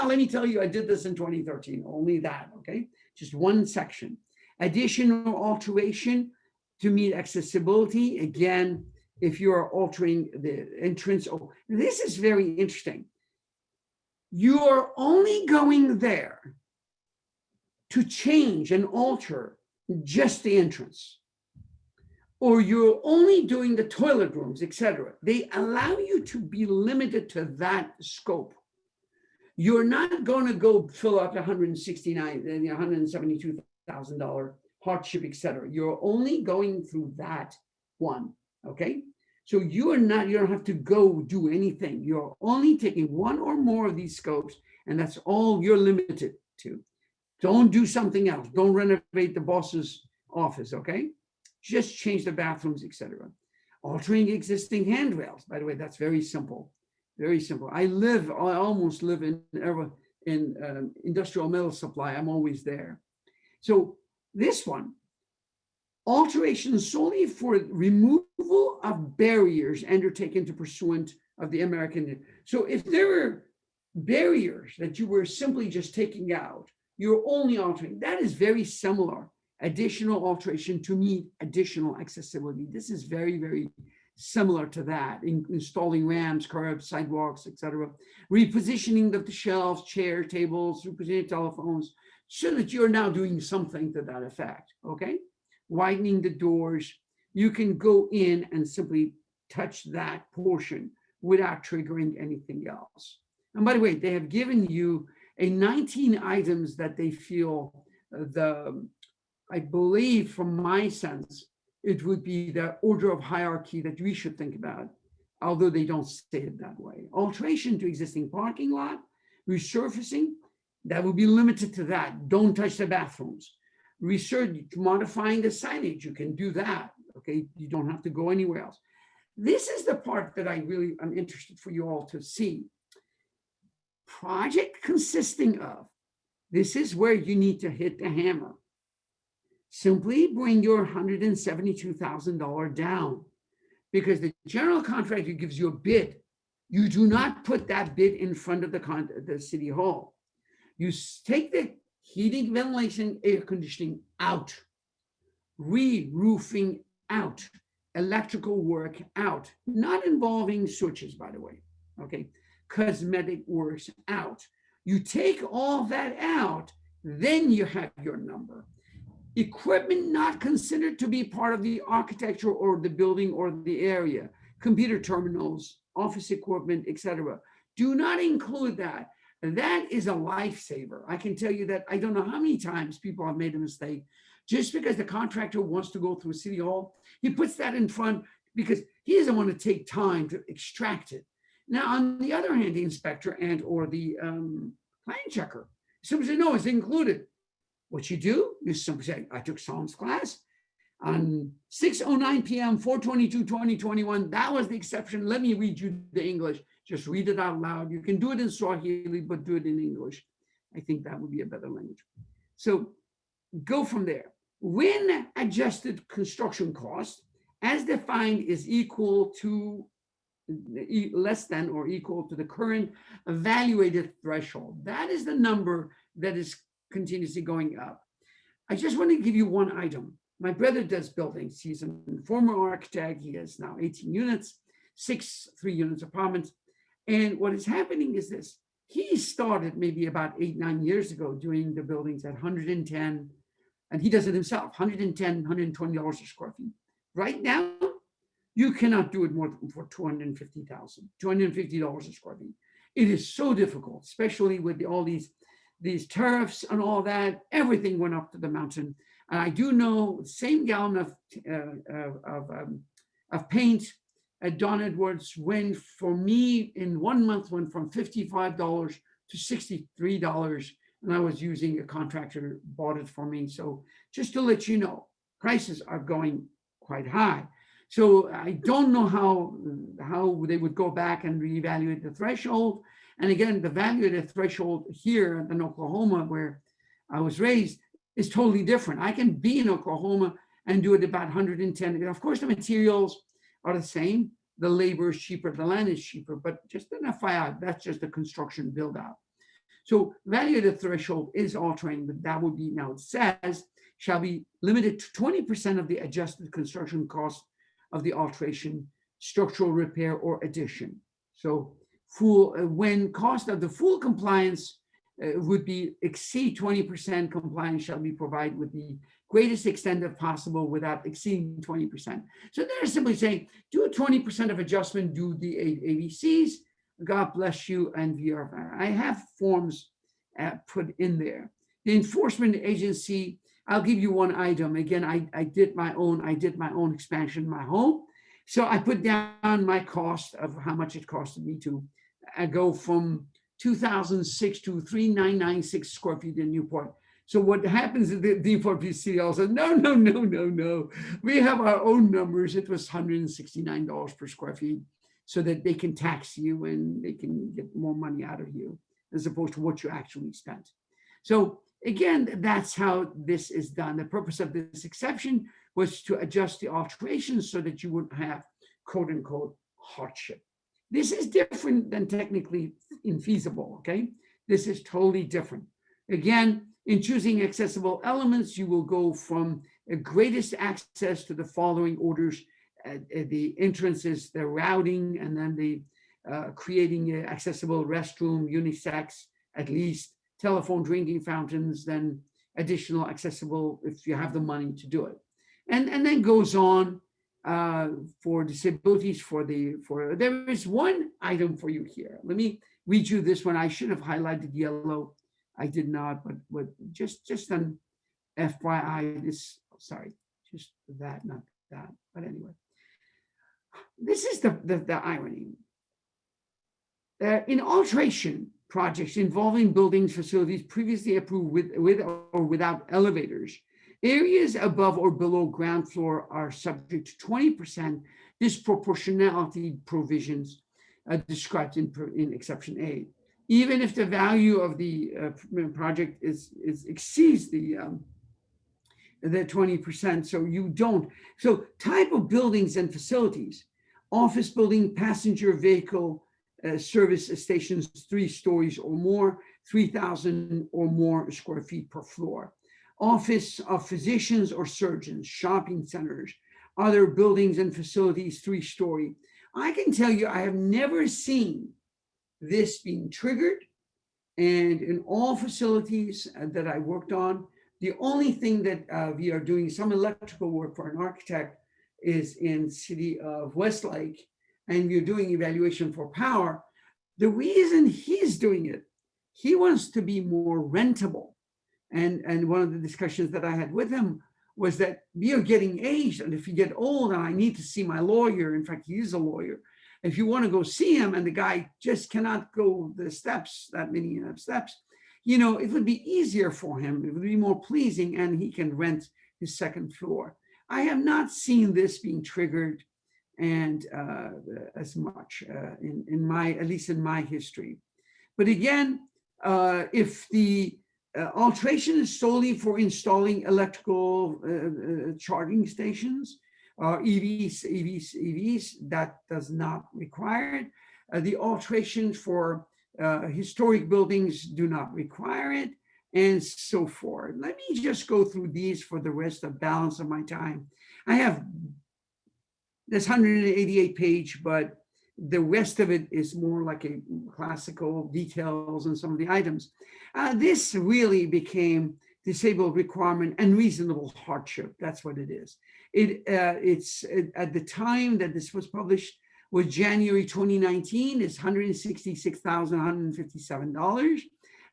Speaker 1: let me tell you, I did this in 2013, only that, okay? Just one section. Addition or alteration to meet accessibility. Again, if you're altering the entrance, this is very interesting. You're only going there to change and alter just the entrance, or you're only doing the toilet rooms, etc. They allow you to be limited to that scope. You're not going to go fill up $172,000 hardship, etc. You're only going through that one, okay? So you don't have to go do anything. You're only taking one or more of these scopes, and that's all you're limited to. Don't do something else. Don't renovate the boss's office, okay? Just change the bathrooms, etc. Altering existing handrails. By the way, that's very simple. Very simple. I almost live in industrial metal supply. I'm always there. So this one, alterations solely for removal of barriers undertaken to pursuant of the American. So if there were barriers that you were simply just taking out, you're only altering. That is very similar. Additional alteration to meet additional accessibility. This is very, very similar to that. Installing ramps, curbs, sidewalks, etc. Repositioning of the shelves, chair, tables, repositioning telephones, so that you're now doing something to that effect, okay? Widening the doors. You can go in and simply touch that portion without triggering anything else. And by the way, they have given you 19 items that they feel I believe from my sense, it would be the order of hierarchy that we should think about, although they don't say it that way. Alteration to existing parking lot, resurfacing, that would be limited to that. Don't touch the bathrooms. Modifying the signage, you can do that, okay? You don't have to go anywhere else. This is the part that I'm interested for you all to see. Project consisting of, this is where you need to hit the hammer. Simply bring your $172,000 down, because the general contractor gives you a bid. You do not put that bid in front of the city hall. You take the heating, ventilation, air conditioning out, re-roofing out, electrical work out, not involving switches, by the way, okay? Cosmetic works out. You take all that out, then you have your number. Equipment not considered to be part of the architecture or the building or the area, computer terminals, office equipment, etc. Do not include that. That is a lifesaver. I can tell you that I don't know how many times people have made a mistake just because the contractor wants to go through City Hall. He puts that in front because he doesn't want to take time to extract it. Now, on the other hand, the inspector and or the plan checker, somebody say, no, it's included. What you do is simply say, I took Psalms class on 6:09 p.m., 4/22/2021. That was the exception. Let me read you the English. Just read it out loud. You can do it in Swahili, but do it in English. I think that would be a better language. So go from there. When adjusted construction cost, as defined, is equal to less than or equal to the current evaluated threshold. That is the number that is continuously going up. I just want to give you one item. My brother does buildings. He's a former architect. He has now 18 units, 6 3-unit apartments. And what is happening is this. He started maybe about 8-9 years ago doing the buildings at 110, and he does it himself, $110, $120 a square feet. Right now, you cannot do it more than for $250 a square feet. It is so difficult, especially with all these tariffs and all that. Everything went up to the mountain. And I do know the same gallon of paint at Don Edwards went for me in 1 month went from $55 to $63, and I was using a contractor bought it for me. So just to let you know, prices are going quite high. So I don't know how they would go back and reevaluate the threshold. And again, the value of the threshold here in Oklahoma, where I was raised, is totally different. I can be in Oklahoma and do it about 110. And of course, the materials are the same. The labor is cheaper, the land is cheaper, but just an FYI, that's just the construction build out. So value of the threshold is altering, but that would be, now it says, shall be limited to 20% of the adjusted construction cost of the alteration, structural repair, or addition. So when cost of the full compliance would be exceed 20%, compliance shall be provided with the greatest extent of possible without exceeding 20%. So they're simply saying, do a 20% of adjustment, do the ABCs, God bless you, and I have forms put in there. The enforcement agency, I'll give you one item. Again, I did my own expansion in my home. So I put down my cost of how much it costed me to go from 2006 to 3,996 square feet in Newport. So what happens is the Newport PCL says, no. We have our own numbers. It was $169 per square feet so that they can tax you and they can get more money out of you as opposed to what you actually spent. So again, that's how this is done. The purpose of this exception was to adjust the alterations so that you wouldn't have quote unquote hardship. This is different than technically infeasible, okay? This is totally different. Again, in choosing accessible elements, you will go from greatest access to the following orders: the entrances, the routing, and then the creating an accessible restroom, unisex, at least, telephone, drinking fountains, then additional accessible if you have the money to do it. And then goes on for disabilities, there is one item for you here. Let me read you this one. I should have highlighted yellow. I did not, but just an FYI, just that, not that. But anyway, this is the irony. In alteration projects involving buildings, facilities previously approved with or without elevators, areas above or below ground floor are subject to 20% disproportionality provisions described in exception A, even if the value of the project exceeds the 20%. So you don't. So type of buildings and facilities: office building, passenger vehicle service stations, 3 stories or more, 3,000 or more square feet per floor. Office of physicians or surgeons, shopping centers, other buildings and facilities, 3-story. I can tell you, I have never seen this being triggered. And in all facilities that I worked on, the only thing that we are doing some electrical work for an architect is in city of Westlake. and you're doing evaluation for power, the reason he's doing it, he wants to be more rentable. And one of the discussions that I had with him was that we are getting aged, and if you get old and I need to see my lawyer, in fact, he is a lawyer, if you want to go see him and the guy just cannot go the steps, that many steps, you know, it would be easier for him. It would be more pleasing, and he can rent his second floor. I have not seen this being triggered and as much in my, at least in my history. But again, if the alteration is solely for installing electrical charging stations, EVs, that does not require it. The alterations for historic buildings do not require it, and so forth. Let me just go through these for the rest of balance of my time. I have this 188 page, but the rest of it is more like a classical details and some of the items. This really became disabled requirement and reasonable hardship. That's what it is. It's at the time that this was published was January 2019. It's $166,157.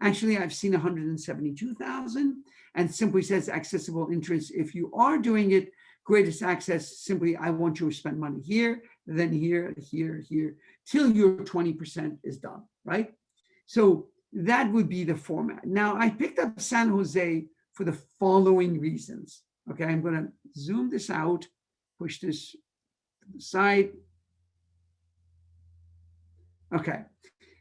Speaker 1: Actually, I've seen 172,000, and simply says accessible entrance. If you are doing it, greatest access, simply I want you to spend money here, then here, here, here, till your 20% is done, right? So that would be the format. Now, I picked up San Jose for the following reasons. Okay, I'm going to zoom this out, push this to the side. Okay,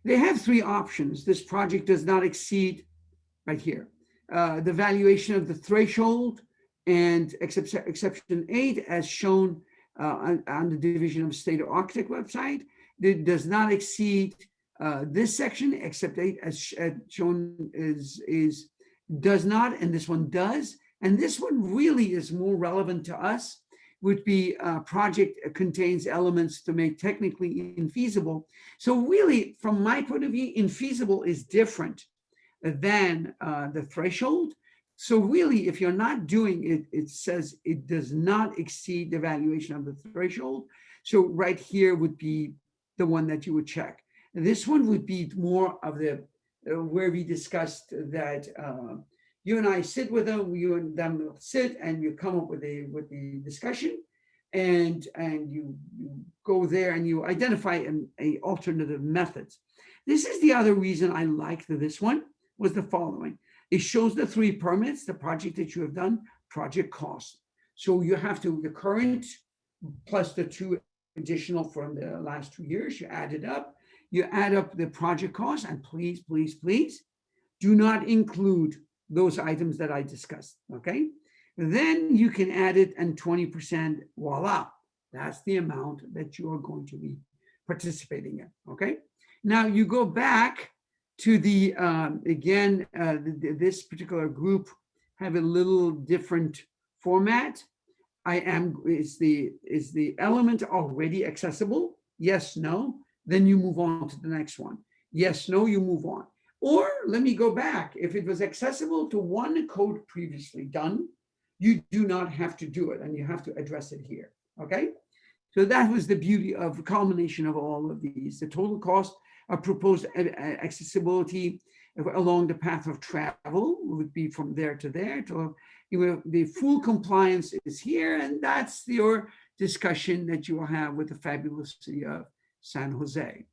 Speaker 1: they have three options. This project does not exceed, right here, the valuation of the threshold and exception 8 as shown on the Division of State Architect website. It does not exceed this section, except 8 as shown does not, and this one does. And this one really is more relevant to us, would be project contains elements to make technically infeasible. So really, from my point of view, infeasible is different than the threshold. So really, if you're not doing it, it says it does not exceed the valuation of the threshold. So right here would be the one that you would check. And this one would be more of the, where we discussed that you and I sit with them, you and them will sit, and you come up with the discussion, and you go there and you identify a alternative methods. This is the other reason I liked this one, was the following. It shows the 3 permits, the project that you have done, project cost. So you have to, the current plus the 2 additional from the last 2 years, you add it up, you add up the project cost, and please, please, please do not include those items that I discussed, okay? Then you can add it, and 20%, voila, that's the amount that you are going to be participating in, okay? Now you go back to the, again, this particular group have a little different format. Is the element already accessible? Yes, no, then you move on to the next one. Yes, no, you move on. Or let me go back. If it was accessible to one code previously done, you do not have to do it, and you have to address it here, okay? So that was the beauty of the culmination of all of these. The total cost of proposed accessibility along the path of travel would be from there to there. To, the full compliance is here, and that's your discussion that you will have with the fabulous city of San Jose.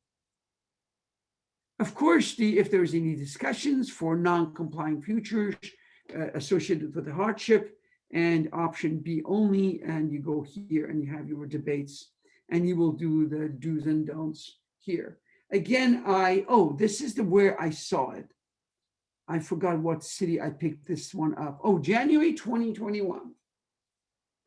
Speaker 1: Of course, if there's any discussions for non-compliant futures associated with the hardship, and option B only, and you go here and you have your debates, and you will do the do's and don'ts here. Again, this is where I saw it. I forgot what city I picked this one up. Oh, January 2021,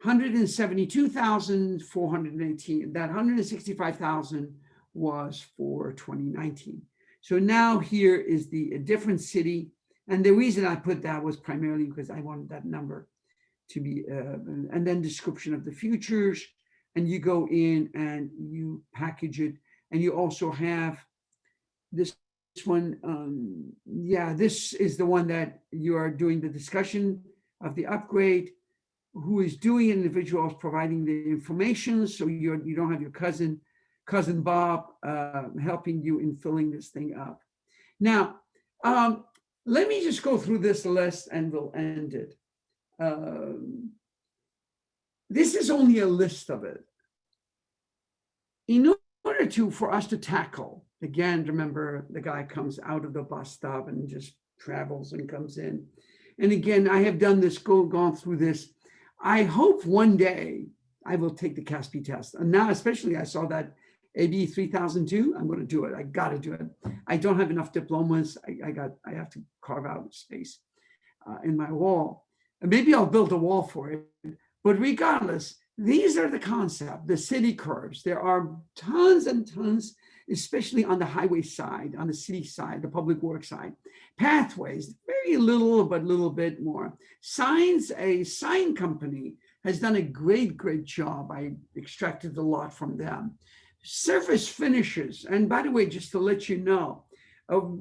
Speaker 1: 172,418. That 165,000 was for 2019. So now here is a different city. And the reason I put that was primarily because I wanted that number to be, and then description of the futures. And you go in and you package it. And you also have this one. This is the one that you are doing the discussion of the upgrade. Who is doing it? Individuals providing the information. So you don't have your cousin cousin Bob, helping you in filling this thing up. Now, let me just go through this list and we'll end it. This is only a list of it. In order for us to tackle, again, remember the guy comes out of the bus stop and just travels and comes in. And again, I have done this, gone through this. I hope one day I will take the CASP test. And now, especially, I saw that AB 3002, I'm going to do it. I got to do it. I don't have enough diplomas. I have to carve out space in my wall. And maybe I'll build a wall for it. But regardless, these are the concept, the city curbs. There are tons and tons, especially on the highway side, on the city side, the public works side. Pathways, very little, but a little bit more. Signs, a sign company has done a great job. I extracted a lot from them. Surface finishes, and by the way, just to let you know,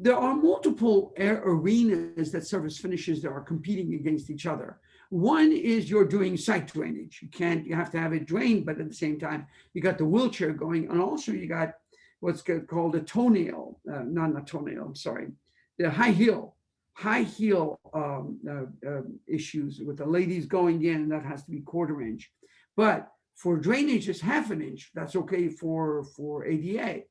Speaker 1: there are multiple arenas that surface finishes that are competing against each other. One is you're doing site drainage. You have to have it drained, but at the same time, you got the wheelchair going, and also you got what's called a toenail, not toenail, I'm sorry, the high heel issues with the ladies going in, that has to be 1/4 inch. But for drainage, it's 1/2 inch. That's okay for ADA.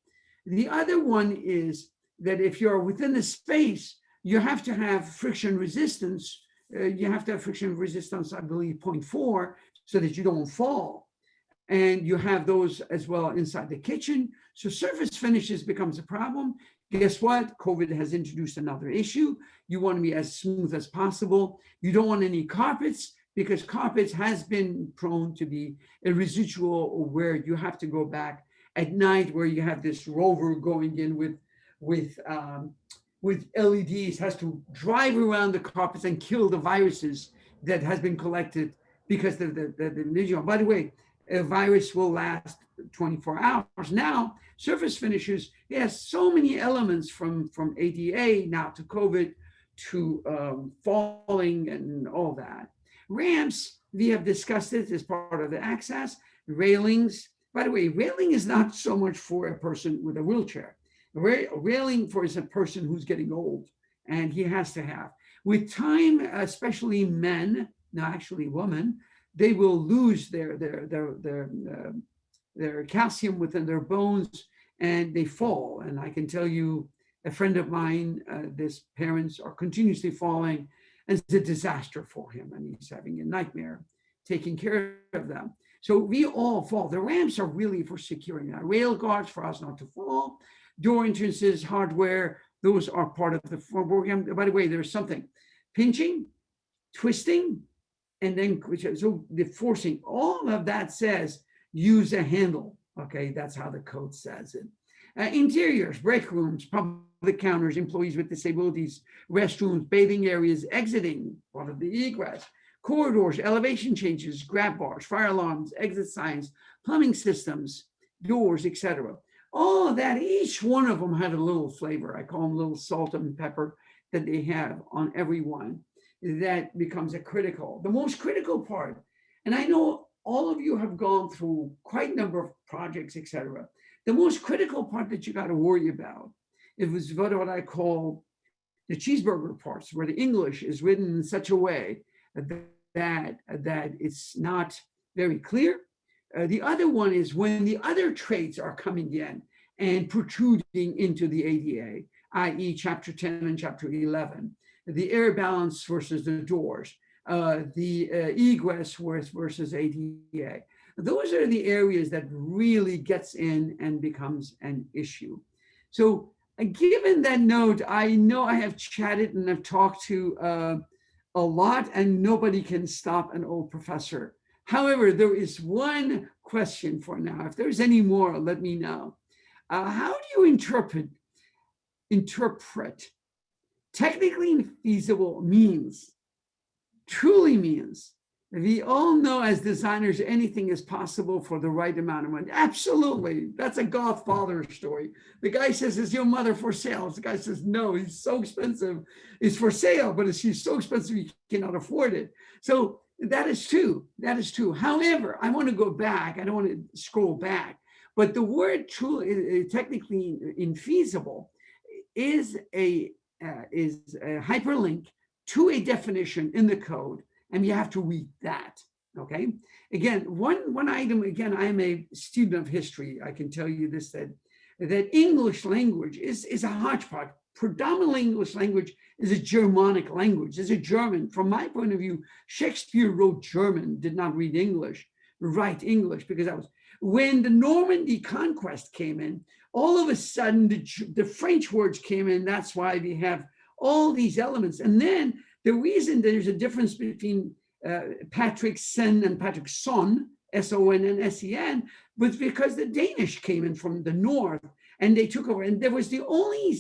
Speaker 1: The other one is that if you're within the space, you have to have friction resistance. You have to have friction resistance, I believe, 0.4, so that you don't fall. And you have those as well inside the kitchen. So surface finishes becomes a problem. Guess what? COVID has introduced another issue. You want to be as smooth as possible. You don't want any carpets, because carpets has been prone to be a residual where you have to go back at night, where you have this rover going in with LEDs, has to drive around the carpets and kill the viruses that has been collected because of the by the way, a virus will last 24 hours. Now, surface finishes, yes, so many elements from ADA now to COVID to falling and all that. Ramps, we have discussed it as part of the access. Railings, by the way, railing is not so much for a person with a wheelchair. Railing is a person who's getting old, and he has to have. With time, especially men, no, actually women, they will lose their calcium within their bones, and they fall. And I can tell you, a friend of mine, his parents are continuously falling, and it's a disaster for him, and he's having a nightmare taking care of them. So we all fall. The ramps are really for securing that. Rail guards for us not to fall. Door entrances, hardware, those are part of the program. By the way, there's something, pinching, twisting, and then so the forcing, all of that says use a handle. Okay, that's how the code says it. Interiors, break rooms, public counters, employees with disabilities, restrooms, bathing areas, exiting, part of the egress, corridors, elevation changes, grab bars, fire alarms, exit signs, plumbing systems, doors, etc. All of that, each one of them had a little flavor. I call them little salt and pepper that they have on every one. That becomes a critical, the most critical part. And I know all of you have gone through quite a number of projects, etc. The most critical part that you got to worry about, it was what I call the cheeseburger parts, where the English is written in such a way that it's not very clear. The other one is when the other traits are coming in and protruding into the ADA, i.e. Chapter 10 and Chapter 11, the air balance versus the doors, the egress versus ADA. Those are the areas that really gets in and becomes an issue. So given that note, I know I have chatted and I've talked to a lot, and nobody can stop an old professor. However, there is one question for now. If there's any more, let me know. How do you interpret technically feasible means, truly means? We all know as designers, anything is possible for the right amount of money. Absolutely. That's a Godfather story. The guy says, is your mother for sale? The guy says, no, he's so expensive. It's for sale, but she's so expensive you cannot afford it. So that is true. That is true. However, I want to go back. I don't want to scroll back. But the word truly, technically infeasible is a hyperlink to a definition in the code, and you have to read that. Okay. Again, one item. Again, I am a student of history. I can tell you this, that English language is a hodgepodge. Predominantly English language is a Germanic language. It's a German. From my point of view, Shakespeare wrote German, did not read English, write English, because that was when the Normandy conquest came in. All of a sudden, the French words came in. That's why we have all these elements. And then the reason there's a difference between Patrick Sen and Patrick Son, S-O-N and S-E-N, was because the Danish came in from the north and they took over. And there was the only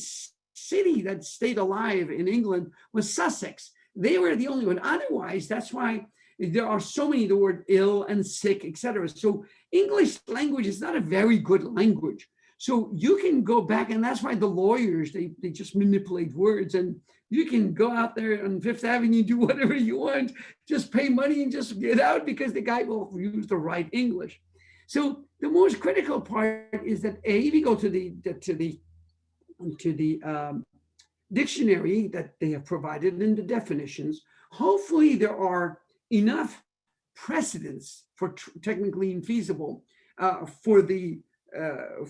Speaker 1: city that stayed alive in England was Sussex. They were the only one. Otherwise, that's why there are so many, the word ill and sick, etc. So English language is not a very good language. So you can go back, and that's why the lawyers, they just manipulate words, and you can go out there on Fifth Avenue, do whatever you want, just pay money and just get out, because the guy will use the right English. So the most critical part is that we go to the dictionary that they have provided in the definitions. Hopefully there are enough precedents for technically infeasible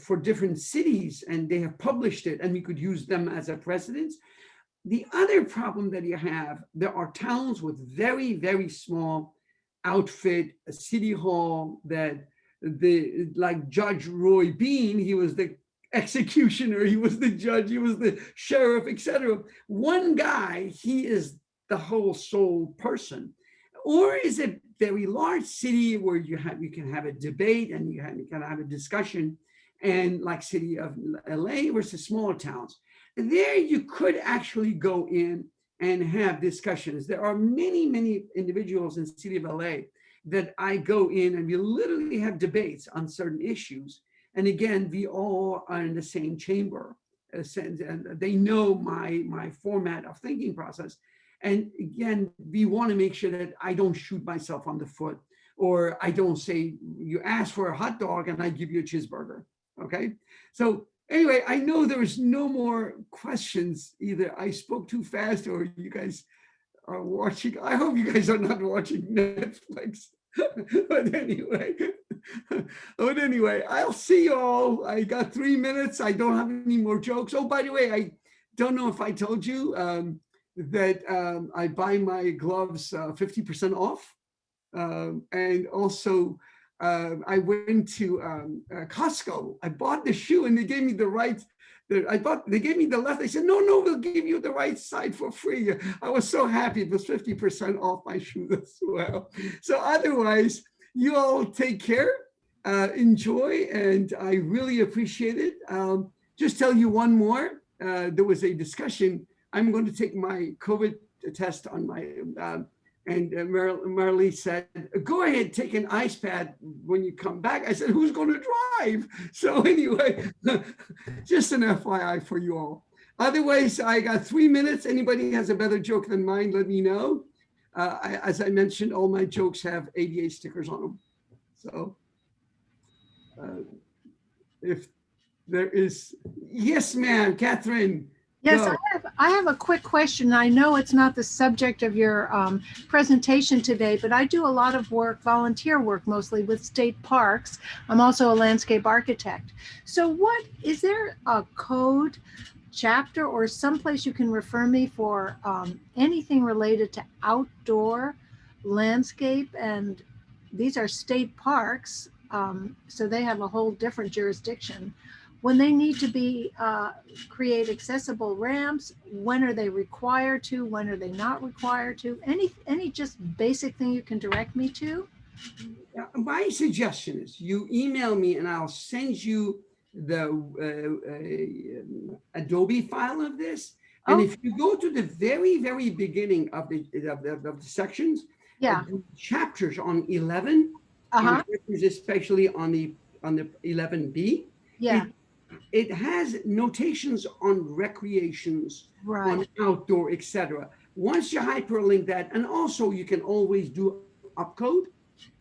Speaker 1: for different cities, and they have published it, and we could use them as a precedent. The other problem that you have, there are towns with very, very small outfit, a city hall that like Judge Roy Bean, he was the executioner, he was the judge, he was the sheriff, etc. One guy, he is the whole sole person. Or is it very large city where you can have a debate and you can have a discussion, and like city of LA versus smaller towns. There you could actually go in and have discussions. There are many, many individuals in the city of LA that I go in and we literally have debates on certain issues. And again, we all are in the same chamber. And they know my format of thinking process. And again, we want to make sure that I don't shoot myself on the foot, or I don't say, you ask for a hot dog and I give you a cheeseburger. Okay. So anyway, I know there is no more questions. Either I spoke too fast or you guys are watching. I hope you guys are not watching Netflix. But anyway, I'll see you all. I got 3 minutes. I don't have any more jokes. Oh, by the way, I don't know if I told you that I buy my gloves 50% off. And also I went to Costco. I bought the shoe and they gave me the right. They gave me the left. They said, no, we'll give you the right side for free. I was so happy. It was 50% off my shoes as well. So otherwise, you all take care, enjoy, and I really appreciate it. Just tell you one more. There was a discussion. I'm going to take my COVID test on my, and Marilee said, go ahead, take an ice pad when you come back. I said, who's going to drive? So anyway, just an FYI for you all. Otherwise, I got 3 minutes. Anybody has a better joke than mine, let me know. As I mentioned, all my jokes have ADA stickers on them. So if there is, yes, ma'am, Catherine.
Speaker 3: Yes, I have a quick question. I know it's not the subject of your presentation today, but I do a lot of work, volunteer work, mostly with state parks. I'm also a landscape architect. So is there a code chapter or someplace you can refer me for anything related to outdoor landscape? And these are state parks, so they have a whole different jurisdiction. When they need to be create accessible ramps, when are they required to? When are they not required to? Any just basic thing you can direct me to?
Speaker 1: My suggestion is you email me and I'll send you the Adobe file of this. And if you go to the very, very beginning of the sections,
Speaker 3: yeah,
Speaker 1: chapters on 11, especially on the 11B,
Speaker 3: yeah.
Speaker 1: It has notations on recreations,
Speaker 3: right,
Speaker 1: on outdoor, etc. Once you hyperlink that, and also you can always do upcode.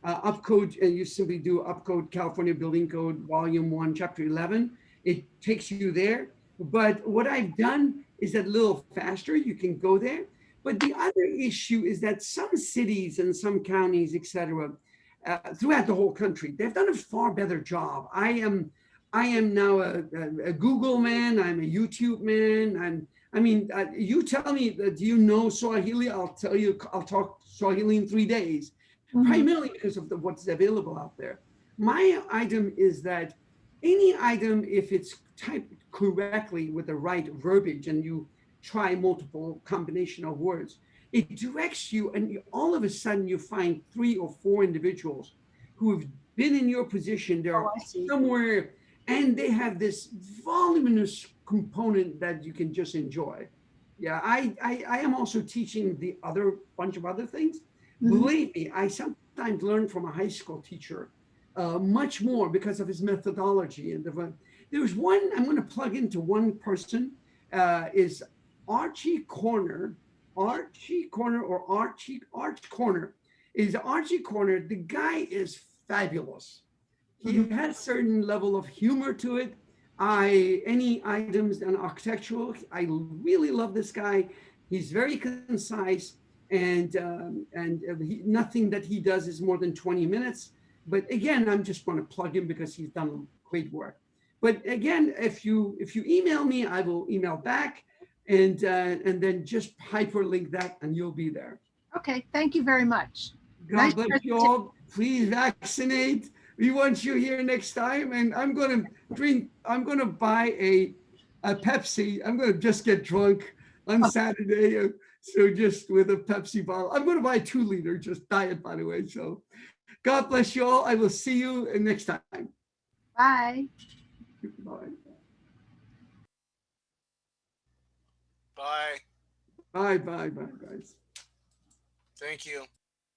Speaker 1: Upcode, and you simply do Upcode California Building Code Volume 1, Chapter 11. It takes you there. But what I've done is that a little faster. You can go there. But the other issue is that some cities and some counties, et cetera, throughout the whole country, they've done a far better job. I am now a Google man. I'm a YouTube man. You tell me that you know Swahili, I'll tell you, I'll talk Swahili in 3 days, primarily because of what's available out there. My item is that any item, if it's typed correctly with the right verbiage and you try multiple combination of words, it directs you, and all of a sudden you find 3 or 4 individuals who have been in your position. They're somewhere, and they have this voluminous component that you can just enjoy. Yeah, I am also teaching the other bunch of other things. Believe me, I sometimes learn from a high school teacher much more because of his methodology. And there's one I'm going to plug into one person is Archie Corner. Arch Corner is Archie Corner. The guy is fabulous. He has certain level of humor to it. Any items and architectural, I really love this guy. He's very concise, and nothing that he does is more than 20 minutes. But again, I'm just going to plug him because he's done great work. But again, if you email me, I will email back, and then just hyperlink that, and you'll be there.
Speaker 3: Okay, thank you very much.
Speaker 1: God bless you all. Please vaccinate. We want you here next time. And I'm going to buy a Pepsi. I'm going to just get drunk on Saturday. So just with a Pepsi bottle. I'm going to buy a 2-liter, just diet, by the way. So God bless you all. I will see you next time.
Speaker 3: Bye.
Speaker 1: Bye.
Speaker 5: Bye.
Speaker 1: Bye, guys.
Speaker 5: Thank you.